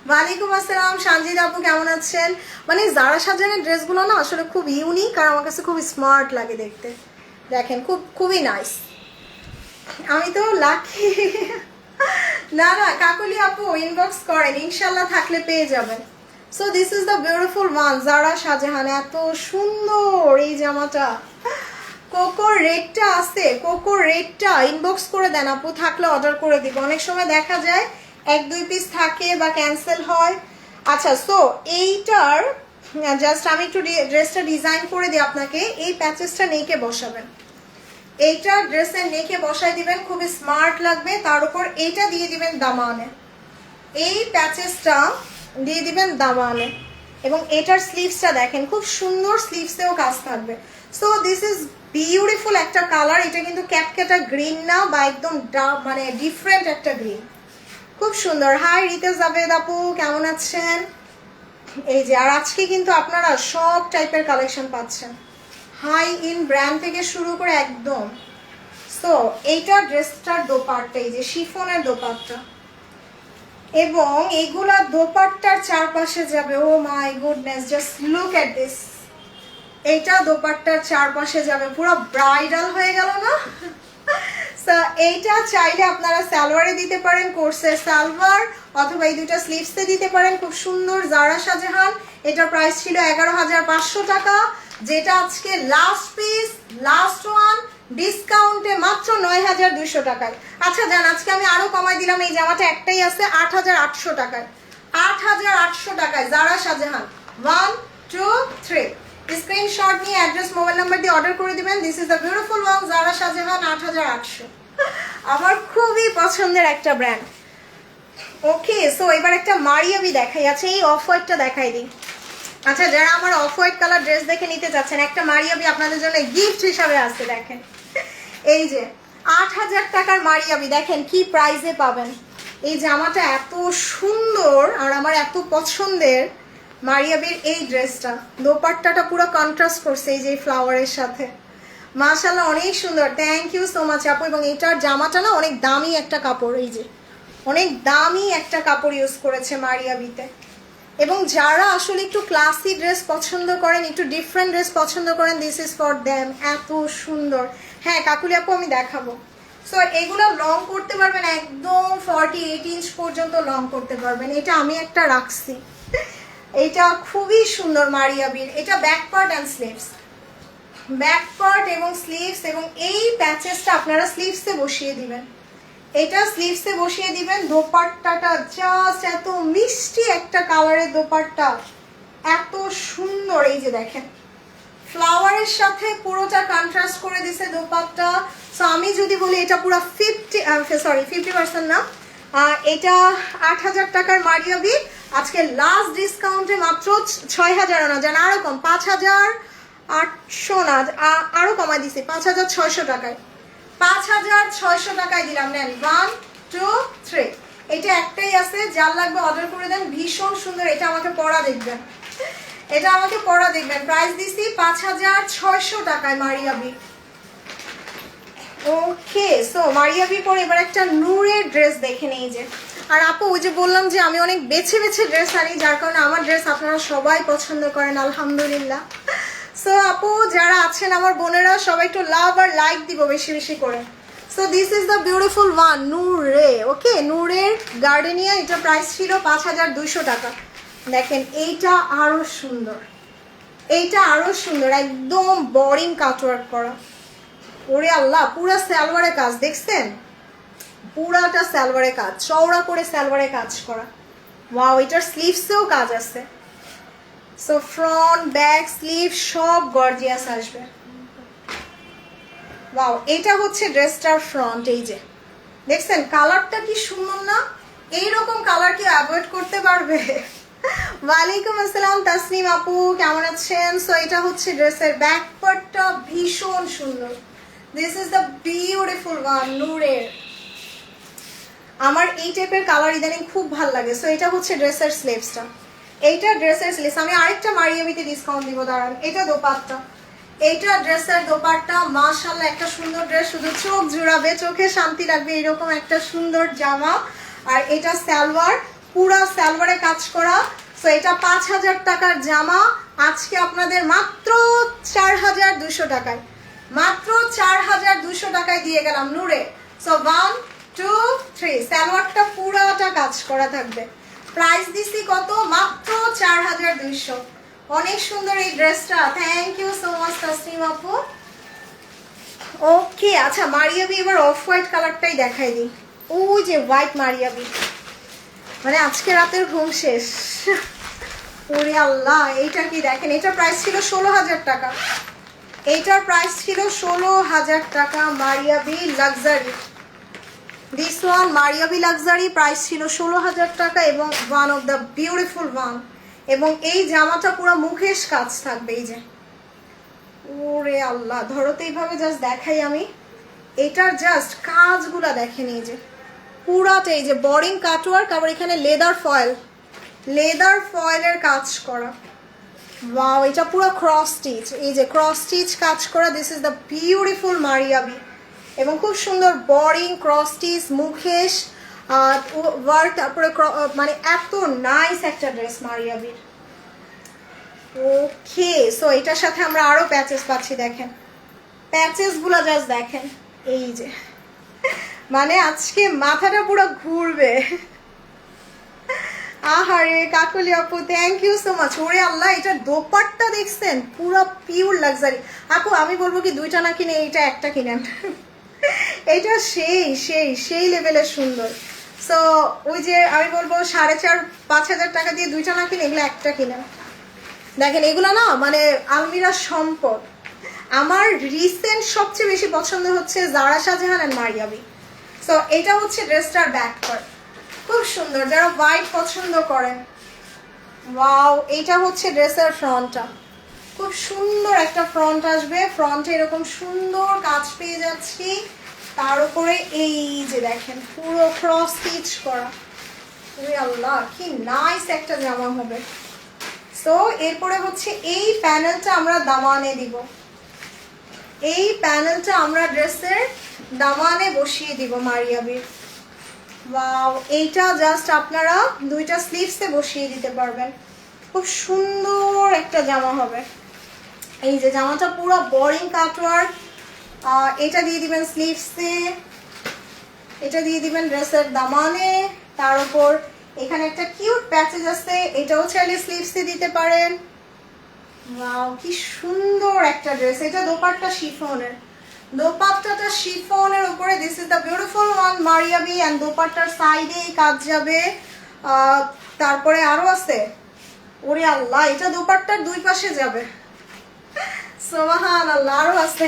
ওয়ালাইকুম আসসালাম সানজিদ আপু, কেমন আছেন? মানে জারা শাহজাহানের ড্রেসগুলো না আসলে খুব ইউনিক আর আমার কাছে খুব স্মার্ট লাগে দেখতে। দেখেন খুবই নাইস। আমি তো লাকি। না না কাকলি আপু ইনবক্স করেন, ইনশাল্লাহ থাকলে পেয়ে যাবেন। So this is the beautiful one Zara Shahjahan. এত সুন্দর এই জামাটা। কোকোর রেডটা আছে, কোকোর রেডটা ইনবক্স করে দেন আপু, থাকলে অর্ডার করে দিব। অনেক সময় দেখা যায় 1-2 পিস থাকে বা ক্যান্সেল হয়। আচ্ছা সো এইটার জাস্ট আমি একটু ড্রেসটা ডিজাইন করে দিই আপনাকে। এই প্যাচেসটা নেকে বসাবেন, এইটা ড্রেসের নেকে বসাই দিবেন, খুবই স্মার্ট লাগবে। তার উপর এইটা দিয়ে দিবেন দামানে, এই প্যাচেসটা দিয়ে দিবেন দামানে। এবং এটার স্লিভসটা দেখেন খুব সুন্দর, স্লিভসেও কাজ থাকবে। সো দিস ইজ বিউটিফুল একটা কালার। এটা কিন্তু ক্যাটক্যাটা গ্রিন না বা একদম মানে ডিফারেন্ট একটা গ্রিন, খুব সুন্দর। হাই রিতা জাভেদ আপু, কেমন আছেন? এই যে আর আজকে কিন্তু আপনারা সব টাইপের কালেকশন পাচ্ছেন, হাই ইন ব্র্যান্ড থেকে শুরু করে একদম। সো এইটা ড্রেসটার দোপাট্টা, এই যে শিফনের দোপাট্টা, এবং এইগুলা দোপাট্টার চারপাশে যাবে। Oh my goodness, just look at this. এইটা দোপাট্টার চারপাশে যাবে, পুরো ব্রাইডাল হয়ে গেল না? সো এইটা চাইলে আপনারা সালোয়ারে দিতে পারেন, কোর্সের সালোয়ার, অথবা এই দুইটা স্লিভসে দিতে পারেন। খুব সুন্দর জারা শাহজাহান। এটার প্রাইস ছিল 11,500 টাকা, যেটা আজকে লাস্ট পিস, লাস্ট ওয়ান, ডিসকাউন্টে মাত্র 9,200 টাকায়। আচ্ছা জান, আজকে আমি আরো কমাই দিলাম। এই জামাটা একটাই আছে 8,800 টাকায়। 8,800 টাকায় জারা শাহজাহান। 1 2 3 স্ক্রিনশট নিয়ে অ্যাড্রেস মোবাইল নাম্বার দিয়ে অর্ডার করে দিবেন। This is the beautiful one Zara Shahjahan, 8,800। আমার খুবই পছন্দের একটা ব্র্যান্ড। ওকে সো এবার একটা মারিয়াবি দেখাই। আছে এই অফ হোয়াইটটা দেখাই দিই। আচ্ছা যারা আমার অফ হোয়াইট কালার ড্রেস দেখে নিতে চাচ্ছেন, একটা মারিয়াবি আপনাদের জন্য গিফট হিসাবে আছে। দেখেন এই যে 8,000 টাকার মারিয়াবি, দেখেন কি প্রাইসে পাবেন। এই জামাটা এত সুন্দর আর আমার এত পছন্দের মারিয়াবির এই ড্রেসটা। দোপাট্টাটা পুরো কন্ট্রাস্ট করছে এই যে ফ্লাওয়ারের সাথে, মাশাআল্লাহ অনেক সুন্দর। থ্যাংক ইউ সো মাচ আপু। এবং এইটার জামাটা না অনেক দামি একটা কাপড়, এই যে অনেক দামি একটা কাপড় ইউজ করেছে মারিয়াবিতে। এবং যারা আসলে একটু ক্লাসি ড্রেস পছন্দ করেন, একটু ডিফারেন্ট ড্রেস পছন্দ করেন, দিস ইজ ফর দ্যাম। এত সুন্দর। হ্যাঁ কাকুলি আপু আমি দেখাবো। সো এগুলো লং করতে পারবেন, একদম 48 ইঞ্চ পর্যন্ত লং করতে পারবেন। এটা আমি একটা রাখছি, এটা খুবই সুন্দর মারিয়াবির। এটা back part and sleeves, back part এবং স্লিভস, এবং এই প্যাচেসটা আপনারা স্লিভসে বসিয়ে দিবেন। এটা স্লিভসে বসিয়ে দিবেন। দোপাট্টাটা জাস্ট এত মিষ্টি একটা কালারের দোপাট্টা, এত সুন্দর। এই যে দেখেন ফ্লাওয়ারের সাথে পুরোটা কন্ট্রাস্ট করে দিছে দোপাট্টা। সো আমি যদি বলি এটা পুরো 50% না, এটা 8,000 টাকার মারিয়াবি। আজকে লাস্ট ডিসকাউন্টে মাত্র 6,000 না, যেন আরো কম, 5,800 না, আরো কমাই দিছি 5,600 টাকায়। 5,600 টাকায় দিলাম। নেন 1 2 3। এটা একটাই আছে, যার লাগবে অর্ডার করে দেন। ভীষণ সুন্দর। এটা আমাকে পরা দেখবেন, এটা আমাকে পরা দেখবেন। প্রাইস দিছি 5,600 টাকায় মারিয়াবি। ওকে সো মারিয়াবি পরে এবার একটা নূরের ড্রেস দেখে নেই। যে আর আপু ওই যে বললাম যে আমি অনেক বেছে বেছে ড্রেস আনি, যার কারণে আমার ড্রেস আপনারা সবাই পছন্দ করেন আলহামদুলিল্লাহ। সো আপু যারা আছেন আমার বোনেরা, সবাই একটু লাভ আর লাইক দিব বেশি বেশি করে। So this is the beautiful one Nureh. Okay নূরের গার্ডেনিয়া। এটা প্রাইস ছিল 5,200 টাকা। দেখেন এইটা আরো সুন্দর, এইটা আরো সুন্দর, একদম বোরিং কাটওয়ার্ক করা। ওরে আল্লাহ, পুরা সালোয়ারে কাজ দেখছেন, পুরাটা সালোয়ারে কাজ, চওড়া করে সালোয়ারে কাজ করা। ওয়াও, এটার স্লিভসেও কাজ আছে। সো ফ্রন্ট ব্যাক স্লিভ সব গর্জিয়াস আসবে। ওয়াও, এটা হচ্ছে ড্রেসটার ফ্রন্ট। এই যে দেখছেন কালারটা কি সুন্দর না, এইরকম কালার কি অ্যাভয়েড করতে পারবে? ওয়ালাইকুম আসসালাম তাসনিম আপু, কেমন আছেন? সো এটা হচ্ছে ড্রেসের ব্যাক পার্টটা, ভীষণ সুন্দর। This is the beautiful one, নূরের। আমার এই টাইপের কালার ইদানিং খুব ভালো লাগে। সো এটা হচ্ছে ড্রেসের স্লিভসটা, এইটা ড্রেসের স্লিভস। আমি আরেকটা মারিয়াবিতে ডিসকাউন্ট দিব, দাঁড়ান। এটা দোপাট্টা, এইটা ড্রেসের দোপাট্টা। মাশাআল্লাহ একটা সুন্দর ড্রেস, শুধু চোখ জুড়াবে, চোখে শান্তি লাগবে, এরকম একটা সুন্দর জামা। আর এটা সালোয়ার, পুরা সালোয়ারে কাজ করা। সো এটা ৫,০০০ টাকার জামা আজকে আপনাদের মাত্র ৪,২০০ টাকায়, মাত্র ৪,২০০ টাকায় দিয়ে গেলাম নূরে। সো 1 2 3, সালোয়ারটা পুরাটা কাজ করা থাকবে। প্রাইস দিছি কত? মাত্র ৪,২০০। অনেক সুন্দর এই ড্রেসটা। Thank you so much Tasnim আপু। ওকে, আচ্ছা মারিয়াবি এবার অফ হোয়াইট কালারটাই দেখাই দিই। ওই যে হোয়াইট মারিয়াবি, মানে আজকে রাতের ঘুম শেষ। ওরে আল্লাহ, এইটা কি দেখেন, এটা প্রাইস ছিল ১৬,০০০ টাকা, এইটার প্রাইস ছিল ১৬,০০০ টাকা। Maria B luxury, this one Maria B luxury, price ছিল ১৬,০০০ টাকা এবং one of the beautiful one. এবং এই জামাটা পুরো মুখেশ কাজ থাকবে, এই যে। ওরে আল্লাহ, ধরো তো এইভাবে জাস্ট দেখাই আমি, এটার জাস্ট কাজগুলা দেখেন, এই যে পুরাটা, এই যে বোরিং কাটওয়ার্ক, আবার এখানে লেদার ফয়েলের কাজ করা। ওয়াও, এটা পুরো ক্রস স্টিচ, এই যে ক্রস স্টিচ কাজ করা। This is the beautiful Maria B, এবং খুব সুন্দর boring cross stitch, Mukesh work, তারপরে মানে এত নাইস একটা ড্রেস মারিয়াবির। ওকে, সো এটার সাথে আমরা আরো প্যাচেস পাচ্ছি, দেখেন প্যাচেসগুলো জাস্ট দেখেন, এই যে মানে আজকে মাথাটা পুরো ঘুরবে। আহারে কাকলি আপু, থ্যাংক ইউ সো মাচ। ওরে আল্লাহ, এটা দোপাট্টা দেখছেন, পুরো পিওর লাক্সারি। আপু আমি বলবো কি দুইটা না কিনে এইটা একটা কিনেন, এটা সেই সেই সেই লেভেলের সুন্দর। সো ওই যে আমি বলবো 4,500-5,000 টাকা দিয়ে দুইটা না কিনে এগুলো একটা কিনেন। দেখেন এগুলো না মানে আলমিরা সম্পদ। আমার রিসেন্ট সবচেয়ে বেশি পছন্দ হচ্ছে জারা শাহজাহান আর মারিয়াবি। সো এটা হচ্ছে ড্রেসটার ব্যাক পার্ট, খুব সুন্দর, যারা হোয়াইট পছন্দ করেন। ওয়াও, এইটা হচ্ছে ড্রেসের ফ্রন্টটা, খুব সুন্দর একটা ফ্রন্ট আসবে। ফ্রন্টে এরকম সুন্দর কাজ পেয়ে যাচ্ছি, তার উপরে এই যে দেখেন পুরো ক্রস স্টিচ করা। ওরে আল্লাহ, কি নাইস একটা জামা হবে। সো এরপরে হচ্ছে এই প্যানেলটা আমরা দামানে দিব, এই প্যানেলটা আমরা ড্রেসের দামানে বসিয়ে দিব মারিয়াবির। ওয়াও, এইটা জাস্ট আপনারা দুইটা স্লিভসে বসিয়ে দিতে পারবেন, খুব সুন্দর একটা জামা হবে। এই যে জামাটা পুরো বোরিং কাটওয়ার্ক, এটা দিয়ে দিবেন স্লিভসে, এটা দিয়ে দিবেন ড্রেসের দামানে, তার উপর এখানে একটা কিউট প্যাচেজ আছে, এটাও চাইলে স্লিভসে দিতে পারেন। ওয়াও, কি সুন্দর একটা ড্রেস। এটা দোপাট্টা শিফনের, দোপাট্টাটা শিফনের উপরে। This is the beautiful one Maria B, and দোপাট্টার সাইডে কাজ যাবে। তারপরে আরো আছে, ওরে আল্লাহ, এটা দোপাট্টার দুই পাশে যাবে, সুবহানাল্লাহ, আরো আছে।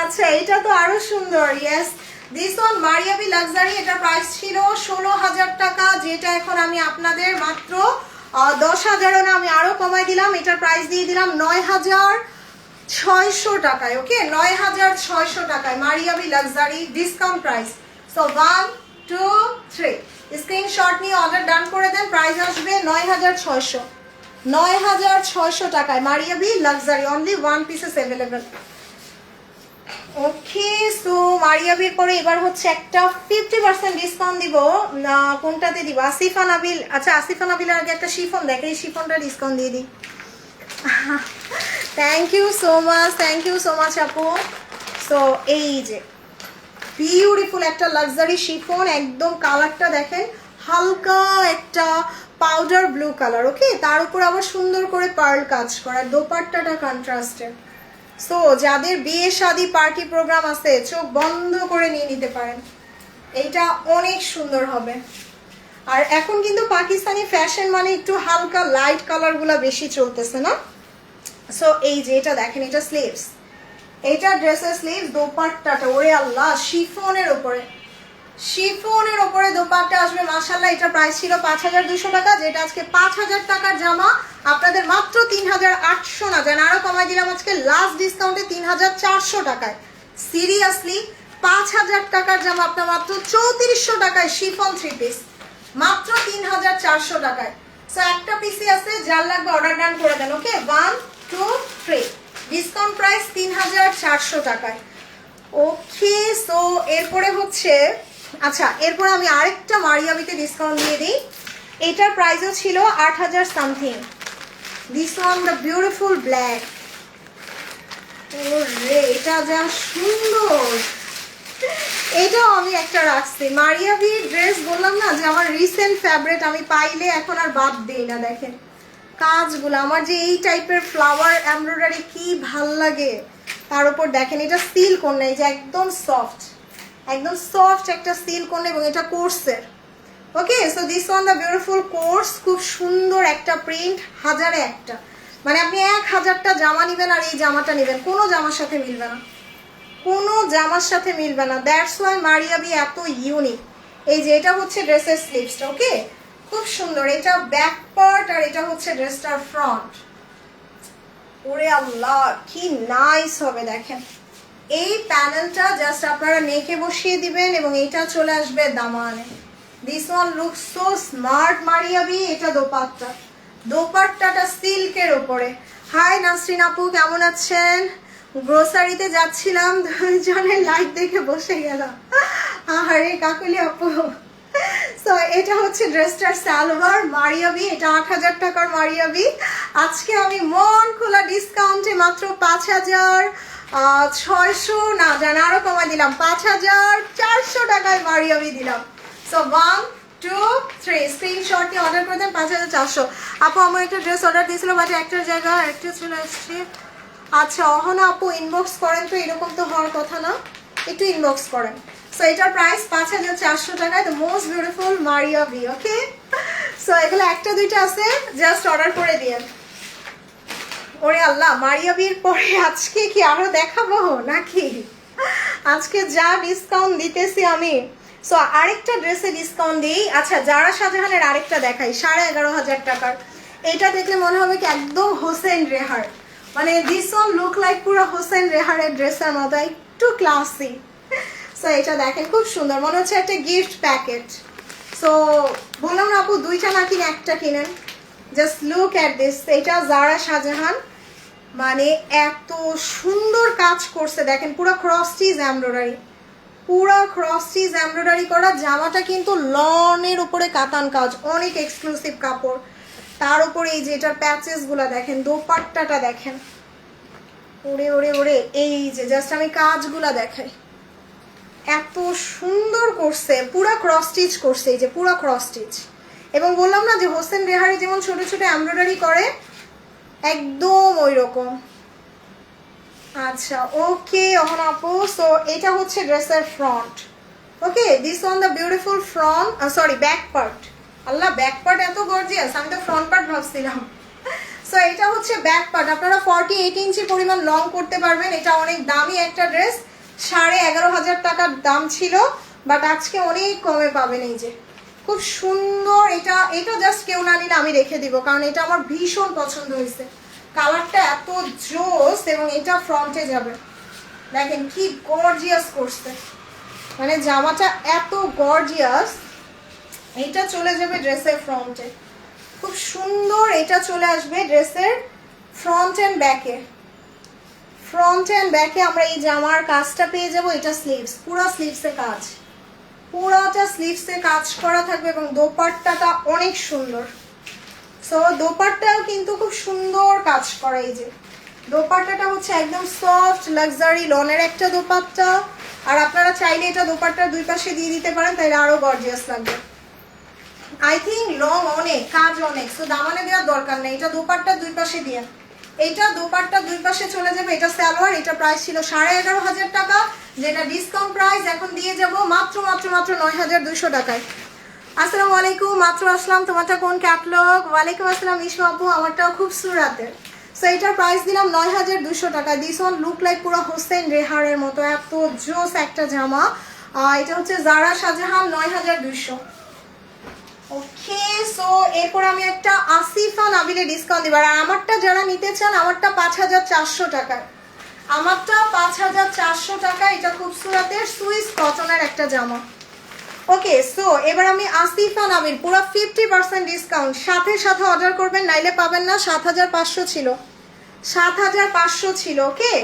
আচ্ছা, এটা তো আরো সুন্দর। Yes, this one Maria B luxury, এটা প্রাইস ছিল ১৬,০০০ টাকা, যেটা এখন আমি আপনাদের মাত্র ১০,০০০ না, আমি আরো কমাই দিলাম, এটার প্রাইস দিয়ে দিলাম ৯,৬০০ টাকায়। ওকে, ৯,৬০০ টাকায় Maria B luxury discount price. So 1 2 3 screenshot নিয়ে অর্ডার ডান করে দেন, প্রাইস আসবে ৯,৬০০, ৯,৬০০ টাকায় Maria B luxury, only one pieces available. Okay, so মারিয়াবির পরে এবার হচ্ছে একটা 50% ডিসকাউন্ট দিব। কোনটাতে দিব? আসিফা নাবিল। আচ্ছা, আসিফা নাবিলের আগে একটা শিফন দেখে, এই শিফনটা ডিসকাউন্ট দিয়ে দিই। Thank you so much, thank you so much আপু। সো এই যে বিউটিফুল একটা লাক্সারি শিফন, একদম কালারটা দেখেন, হালকা একটা পাউডার ব্লু কালার। ওকে, তার উপর আবার সুন্দর করে পার্ল কাজ করা, দোপাট্টাটা কন্ট্রাস্টের। সো যাদের বিয়ে শাদী পার্টি প্রোগ্রাম আছে, চোখ বন্ধ করে নিয়ে নিতে পারেন, এইটা অনেক সুন্দর হবে। আর এখন কিন্তু পাকিস্তানি ফ্যাশন মানে একটু হালকা লাইট কালারগুলো বেশি চলতেছে না। সো এই যে এটা দেখেন, এটা স্লিভস, এইটা ড্রেসের স্লিভস, দোপাট্টাটা ওরে আল্লাহ শিফনের উপরে, শিফনের ওপরে দোপাট্টা আসবে মাশাআল্লাহ। এটা প্রাইস ছিল 5200 টাকা, যেটা আজকে 5000 টাকার জামা আপনাদের মাত্র 3800 না, যেন আরো কমাই দিলাম আজকে লাস্ট ডিসকাউন্টে 3400 টাকায়। সিরিয়াসলি 5000 টাকার জামা আপনার মাত্র 3400 টাকায় শিফন 3 পিস, মাত্র 3400 টাকায়। সো একটা পিসি আছে, যার লাগবে অর্ডার ডান করে দেন। ওকে, 1 2 3, ডিসকাউন্ট প্রাইস 3400 টাকায়। ওকে, সো এরপরে হচ্ছে, আচ্ছা এরপরে আমি আরেকটা মারিয়াবিতে ডিসকাউন্ট দিয়ে দিই। এটার প্রাইসও ছিল 8000 something. This one the beautiful black. ওরে এটা যা সুন্দর, এটাও আমি একটা রাখছি। মারিয়াবির ড্রেস বললাম না যে আমার রিসেন্ট ফেভারিট, আমি পাইলে এখন আর বাদ দিই না। দেখেন কাজগুলো, আমার যে এই টাইপের ফ্লাওয়ার এমব্রয়ডারি কি ভাল লাগে। তার উপর দেখেন এটা সিল্ক ওড়না, এই যে একদম সফট, একদম সফট একটা সিল্ক ওড়না, এবং এটা কোর্সের। Okay, so this one the beautiful কোর্স, খুব সুন্দর একটা প্রিন্ট, 1000-এ একটা, মানে আপনি 1000টা জামা নেবেন আর এই জামাটা নেবেন, কোনো জামার সাথে মিলবে না, কোনো জামার সাথে মিলবে না। দ্যাটস ওয়াই মারিয়াবি এত ইউনিক। এই যে এটা হচ্ছে ড্রেসের স্লিভসটা। ওকে, খুব সুন্দর, এটা ব্যাক পার্ট আর এটা হচ্ছে ড্রেসটার ফ্রন্ট। ওরে আল্লাহ কি নাইস হবে দেখেন। এই প্যানেলটা জাস্ট আপনারা নেকে বসিয়ে দিবেন এবং এটা চলে আসবে দামানে। This one look so smart Maria B. এটা দোপাট্টা, দোপাট্টাটা সিল্কের ওপরে। হাই নাসরিন আপু, কেমন আছেন? গ্রোসারিতে যাচ্ছিলাম, দুজনের লাইট দেখে বসে গেলাম। আরে কাকুলি আপু। সো এটা হচ্ছে ড্রেসটার সালোয়ার, মারিয়াবি, এটা 8000 টাকার মারিয়াবি। আজকে আমি মন খোলা ডিসকাউন্টে মাত্র 5600 না, জানা আরো কমাই দিলাম, 5400 টাকায় মারিয়াবি দিলাম। সো 1 2 3, স্ক্রিনশট নিয়ে অর্ডার করে দেন 5400। আপু আমার একটা ড্রেস অর্ডার দিয়েছিল, বাট একটার জায়গায় একটা চলে আসছে। আচ্ছা অহনা আপু ইনবক্স করেন তো, এরকম তো হওয়ার কথা না, একটু ইনবক্স করেন। সো এটার প্রাইস 5400 টাকায়, the most beautiful Maria B. Okay, so এগুলো একটা দুইটা আছে, জাস্ট অর্ডার করে দিন। ওরে আল্লাহ, মারিয়াবির পরে আজকে কি আরো দেখাবো নাকি? আজকে যা ডিসকাউন্ট দিতেছি আমি। সো আরেকটা ড্রেসে ডিসকাউন্ট দিই। আচ্ছা যারা শাহজাহানের আরেকটা দেখাই, 11,500 টাকার। এটা দেখলে মনে হবে কি একদম হোসেন রেহার, মানে দিস ওয়ান লুক লাইক পুরো হোসেন রেহারের ড্রেসের মতো, একটু ক্লাসি। সো এটা দেখেন খুব সুন্দর, মনে হচ্ছে একটা গিফট প্যাকেট। সো বললাম না আপু দুইটা না কিনে একটা কিনেন। জাস্ট লুক অ্যাট দিস, এটা জারা শাহজাহান, মানে এত সুন্দর কাজ করছে দেখেন, পুরো ক্রস স্টিচ এমব্রয়ডারি, পুরো ক্রস স্টিচ এমব্রয়ডারি করা। জামাটা কিন্তু লনের উপরে কাতান কাজ, অনেক এক্সক্লুসিভ কাপড়। তার উপরে এই যে এটার প্যাচেস গুলা দেখেন, দোপাট্টাটা দেখেন, ওরে ওরে ওরে, এই যে জাস্ট আমি কাজগুলা দেখাই, এত সুন্দর করছে, পুরা ক্রস স্টিচ করছে, এই যে পুরা ক্রস স্টিচ। এবং বললাম না যে হোসেন রেহারি যেমন ছোট ছোট এমব্রয়ডারি করে, একদম ওই রকম। আচ্ছা ওকে অহন আপু, সো এটা হচ্ছে ড্রেসের front. Okay, this on the beautiful front, sorry back part. Allah back part এত গর্জিয়াস, আমি তো ফ্রন্ট পার্ট ভাবছিলাম। সো এটা হচ্ছে ব্যাক পার্ট, আপনারা 48 ইঞ্চি পরিমাণ লং করতে পারবেন। এটা অনেক দামি একটা ড্রেস, 11,500 টাকার দাম ছিল, বাট আজকে অনেক কমে পাবেন। এই যে খুব সুন্দর, এটা এটা জাস্ট কেউ না নিলে আমি রেখে দিব, কারণ এটা আমার ভীষণ পছন্দ হয়েছে, কালারটা এত জোস। এবং এটা ফ্রন্টে যাবে, দেখেন কি গর্জিয়াস করছে, মানে জামাটা এত গর্জিয়াস। এটা চলে যাবে ড্রেসের ফ্রন্টে, খুব সুন্দর। এটা চলে আসবে ড্রেসের ফ্রন্ট অ্যান্ড ব্যাকে, ফ্রন্ট অ্যান্ড ব্যাকে আমরা এই জামার কাজটা পেয়ে যাব। এটা স্লিভস, পুরো স্লিভসে কাজ, পুরোটা স্লিভসে কাজ করা থাকবে, এবং দোপাট্টাটা অনেক সুন্দর। সো দোপাট্টাও কিন্তু খুব সুন্দর কাজ করা। এই যে দোপাট্টাটা হচ্ছে একদম সফট লাক্সারি লনের একটা দোপাট্টা, আর আপনারা চাইলে এটা দোপাট্টার দুই পাশে দিয়ে দিতে পারেন, তাহলে আরো গর্জিয়াস লাগবে। আই থিঙ্ক লং অনেক, কাজ অনেক, সো দামানে দেওয়ার দরকার নেই, এটা দোপাট্টার দুই পাশে দিয়ে, এটা দোপাট্টার দুই পাশে চলে যাবে। এটা সালোয়ার, এটা প্রাইস ছিল 11,500 টাকা, যেটা ডিসকাউন্ট প্রাইস এখন দিয়ে যাব মাত্র মাত্র মাত্র 9,200 টাকায়। আসসালামু আলাইকুম, মাত্র আসলাম, তোমারটা কোন ক্যাটলগ? ওয়ালাইকুম আসসালাম ইসমা আপু, আমারটাও খুব সুরাতের। সো এটার প্রাইস দিলাম 9,200 টাকা। দিস ওয়ান লুক লাইক পুরো হোসেন রেহারের মতো, এত জোস একটা জামা। এটা হচ্ছে জারা শাহজাহান 9200। ওকে, সো এরপর আমি একটা আসিফা নাবিলে ডিসকাউন্ট দিব। আর আমারটা যারা নিতে চান, আমারটা 5400 টাকায়, আমারটা 5400 টাকা। এটা খুবসুরতের সুইস কটনের একটা জামা। ওকে, সো এবার আমি আসিফা নাবিল পুরো 50% ডিসকাউন্ট, সাথে সাথে অর্ডার করবেন, নাইলে পাবেন না। 7500 ছিল, 7500 ছিল। ওকে,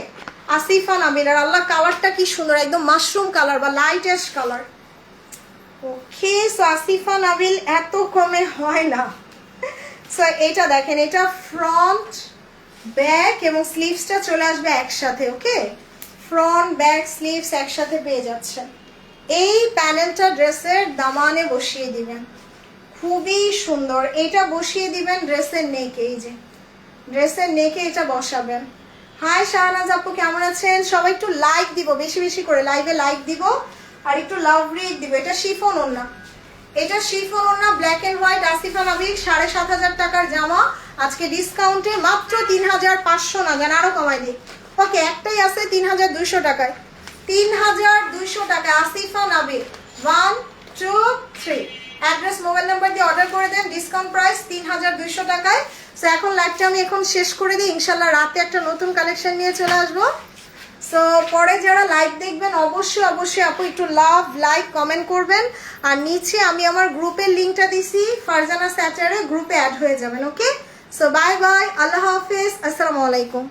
আসিফা নাবিল। আর আল্লাহ কালারটা কি সুন্দর, একদম মাশরুম কালার বা লাইট অ্যাশ কালার। ওকে, সো আসিফা নাবিল এত কমে হয় না। সো এটা দেখেন, এটা ফ্রন্ট ব্যাক এবং স্লিভসটা চলে আসবে একসাথে। ওকে, ফ্রন্ট ব্যাক স্লিভস একসাথে পেয়ে যাচ্ছেন। এই প্যানেলটা ড্রেসের দামানে বসিয়ে দিবেন, খুবই সুন্দর। এটা বসিয়ে দিবেন ড্রেসের নেকে, এই যে ড্রেসের নেকে এটা বসাবেন। হাই শাহনাজ আপু, কেমন আছেন? সবাই একটু লাইক দিব, বেশি বেশি করে লাইভে লাইক দিব, আর একটু লাভ রেট দিব। এটা শিফন ওড়না, এটা শিফন ওড়না, black and white, Asifa Nabil 7500 টাকার জামা। আজকে ডিসকাউন্টে মাত্র 3500 না, জান আরো কমাই দিই। ওকে, একটাই আছে 3200 টাকায়, 3200 টাকা Asifa Nabil. 1 2 3 address mobile number দিয়ে অর্ডার করে দেন, ডিসকাউন্ট প্রাইস 3200 টাকায়। সো এখন লাইভটা আমি এখন শেষ করে দিই, ইনশাল্লাহ রাতে একটা নতুন কালেকশন নিয়ে চলে আসবো। সো পরে যারা লাইভ দেখবেন অবশ্যই অবশ্যই আপু একটু লাভ লাইক কমেন্ট করবেন। আর নিচে আমি আমার গ্রুপের লিঙ্কটা দিছি, ফারজানা স্যাটারে, গ্রুপে অ্যাড হয়ে যাবেন। ওকে, সো বাই বাই, আল্লাহ হাফেজ, আসসালামু আলাইকুম।